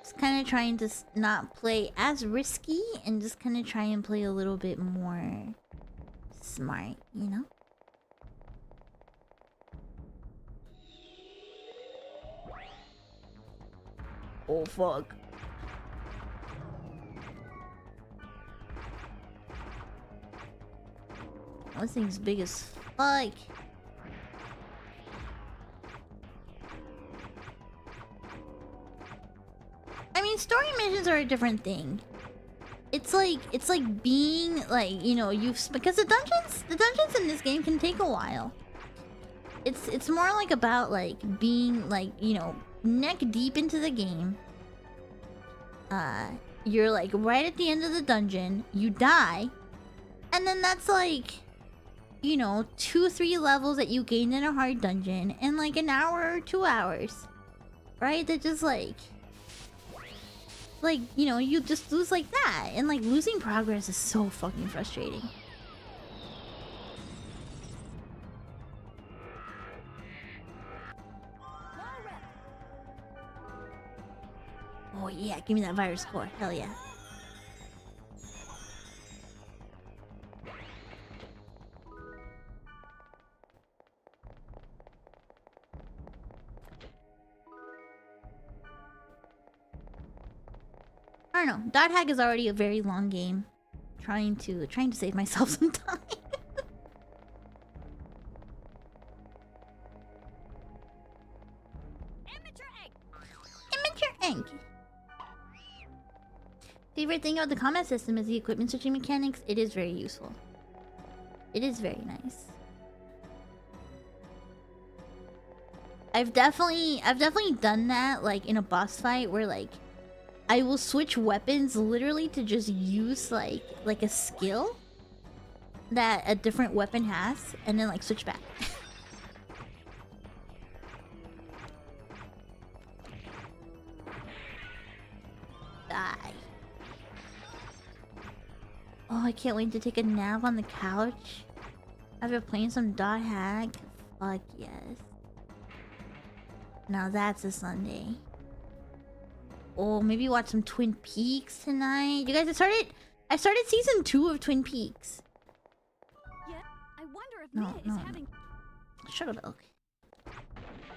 Just kind of trying to not play as risky and just kind of try and play a little bit more smart, you know? Oh fuck. This thing's big as fuck. I mean, story missions are a different thing. It's like being like, you know, because the dungeons in this game can take a while. It's more like about like being like, you know, neck deep into the game. You're like right at the end of the dungeon, you die, and then that's like, you know, 2-3 levels that you gained in a hard dungeon in like an hour or 2 hours, right? They're just like, you know, you just lose like that, and like losing progress is so fucking frustrating. Oh yeah, give me that virus core. Hell yeah. I don't know. Dot hack is already a very long game. Trying to save myself some time. Amateur egg. Favorite thing about the combat system is the equipment switching mechanics. It is very useful. It is very nice. I've definitely done that like in a boss fight where like I will switch weapons literally to just use like a skill that a different weapon has and then like switch back. Die. Oh, I can't wait to take a nap on the couch after playing some dot hack. Fuck yes. Now that's a Sunday. Oh, maybe watch some Twin Peaks tonight. You guys, I started season 2 of Twin Peaks. Yeah, I wonder if No, Monet no, is no. having. Shut up, Elk.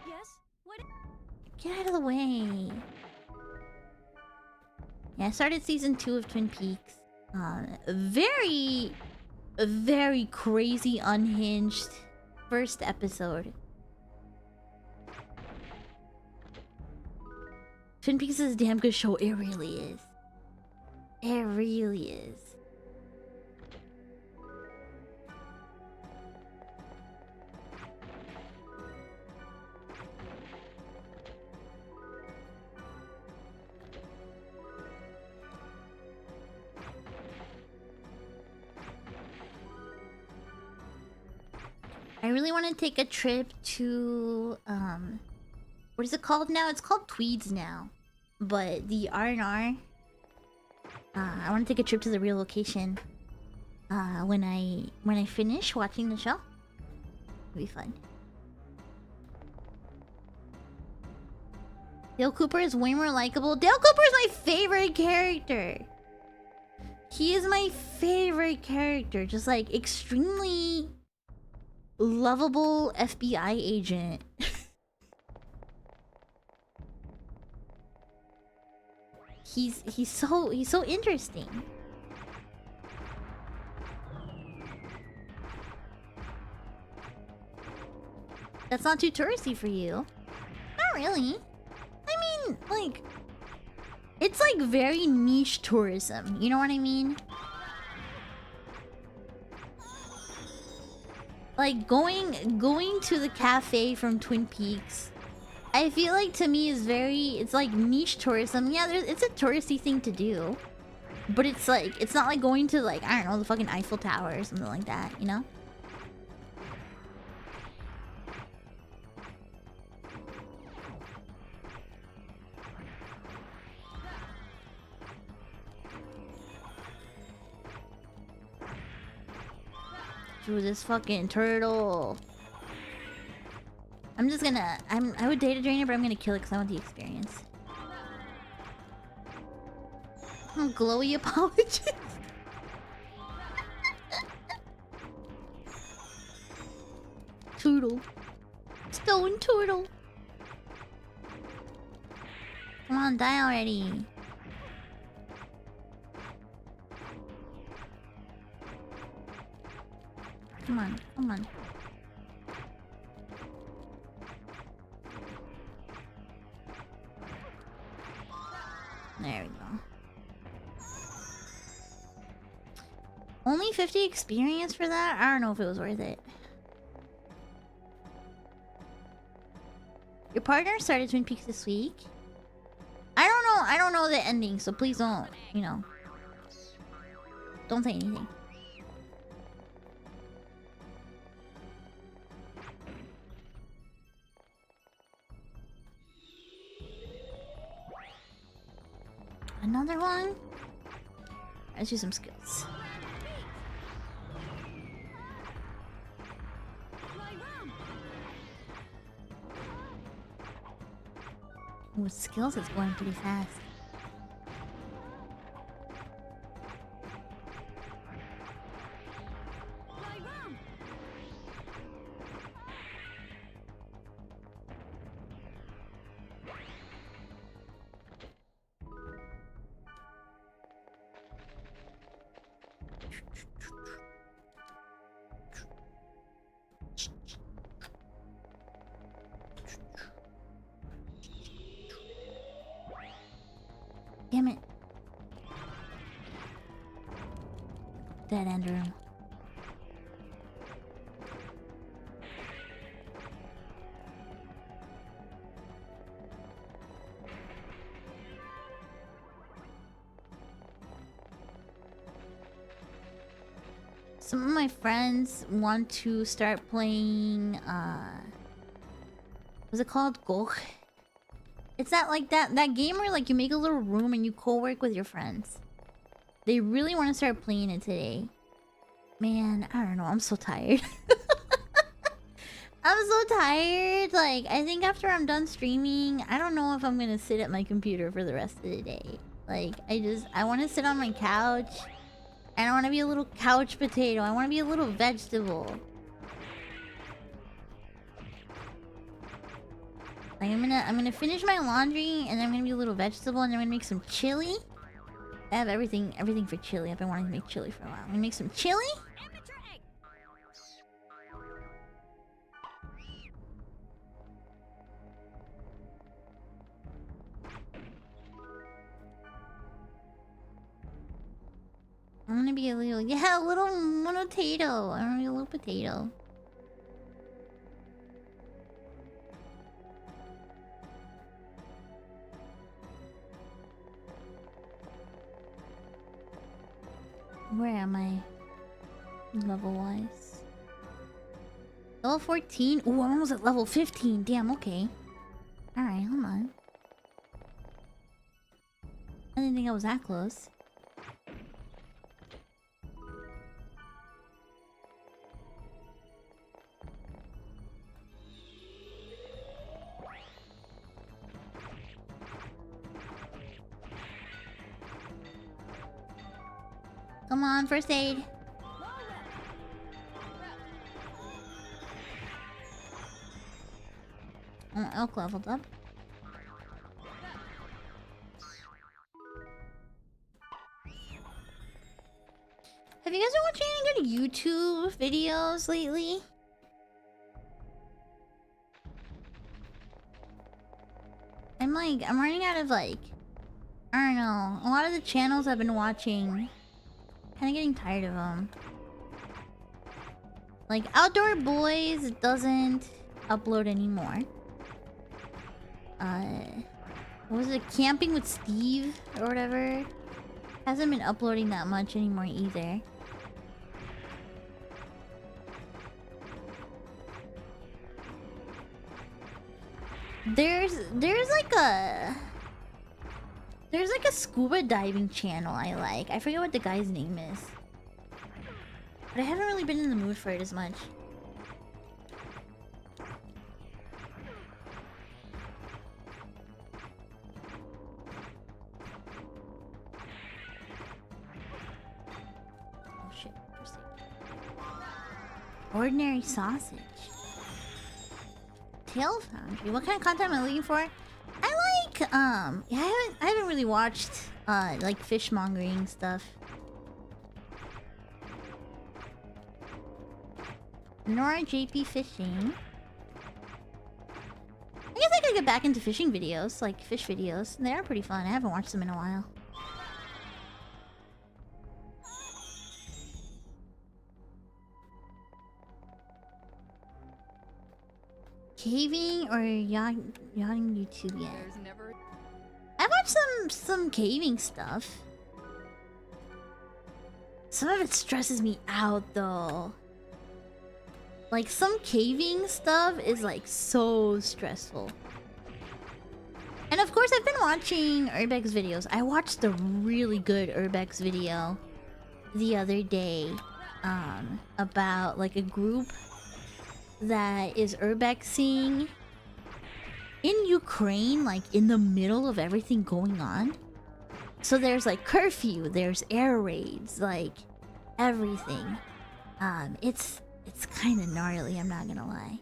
Yes. What? Get out of the way. Yeah, I started season 2 of Twin Peaks. Very crazy unhinged first episode. Twin Peaks is a damn good show. It really is. It really is. I really want to take a trip to what is it called now? It's called Tweeds now, but the R&R. I want to take a trip to the real location. When I finish watching the show, it'll be fun. Dale Cooper is way more likable. Dale Cooper is my favorite character. He is my favorite character. Just like extremely lovable FBI agent. he's so interesting. That's not too touristy for you. Not really. I mean, like, it's like very niche tourism. You know what I mean? Like going to the cafe from Twin Peaks, I feel like to me is it's like niche tourism. Yeah, it's a touristy thing to do, but it's like it's not like going to like, I don't know, the fucking Eiffel Tower or something like that, you know? Through this fucking turtle. I'm just gonna... I would data drain it, but I'm gonna kill it because I want the experience. I'm glowy apologist. Turtle. Stone turtle. Come on, die already. Come on, come on. There we go. Only 50 experience for that? I don't know if it was worth it. Your partner started Twin Peaks this week? I don't know the ending, so please don't, you know. Don't say anything. Another one? Let's do some skills. With skills, it's going pretty fast. Damn it. Dead end room. Some of my friends want to start playing, what's it called? Kouhais? It's that game where like you make a little room and you co-work with your friends. They really want to start playing it today. Man, I don't know. I'm so tired. I'm so tired. Like, I think after I'm done streaming, I don't know if I'm gonna sit at my computer for the rest of the day. Like, I want to sit on my couch. And I want to be a little couch potato. I want to be a little vegetable. Like, I'm gonna finish my laundry, and then I'm gonna be a little vegetable, and then I'm gonna make some chili. I have everything for chili. I've been wanting to make chili for a while. I'm gonna make some chili. I'm gonna be a little potato. I'm gonna be a little potato. Where am I? Level-wise. Level 14? Ooh, I'm almost at level 15. Damn, okay. Alright, hold on. I didn't think I was that close. Come on, first aid. Elk leveled up. Have you guys been watching any good YouTube videos lately? I'm running out of like, I don't know. A lot of the channels I've been watching, kind of getting tired of them. Like Outdoor Boys doesn't upload anymore. What was it? Camping with Steve or whatever? Hasn't been uploading that much anymore either. There's like a scuba diving channel I like. I forget what the guy's name is. But I haven't really been in the mood for it as much. Oh shit. Ordinary sausage. Tail Foundry. What kind of content am I looking for? I like yeah, I haven't really watched like fishmongering stuff. Nora JP Fishing. I guess I could get back into fishing videos, like fish videos. They are pretty fun. I haven't watched them in a while. Caving or yachting YouTube yet? There's never. I watched some caving stuff. Some of it stresses me out though. Like some caving stuff is like so stressful. And of course I've been watching Urbex videos. I watched a really good Urbex video the other day about like a group that is urbexing in Ukraine, like in the middle of everything going on. So there's like curfew, there's air raids, like everything. It's kind of gnarly, I'm not gonna lie.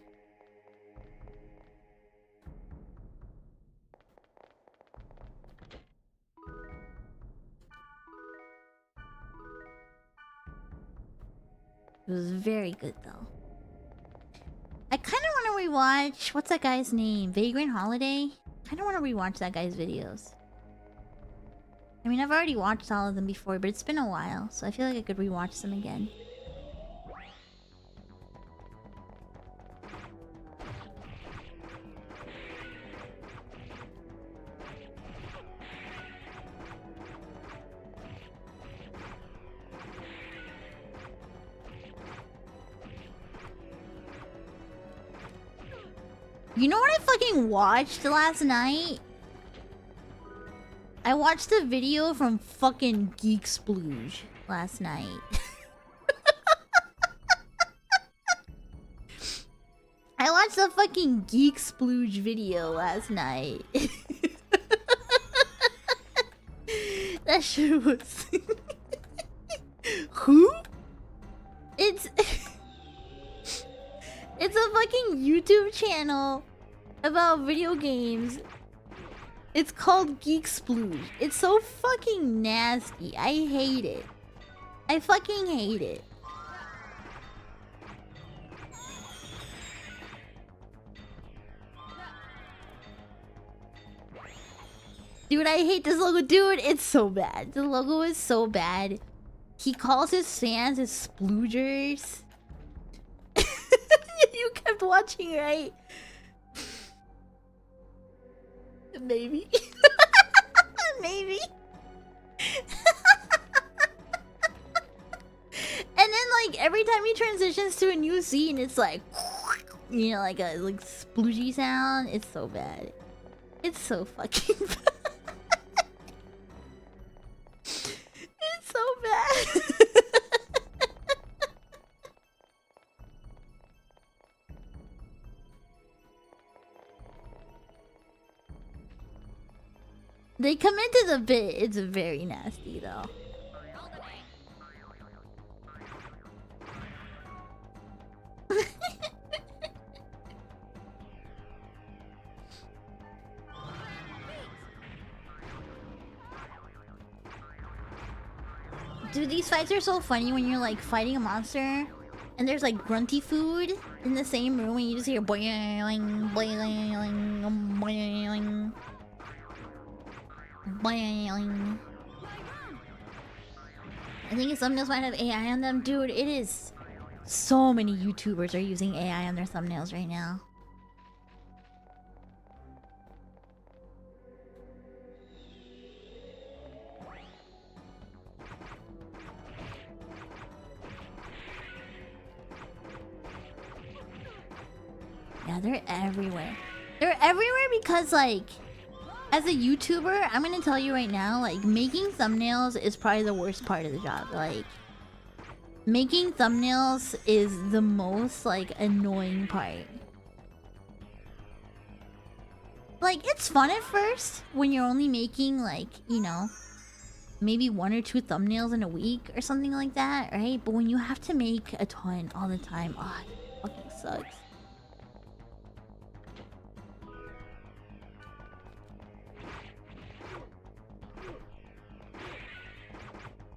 It was very good though. I kind of want to rewatch... What's that guy's name? Vagrant Holiday? I kind of want to rewatch that guy's videos. I mean, I've already watched all of them before, but it's been a while, so I feel like I could rewatch them again. You know what I fucking watched last night? I watched a video from fucking Geek Splooge last night. I watched a fucking Geek Splooge video last night. That shit was... Who? It's a fucking YouTube channel about video games. It's called Geek Splooge. It's so fucking nasty. I hate it. I fucking hate it. Dude, I hate this logo. Dude, it's so bad. The logo is so bad. He calls his fans his sploogers. You kept watching, right? Maybe. Maybe. And then like every time he transitions to a new scene, it's like, you know, like a like sploogey sound. It's so bad. It's so fucking bad. It's so bad. They come into the bit. It's very nasty though. Dude, these fights are so funny when you're like fighting a monster and there's like grunty food in the same room and you just hear boing, boing, boing, boing. I think some thumbnails might have AI on them. Dude, it is... So many YouTubers are using AI on their thumbnails right now. Yeah, they're everywhere. They're everywhere because, like, as a YouTuber, I'm gonna tell you right now, like, making thumbnails is probably the worst part of the job. Like, making thumbnails is the most, like, annoying part. Like, it's fun at first when you're only making, like, you know, maybe 1 or 2 thumbnails in a week or something like that, right? But when you have to make a ton all the time, oh, it fucking sucks.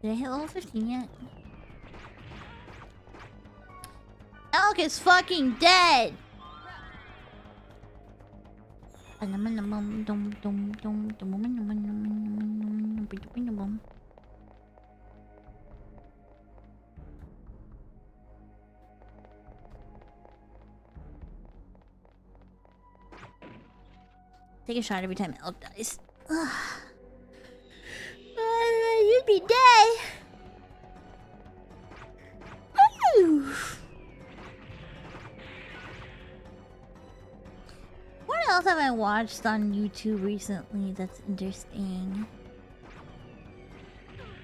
Did I hit level 15 yet? Elk is fucking dead! Take a shot every time Elk dies. You'd be dead! Woo! What else have I watched on YouTube recently that's interesting?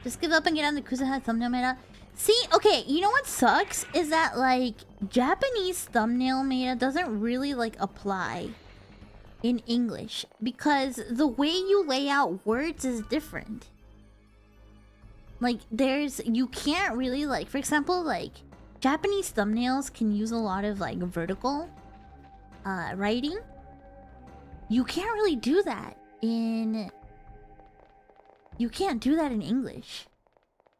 Just give up and get on the Kuzuha thumbnail meta. See, okay, you know what sucks? Is that, like, Japanese thumbnail meta doesn't really, like, apply in English. Because the way you lay out words is different. Like, you can't really, like, for example, like, Japanese thumbnails can use a lot of, like, vertical writing. You can't really do that in... You can't do that in English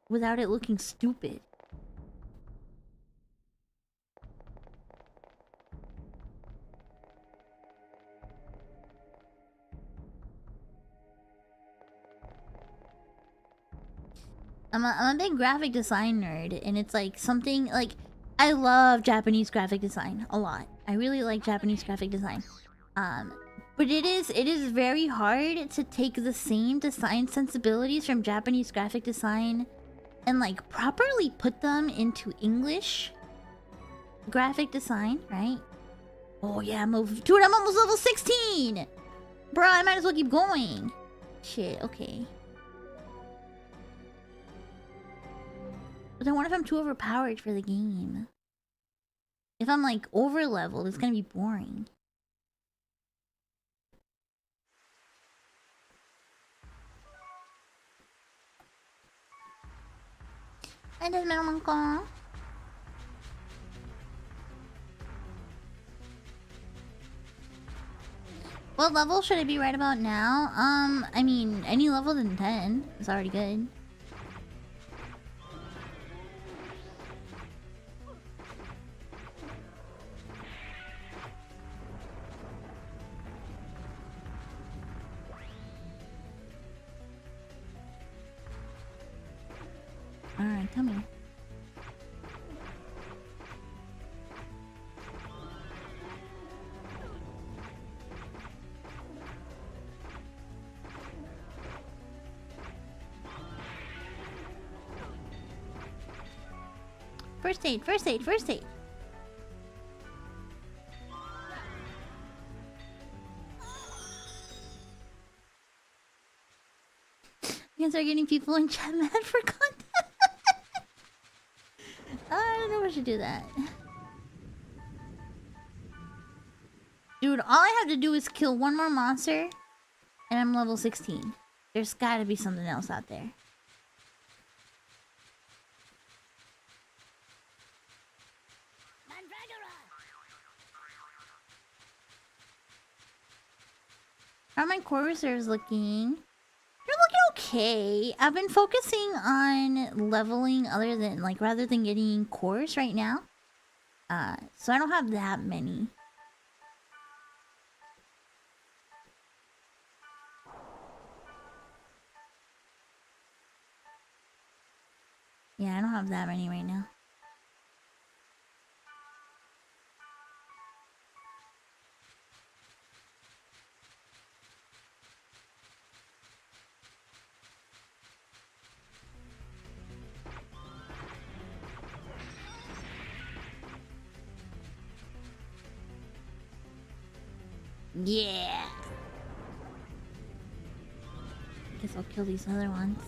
without it looking stupid. I'm a big graphic design nerd, and it's like something like I love Japanese graphic design a lot. I really like Japanese graphic design. But it is very hard to take the same design sensibilities from Japanese graphic design and like properly put them into English graphic design, right? Oh yeah, dude, I'm almost level 16! Bruh, I might as well keep going. Shit, okay. But then what if I'm too overpowered for the game? If I'm like over leveled, it's gonna be boring. And then meron ko. What level should I be right about now? I mean, any level than 10 is already good. Alright, come here. First aid, first aid, first aid. You can start getting people in chat mad for content. I don't know if I should do that. Dude, all I have to do is kill one more monster and I'm level 16. There's gotta be something else out there. How are my core reserves looking? They're looking okay. I've been focusing on leveling other than like rather than getting cores right now. So I don't have that many. Yeah, I don't have that many right now. Yeah. Guess I'll kill these other ones.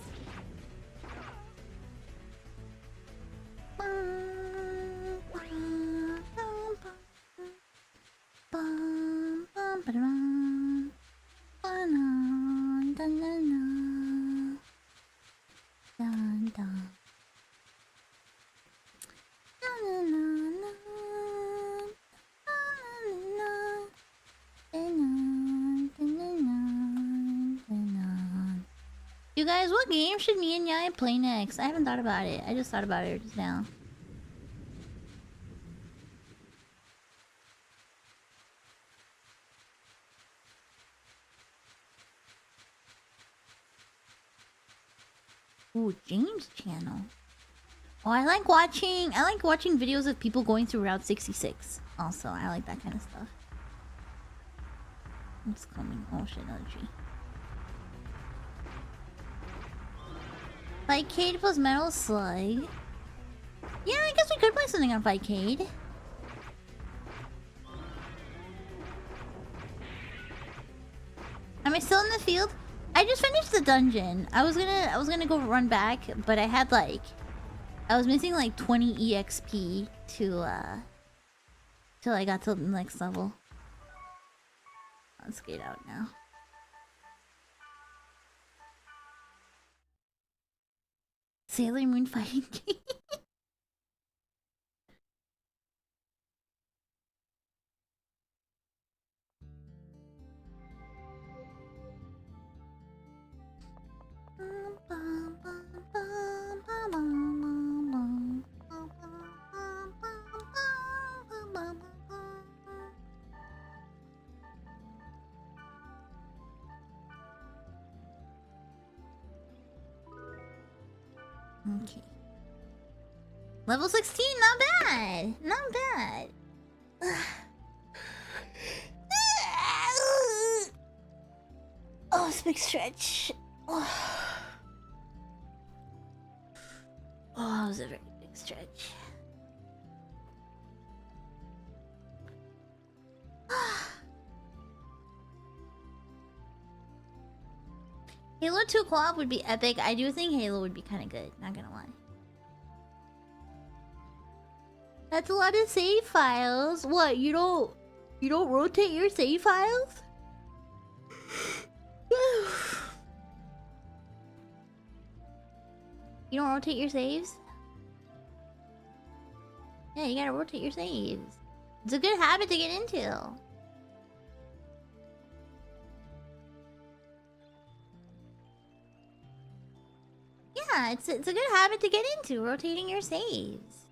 You guys, what game should me and Yae play next? I haven't thought about it. I just thought about it just now. Ooh, James channel. Oh, I like watching videos of people going through Route 66. Also, I like that kind of stuff. It's coming. Oh shit, another tree. Fightcade plus Metal Slug. Yeah, I guess we could play something on Fightcade. Am I still in the field? I just finished the dungeon. I was gonna go run back, but I had like I was missing like 20 EXP till I got to the next level. Let's get out now. Sailor Moon fighting game. Okay. Level 16, not bad. Not bad. Oh, it's a big stretch. Oh, that was a very big stretch. Halo 2 co-op would be epic. I do think Halo would be kind of good, not gonna lie. That's a lot of save files. What, you don't rotate your save files? You don't rotate your saves? Yeah, you gotta rotate your saves. It's a good habit to get into. Yeah, it's a good habit to get into, rotating your saves.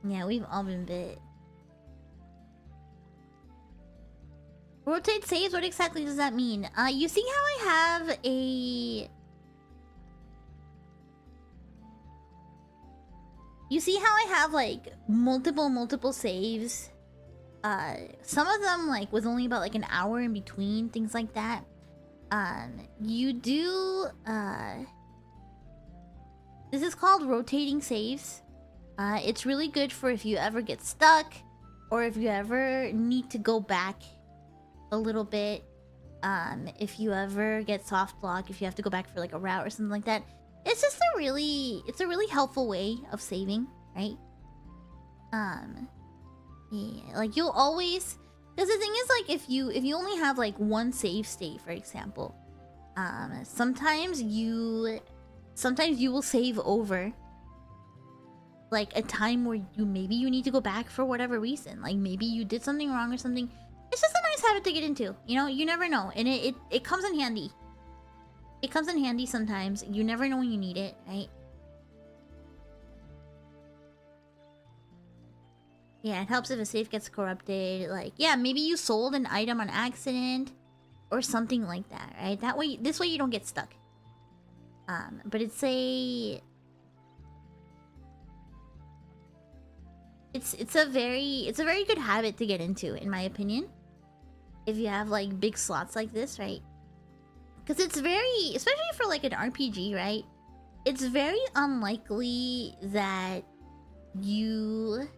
Yeah, we've all been bit. Rotate saves? What exactly does that mean? You see how I have a... You see how I have, like, multiple saves? Some of them, like, with only about, like, an hour in between, things like that. You do, This is called rotating saves. It's really good for if you ever get stuck, or if you ever need to go back a little bit. If you ever get soft block, if you have to go back for like a route or something like that. It's just a really helpful way of saving, right? Yeah, like you'll always, because the thing is, like, if you only have like one save state, for example, sometimes you will save over like a time where maybe you need to go back for whatever reason. Like maybe you did something wrong or something. It's just a nice habit to get into. You know, you never know. And it comes in handy. It comes in handy sometimes. You never know when you need it, right? Yeah, it helps if a safe gets corrupted. Like, yeah, maybe you sold an item on accident or something like that, right? That way, this way you don't get stuck. But it's a very good habit to get into, in my opinion. If you have like big slots like this, right? Because it's very, especially for like an RPG, right? It's very unlikely that you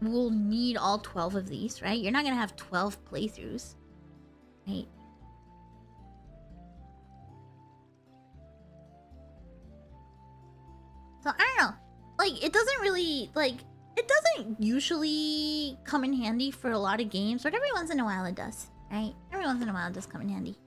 will need all 12 of these, right? You're not gonna have 12 playthroughs, right? So I don't know. Like, it doesn't really, like, it doesn't usually come in handy for a lot of games, but every once in a while it does, right? Every once in a while it does come in handy.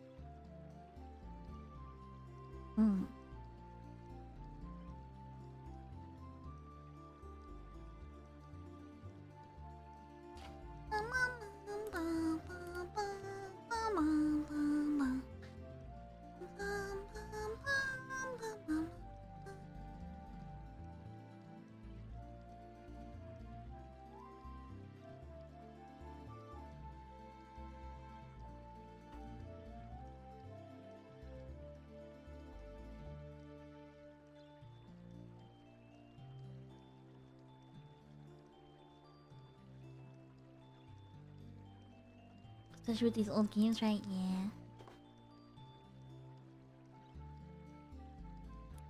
Especially with these old games, right? Yeah.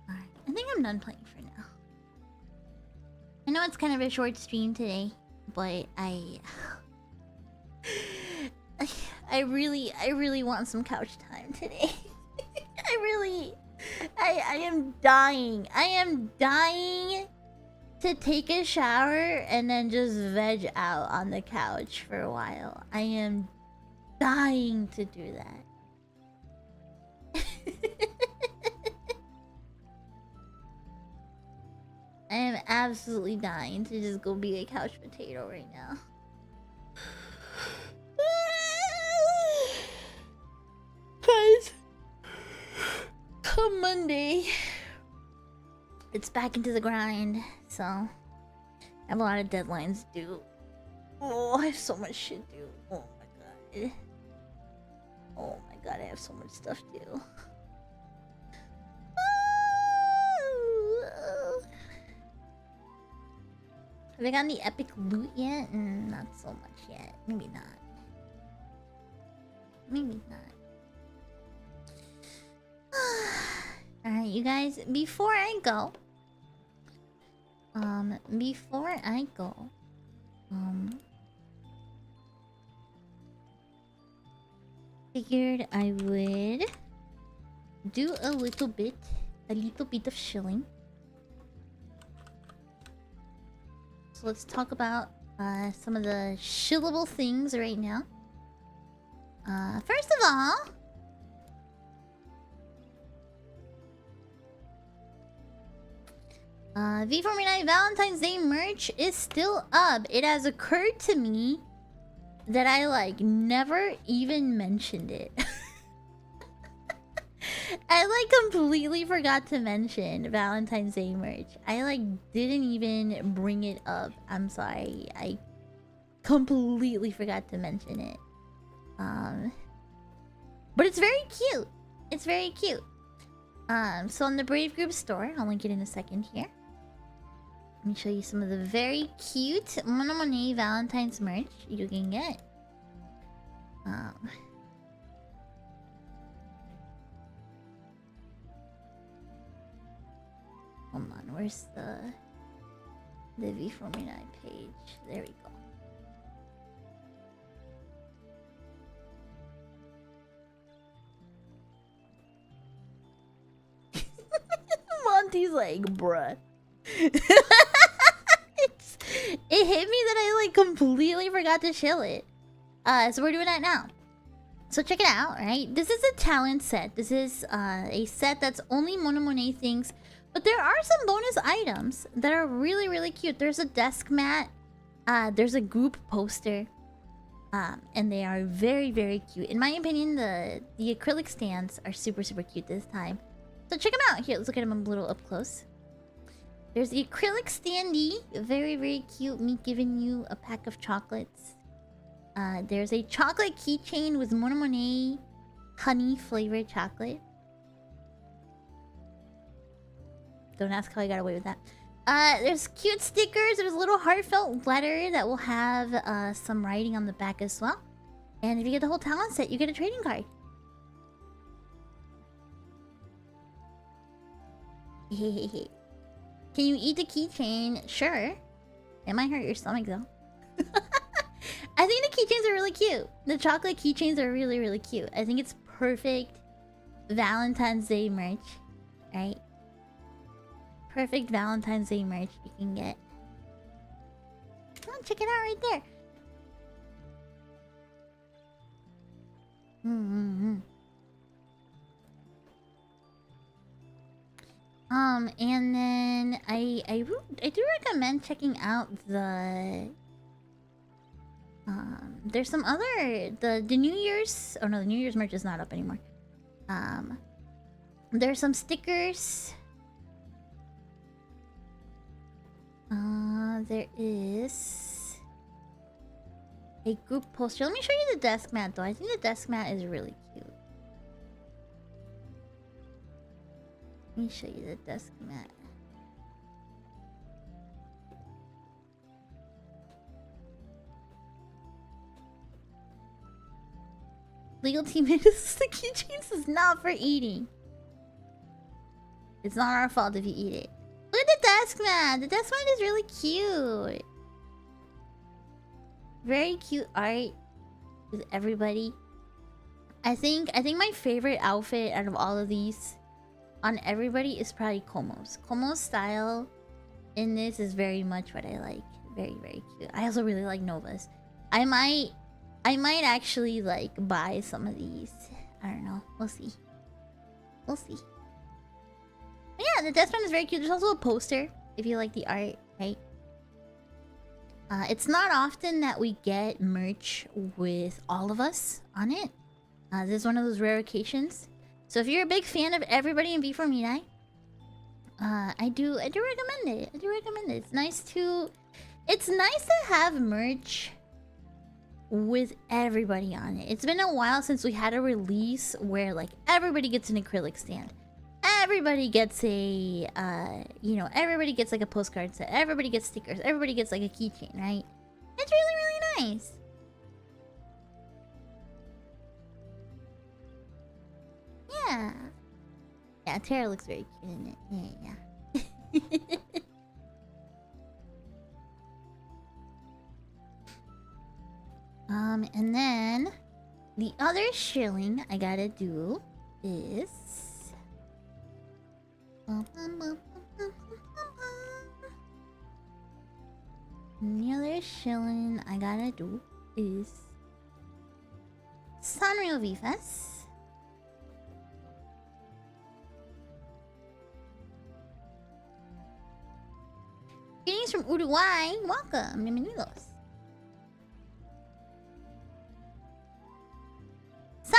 Alright. I think I'm done playing for now. I know it's kind of a short stream today, but I really want some couch time today. I am dying. I am dying to take a shower and then just veg out on the couch for a while. I am dying to do that. I am absolutely dying to just go be a couch potato right now. Guys, come Monday, it's back into the grind, so I have a lot of deadlines due. Oh, I have so much shit due. Oh my god. Oh my god, I have so much stuff due. Have I gotten the epic loot yet? Not so much yet. Maybe not. Maybe not. Alright, you guys, before I go, figured I would do a little bit of shilling. So let's talk about some of the shillable things right now. First of all, V49 Valentine's Day merch is still up. It has occurred to me that I like never even mentioned it. I like completely forgot to mention Valentine's Day merch. I like didn't even bring it up. I'm sorry. I completely forgot to mention it. But it's very cute. It's very cute. So on the Brave Group store, I'll link it in a second here. Let me show you some of the very cute Monet Valentine's merch you can get. Hold on, where's the V49 page? There we go. Monty's like, bruh. It hit me that I like completely forgot to chill it. So we're doing that now. So check it out, right? This is a talent set. This is a set that's only Monet things. But there are some bonus items that are really, really cute. There's a desk mat. There's a group poster. And they are very, very cute. In my opinion, the acrylic stands are super, super cute this time. So check them out. Here, let's look at them a little up close. There's the acrylic standee. Very, very cute. Me giving you a pack of chocolates. There's a chocolate keychain with Monet honey flavored chocolate. Don't ask how I got away with that. There's cute stickers. There's a little heartfelt letter that will have some writing on the back as well. And if you get the whole talent set, you get a trading card. Can you eat the keychain? Sure. It might hurt your stomach though. I think the keychains are really cute. The chocolate keychains are really, really cute. I think it's perfect Valentine's Day merch, right? Perfect Valentine's Day merch you can get. Come on, check it out right there. And then I do recommend checking out the there's some other the New Year's, oh no, the New Year's merch is not up anymore. There's some stickers. There is a group poster. Let me show you the desk mat though. I think the desk mat is really cute. Let me show you the desk mat. Legal teammates, the keychains is not for eating. It's not our fault if you eat it. Look at the desk mat. The desk mat is really cute. Very cute art with everybody. I think my favorite outfit out of all of these on everybody is probably Komo's. Komo's style in this is very much what I like. Very, very cute. I also really like Nova's. I might actually like buy some of these. I don't know. We'll see. We'll see. But yeah, the desk mat is very cute. There's also a poster if you like the art, right? It's not often that we get merch with all of us on it. This is one of those rare occasions. So if you're a big fan of everybody in V4 Mirai, I do recommend it. I do recommend it. It's nice to have merch with everybody on it. It's been a while since we had a release where like everybody gets an acrylic stand. Everybody gets a everybody gets like a postcard set. Everybody gets stickers. Everybody gets like a keychain, right? It's really, really nice. Yeah. Yeah, Terra looks very cute in it. Yeah. And then the other shilling I gotta do is the other shilling I gotta do is Sanrio Fest. Greetings from Uruguay. Welcome, bienvenidos. So,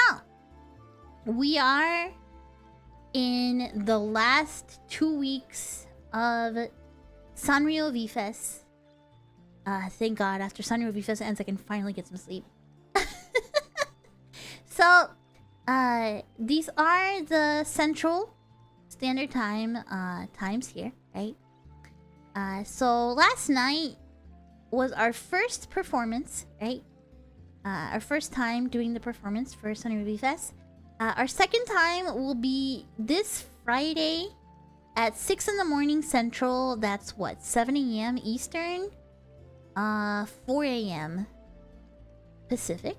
we are in the last 2 weeks of Sanrio Fest. Thank God, after Sanrio Fest ends, I can finally get some sleep. So, these are the Central Standard Time times here, right? So last night was our first performance, right? Our first time doing the performance for Sanrio Fest. Our second time will be this Friday at 6 in the morning Central. That's what, 7 a.m. Eastern? 4 a.m. Pacific.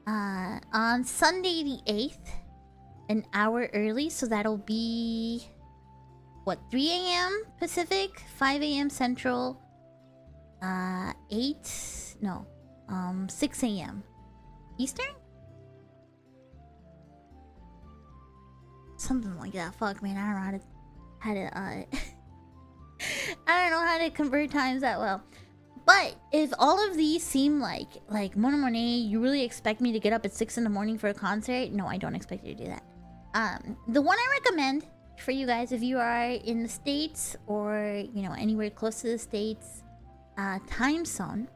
On Sunday the 8th, an hour early, so that'll be what, 3 a.m. Pacific, 5 a.m. Central, 6 a.m. Eastern? Something like that. Fuck, man, I don't know how to I don't know how to convert times that well. But if all of these seem like Monet, you really expect me to get up at 6 in the morning for a concert? No, I don't expect you to do that. The one I recommend for you guys, if you are in the States or, you know, anywhere close to the States time zone,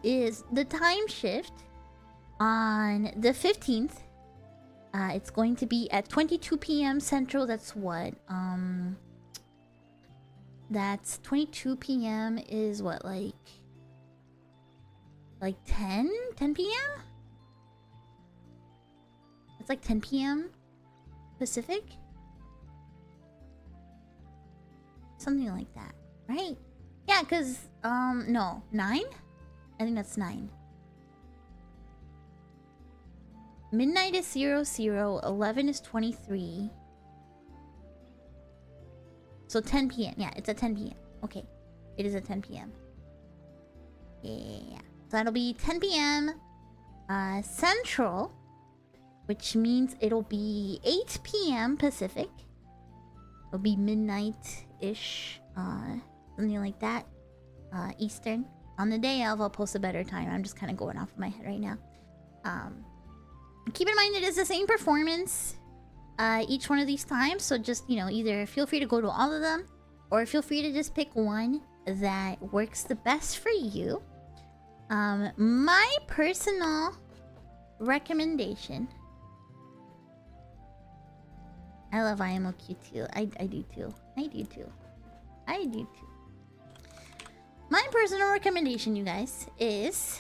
is the time shift on the 15th. It's going to be at 22 p.m. Central. That's what? That's 22 p.m. is what, like 10 p.m.? It's like 10 p.m. Pacific? Something like that, right? Yeah, because, no, 9? I think that's 9. Midnight is 00, 11 is 23. So 10 p.m. Yeah, it's at 10 p.m. Okay. It is at 10 p.m. Yeah. So that'll be 10 p.m. Central, which means it'll be 8 p.m. Pacific. It'll be midnight-ish, something like that. Eastern. On the day of, I'll post a better time. I'm just kind of going off of my head right now. Keep in mind it is the same performance each one of these times, so just, you know, either feel free to go to all of them or feel free to just pick one that works the best for you. My personal recommendation, I love IMOQ too. I do too. My personal recommendation, you guys, is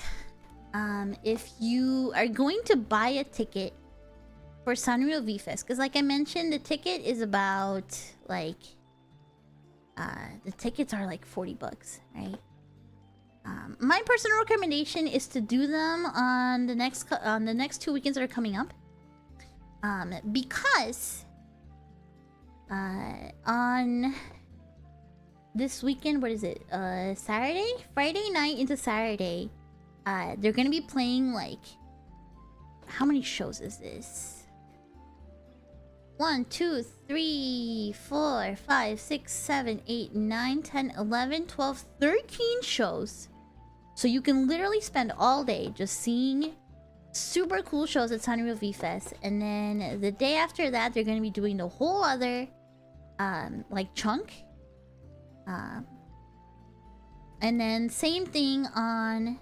if you are going to buy a ticket for Sanrio Fest, because like I mentioned, the ticket is about like the tickets are like $40, right? My personal recommendation is to do them on the next 2 weekends that are coming up, because on this weekend, what is it? Friday night into Saturday, they're gonna be playing like, how many shows is this? 1, 2, 3, 4, 5, 6, 7, 8, 9, 10, 11, 12, 13 shows. So you can literally spend all day just seeing super cool shows at Sanrio Fest. And then the day after that, they're going to be doing the whole other like chunk. And then same thing on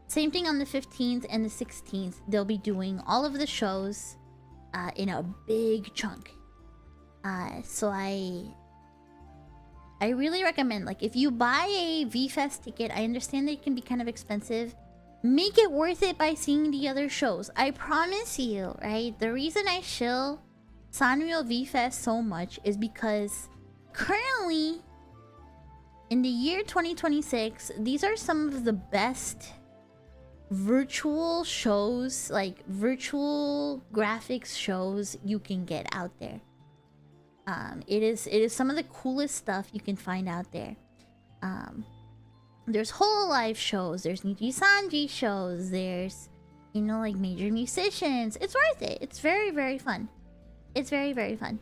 the 15th and the 16th. They'll be doing all of the shows in a big chunk. So I really recommend, like, if you buy a V-Fest ticket, I understand that it can be kind of expensive. Make it worth it by seeing the other shows. I promise you, right? The reason I shill Sanrio V-Fest so much is because currently, in the year 2026, these are some of the best virtual shows, like virtual graphics shows you can get out there. It is some of the coolest stuff you can find out there. There's whole live shows, there's Niji Sanji shows, there's, you know, like major musicians. It's worth it. It's very, very fun. It's very, very fun.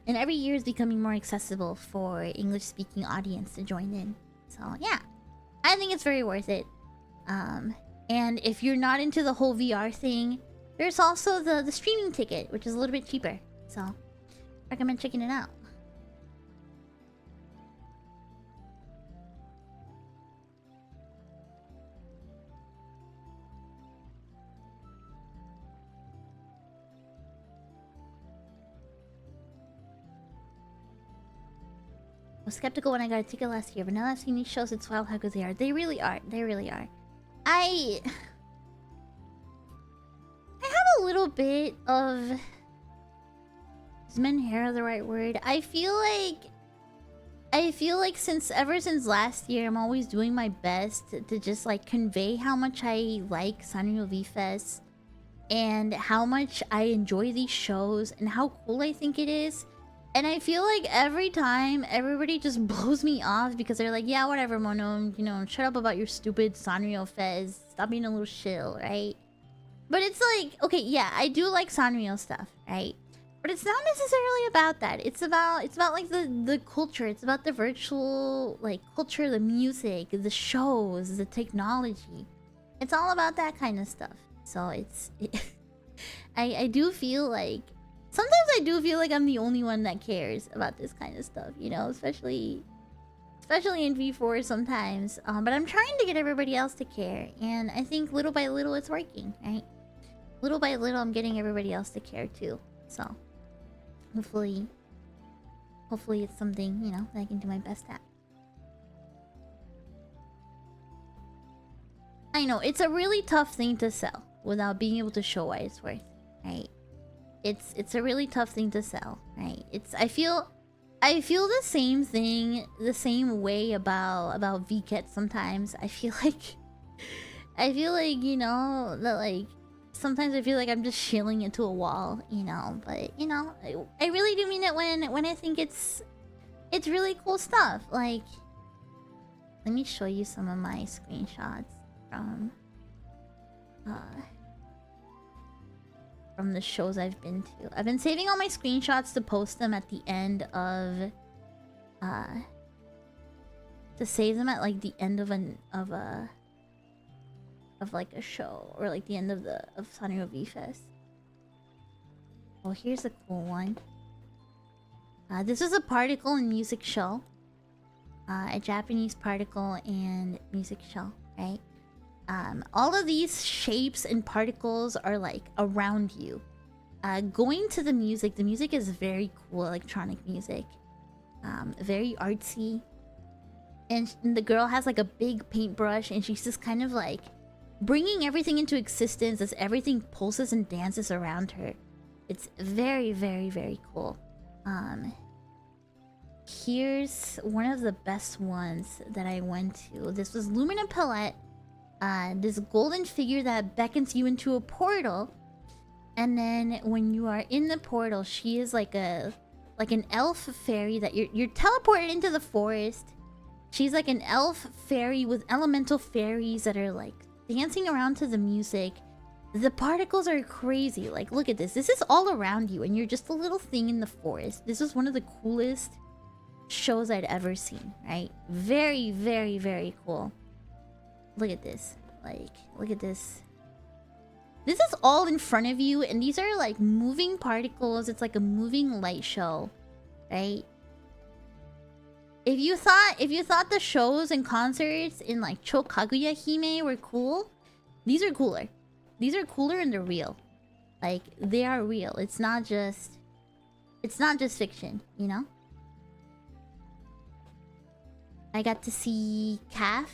And every year is becoming more accessible for English-speaking audience to join in. So yeah, I think it's very worth it. And if you're not into the whole VR thing, there's also the streaming ticket, which is a little bit cheaper. So recommend checking it out. I was skeptical when I got a ticket last year, but now that I've seen these shows, it's wild how good they are. They really are. They really are. I have a little bit of... Is menhair the right word? I feel like ever since last year, I'm always doing my best to just like convey how much I like Sanrio Fest and how much I enjoy these shows and how cool I think it is. And I feel like every time, everybody just blows me off because they're like, yeah, whatever, Mono, you know, shut up about your stupid Sanrio Fest. Stop being a little shill, right? But it's like, okay, yeah, I do like Sanrio stuff, right? But it's not necessarily about that. It's about like the culture. It's about the virtual like culture, the music, the shows, the technology. It's all about that kind of stuff. So I do feel like sometimes I do feel like I'm the only one that cares about this kind of stuff, you know, especially in V4 sometimes. But I'm trying to get everybody else to care, and I think little by little it's working, right? Little by little I'm getting everybody else to care too. So hopefully it's something, you know, that I can do my best at. I know it's a really tough thing to sell without being able to show why it's worth, right? It's a really tough thing to sell, right? I feel the same thing, the same way about VCAT sometimes. I feel like you know that like sometimes I feel like I'm just shilling into a wall, you know. But you know, I really do mean it when I think it's really cool stuff. Like, let me show you some of my screenshots from the shows I've been to. I've been saving all my screenshots to post them at the end of to save them at like the end of like a show, or like the end of Sanrio Fest. Oh, here's a cool one. This is a particle and music show. A Japanese particle and music show, right? All of these shapes and particles are like around you. Going to the music is very cool electronic music. Very artsy. And the girl has like a big paintbrush, and she's just kind of like bringing everything into existence as everything pulses and dances around her. It's very, very, very cool. Here's one of the best ones that I went to. This was Lumina Palette. This golden figure that beckons you into a portal, and then when you are in the portal, she is like an elf fairy that you're teleported into the forest. She's like an elf fairy with elemental fairies that are like dancing around to the music. The particles are crazy. Like, look at this. This is all around you, and you're just a little thing in the forest. This is one of the coolest shows I'd ever seen, right? Very, very, very cool. Look at this. Like, look at this. This is all in front of you, and these are like moving particles. It's like a moving light show, right? If you thought the shows and concerts in like Cho Kaguya Hime were cool, these are cooler. These are cooler, and they're real. Like, they are real. It's not just fiction, you know? I got to see Calf.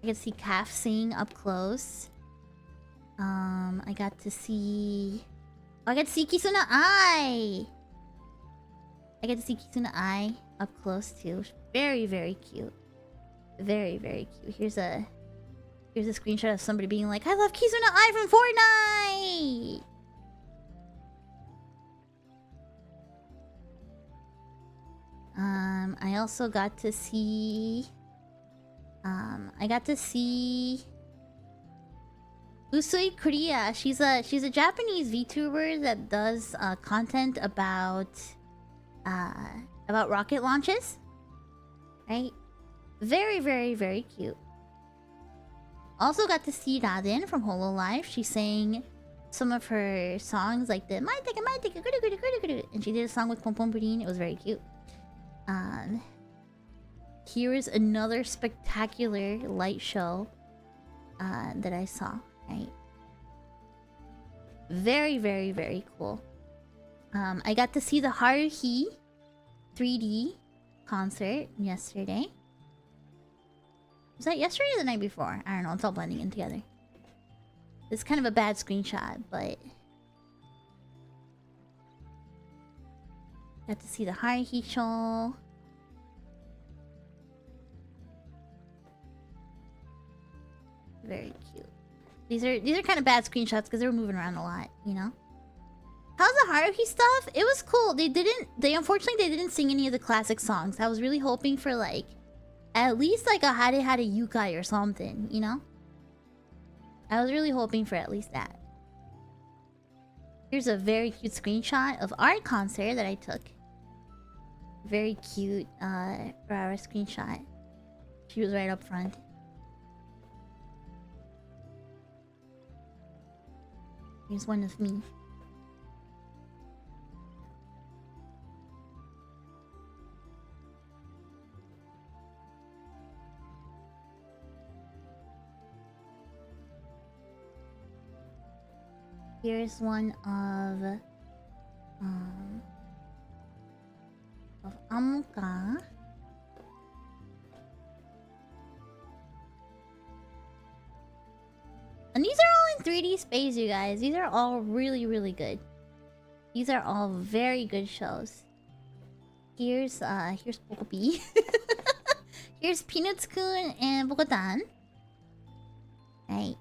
I got to see Calf sing up close. I got to see Kisuna Ai. I got to see Kisuna Ai up close too. Very, very cute. Very, very cute. Here's a screenshot of somebody being like, "I love Kisuna Ai from Fortnite." I also got to see Usui Korea. She's a Japanese VTuber that does content about rocket launches. Right? Very, very, very cute. Also got to see Radin from Hololive. She sang some of her songs like the and she did a song with Pom Pom Pudding. It was very cute. Here is another spectacular light show that I saw, right? Very, very, very cool. I got to see the Haruhi 3D concert yesterday. Was that yesterday or the night before? I don't know, it's all blending in together. It's kind of a bad screenshot, but got to see the Haruhi show. Very cute. These are kind of bad screenshots because they were moving around a lot, you know? How's the Haruhi stuff? It was cool. They unfortunately didn't sing any of the classic songs. I was really hoping for like at least like a Hare Hare Yukai or something, you know? I was really hoping for at least that. Here's a very cute screenshot of our concert that I took. Very cute Rara screenshot. She was right up front. Here's one of me. Here's one of Amuka. And these are all in 3D space, you guys. These are all really, really good. These are all very good shows. Here's Pokopi. Here's Peanuts-kun and Bokotan. Right.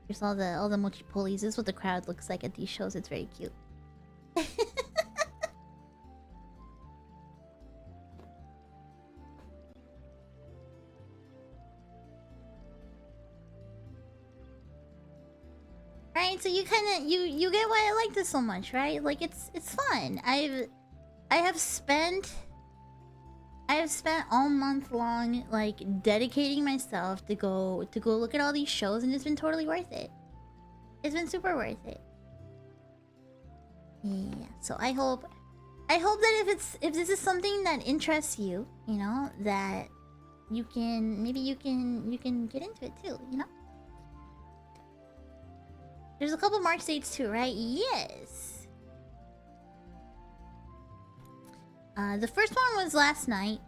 Here's all the mochi polies. This is what the crowd looks like at these shows. It's very cute. Right, so you kind of you get why I like this so much, right? Like it's fun. I have spent all month long like dedicating myself to go look at all these shows, and it's been totally worth it. It's been super worth it. Yeah, so I hope that if this is something that interests you, you know, that you can get into it too, you know? There's a couple March dates too, right? Yes. The first one was last night,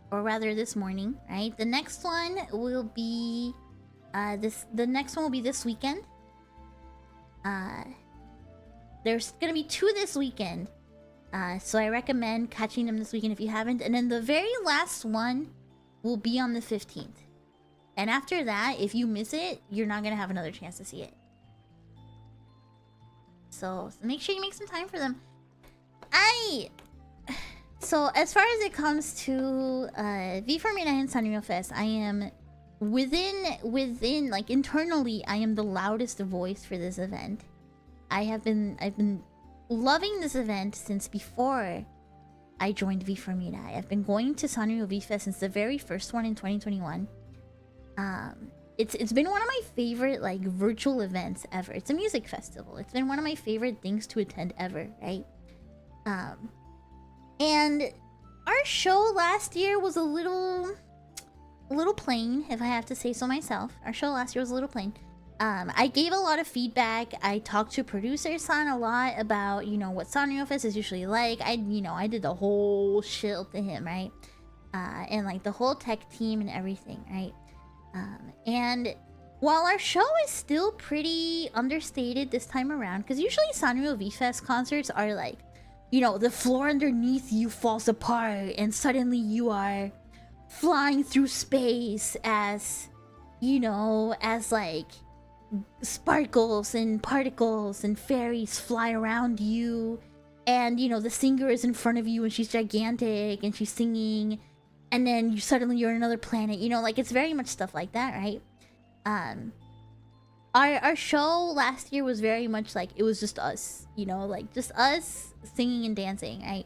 or rather this morning, right? The next one will be the next one will be this weekend. There's gonna be 2 this weekend. So I recommend catching them this weekend if you haven't. And then the very last one will be on the 15th. And after that, if you miss it, you're not gonna have another chance to see it. So make sure you make some time for them. So as far as it comes to V4Mina and Sanrio Fest, I am within like internally, I am the loudest voice for this event. I've been loving this event since before I joined V4Mina. I've been going to Sanrio V Fest since the very first one in 2021. It's been one of my favorite like virtual events ever. It's a music festival. It's been one of my favorite things to attend ever, right? And our show last year was a little plain, if I have to say so myself. Our show last year was a little plain. I gave a lot of feedback. I talked to producer-san a lot about, you know, what Sanrio Fest is usually like. I did the whole shield to him, right? And like the whole tech team and everything, right? And while our show is still pretty understated this time around, because usually Sanrio V-Fest concerts are like, you know, the floor underneath you falls apart and suddenly you are flying through space as, you know, as like sparkles and particles and fairies fly around you, and you know the singer is in front of you and she's gigantic and she's singing, and then you're on another planet, you know, like it's very much stuff like that, right? Our show last year was very much like it was just us, you know, like just us singing and dancing, right?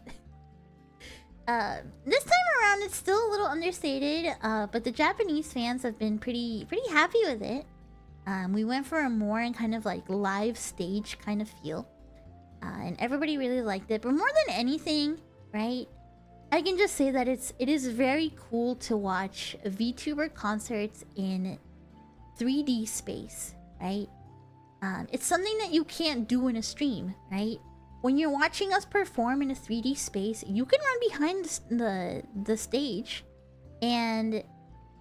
This time around it's still a little understated, but the Japanese fans have been pretty happy with it. We went for a more and kind of like live stage kind of feel, and everybody really liked it. But more than anything, right, I can just say that it is very cool to watch VTuber concerts in 3D space, right? It's something that you can't do in a stream, right? When you're watching us perform in a 3D space, you can run behind the stage and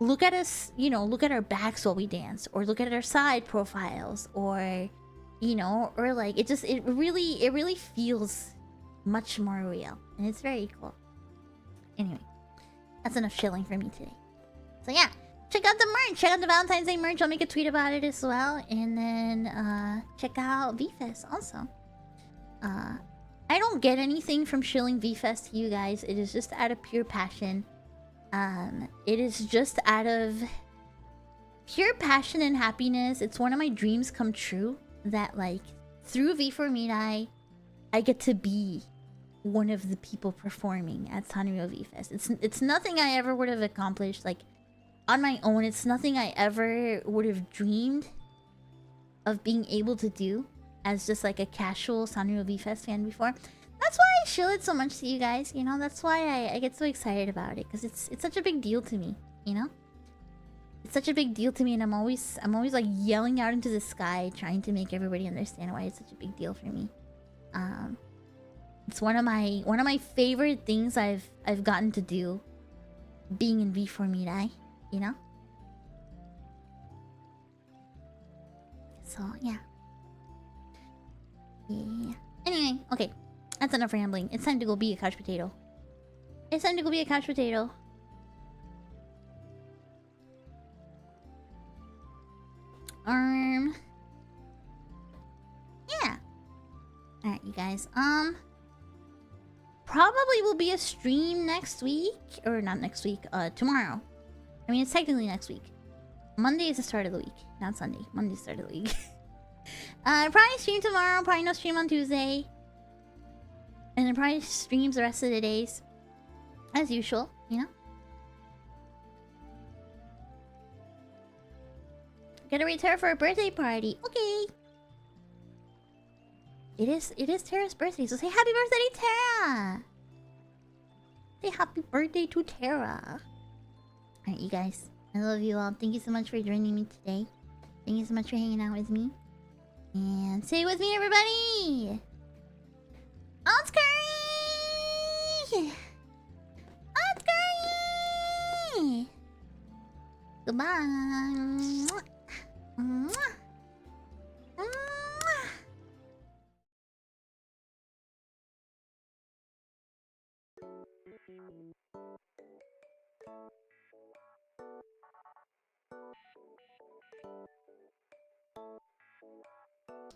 look at us, you know, look at our backs while we dance, or look at our side profiles, or, you know, or like it really feels much more real, and it's very cool. Anyway, that's enough chilling for me today. So yeah, check out the merch, check out the Valentine's Day merch. I'll make a tweet about it as well, and then check out VFest also. I don't get anything from shilling V-Fest to you guys. It is just out of pure passion. It is just out of pure passion and happiness. It's one of my dreams come true that, like, through V4Meet I get to be one of the people performing at Sanrio V-Fest. It's nothing I ever would have accomplished, like, on my own. It's nothing I ever would have dreamed of being able to do as just like a casual Sanrio V-Fest fan before. That's why I shill it so much to you guys, you know? That's why I get so excited about it, because it's such a big deal to me, you know? It's such a big deal to me, and I'm always like yelling out into the sky trying to make everybody understand why it's such a big deal for me. It's one of my favorite things I've gotten to do being in V4Meet, you know? So, yeah. Yeah. Anyway, okay. That's enough rambling. It's time to go be a couch potato. It's time to go be a couch potato. Yeah. Alright, you guys. Probably will be a stream next week. Or not next week, tomorrow. I mean, it's technically next week. Monday is the start of the week. Not Sunday. Monday's the start of the week. Probably stream tomorrow. Probably no stream on Tuesday. And then probably streams the rest of the days. As usual, you know? Gotta read Terra for a birthday party. Okay. It is Terra's birthday, so say happy birthday to Terra! Say happy birthday to Terra. Alright, you guys. I love you all. Thank you so much for joining me today. Thank you so much for hanging out with me. And say it with me, everybody! Oscar! Oscar! Goodbye! Mwah. Mwah.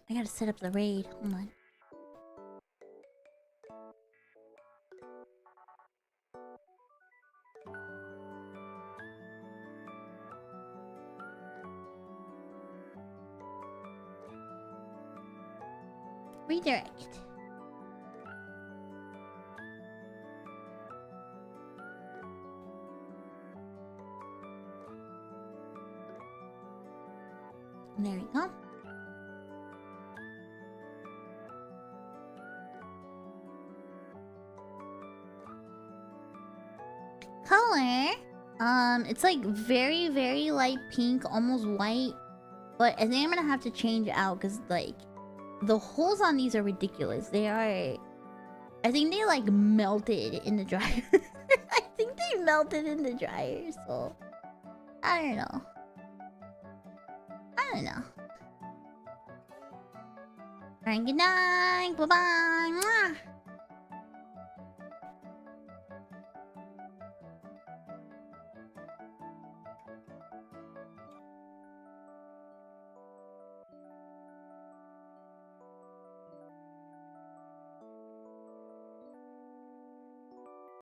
I gotta set up the raid. Hold on. Redirect. There we go. Color. It's like very, very light pink, almost white. But I think I'm gonna have to change it out because, like, the holes on these are ridiculous. They are... I think they, like, melted in the dryer. I think they melted in the dryer, so... I don't know. I don't know. Alright, good night. Bye-bye.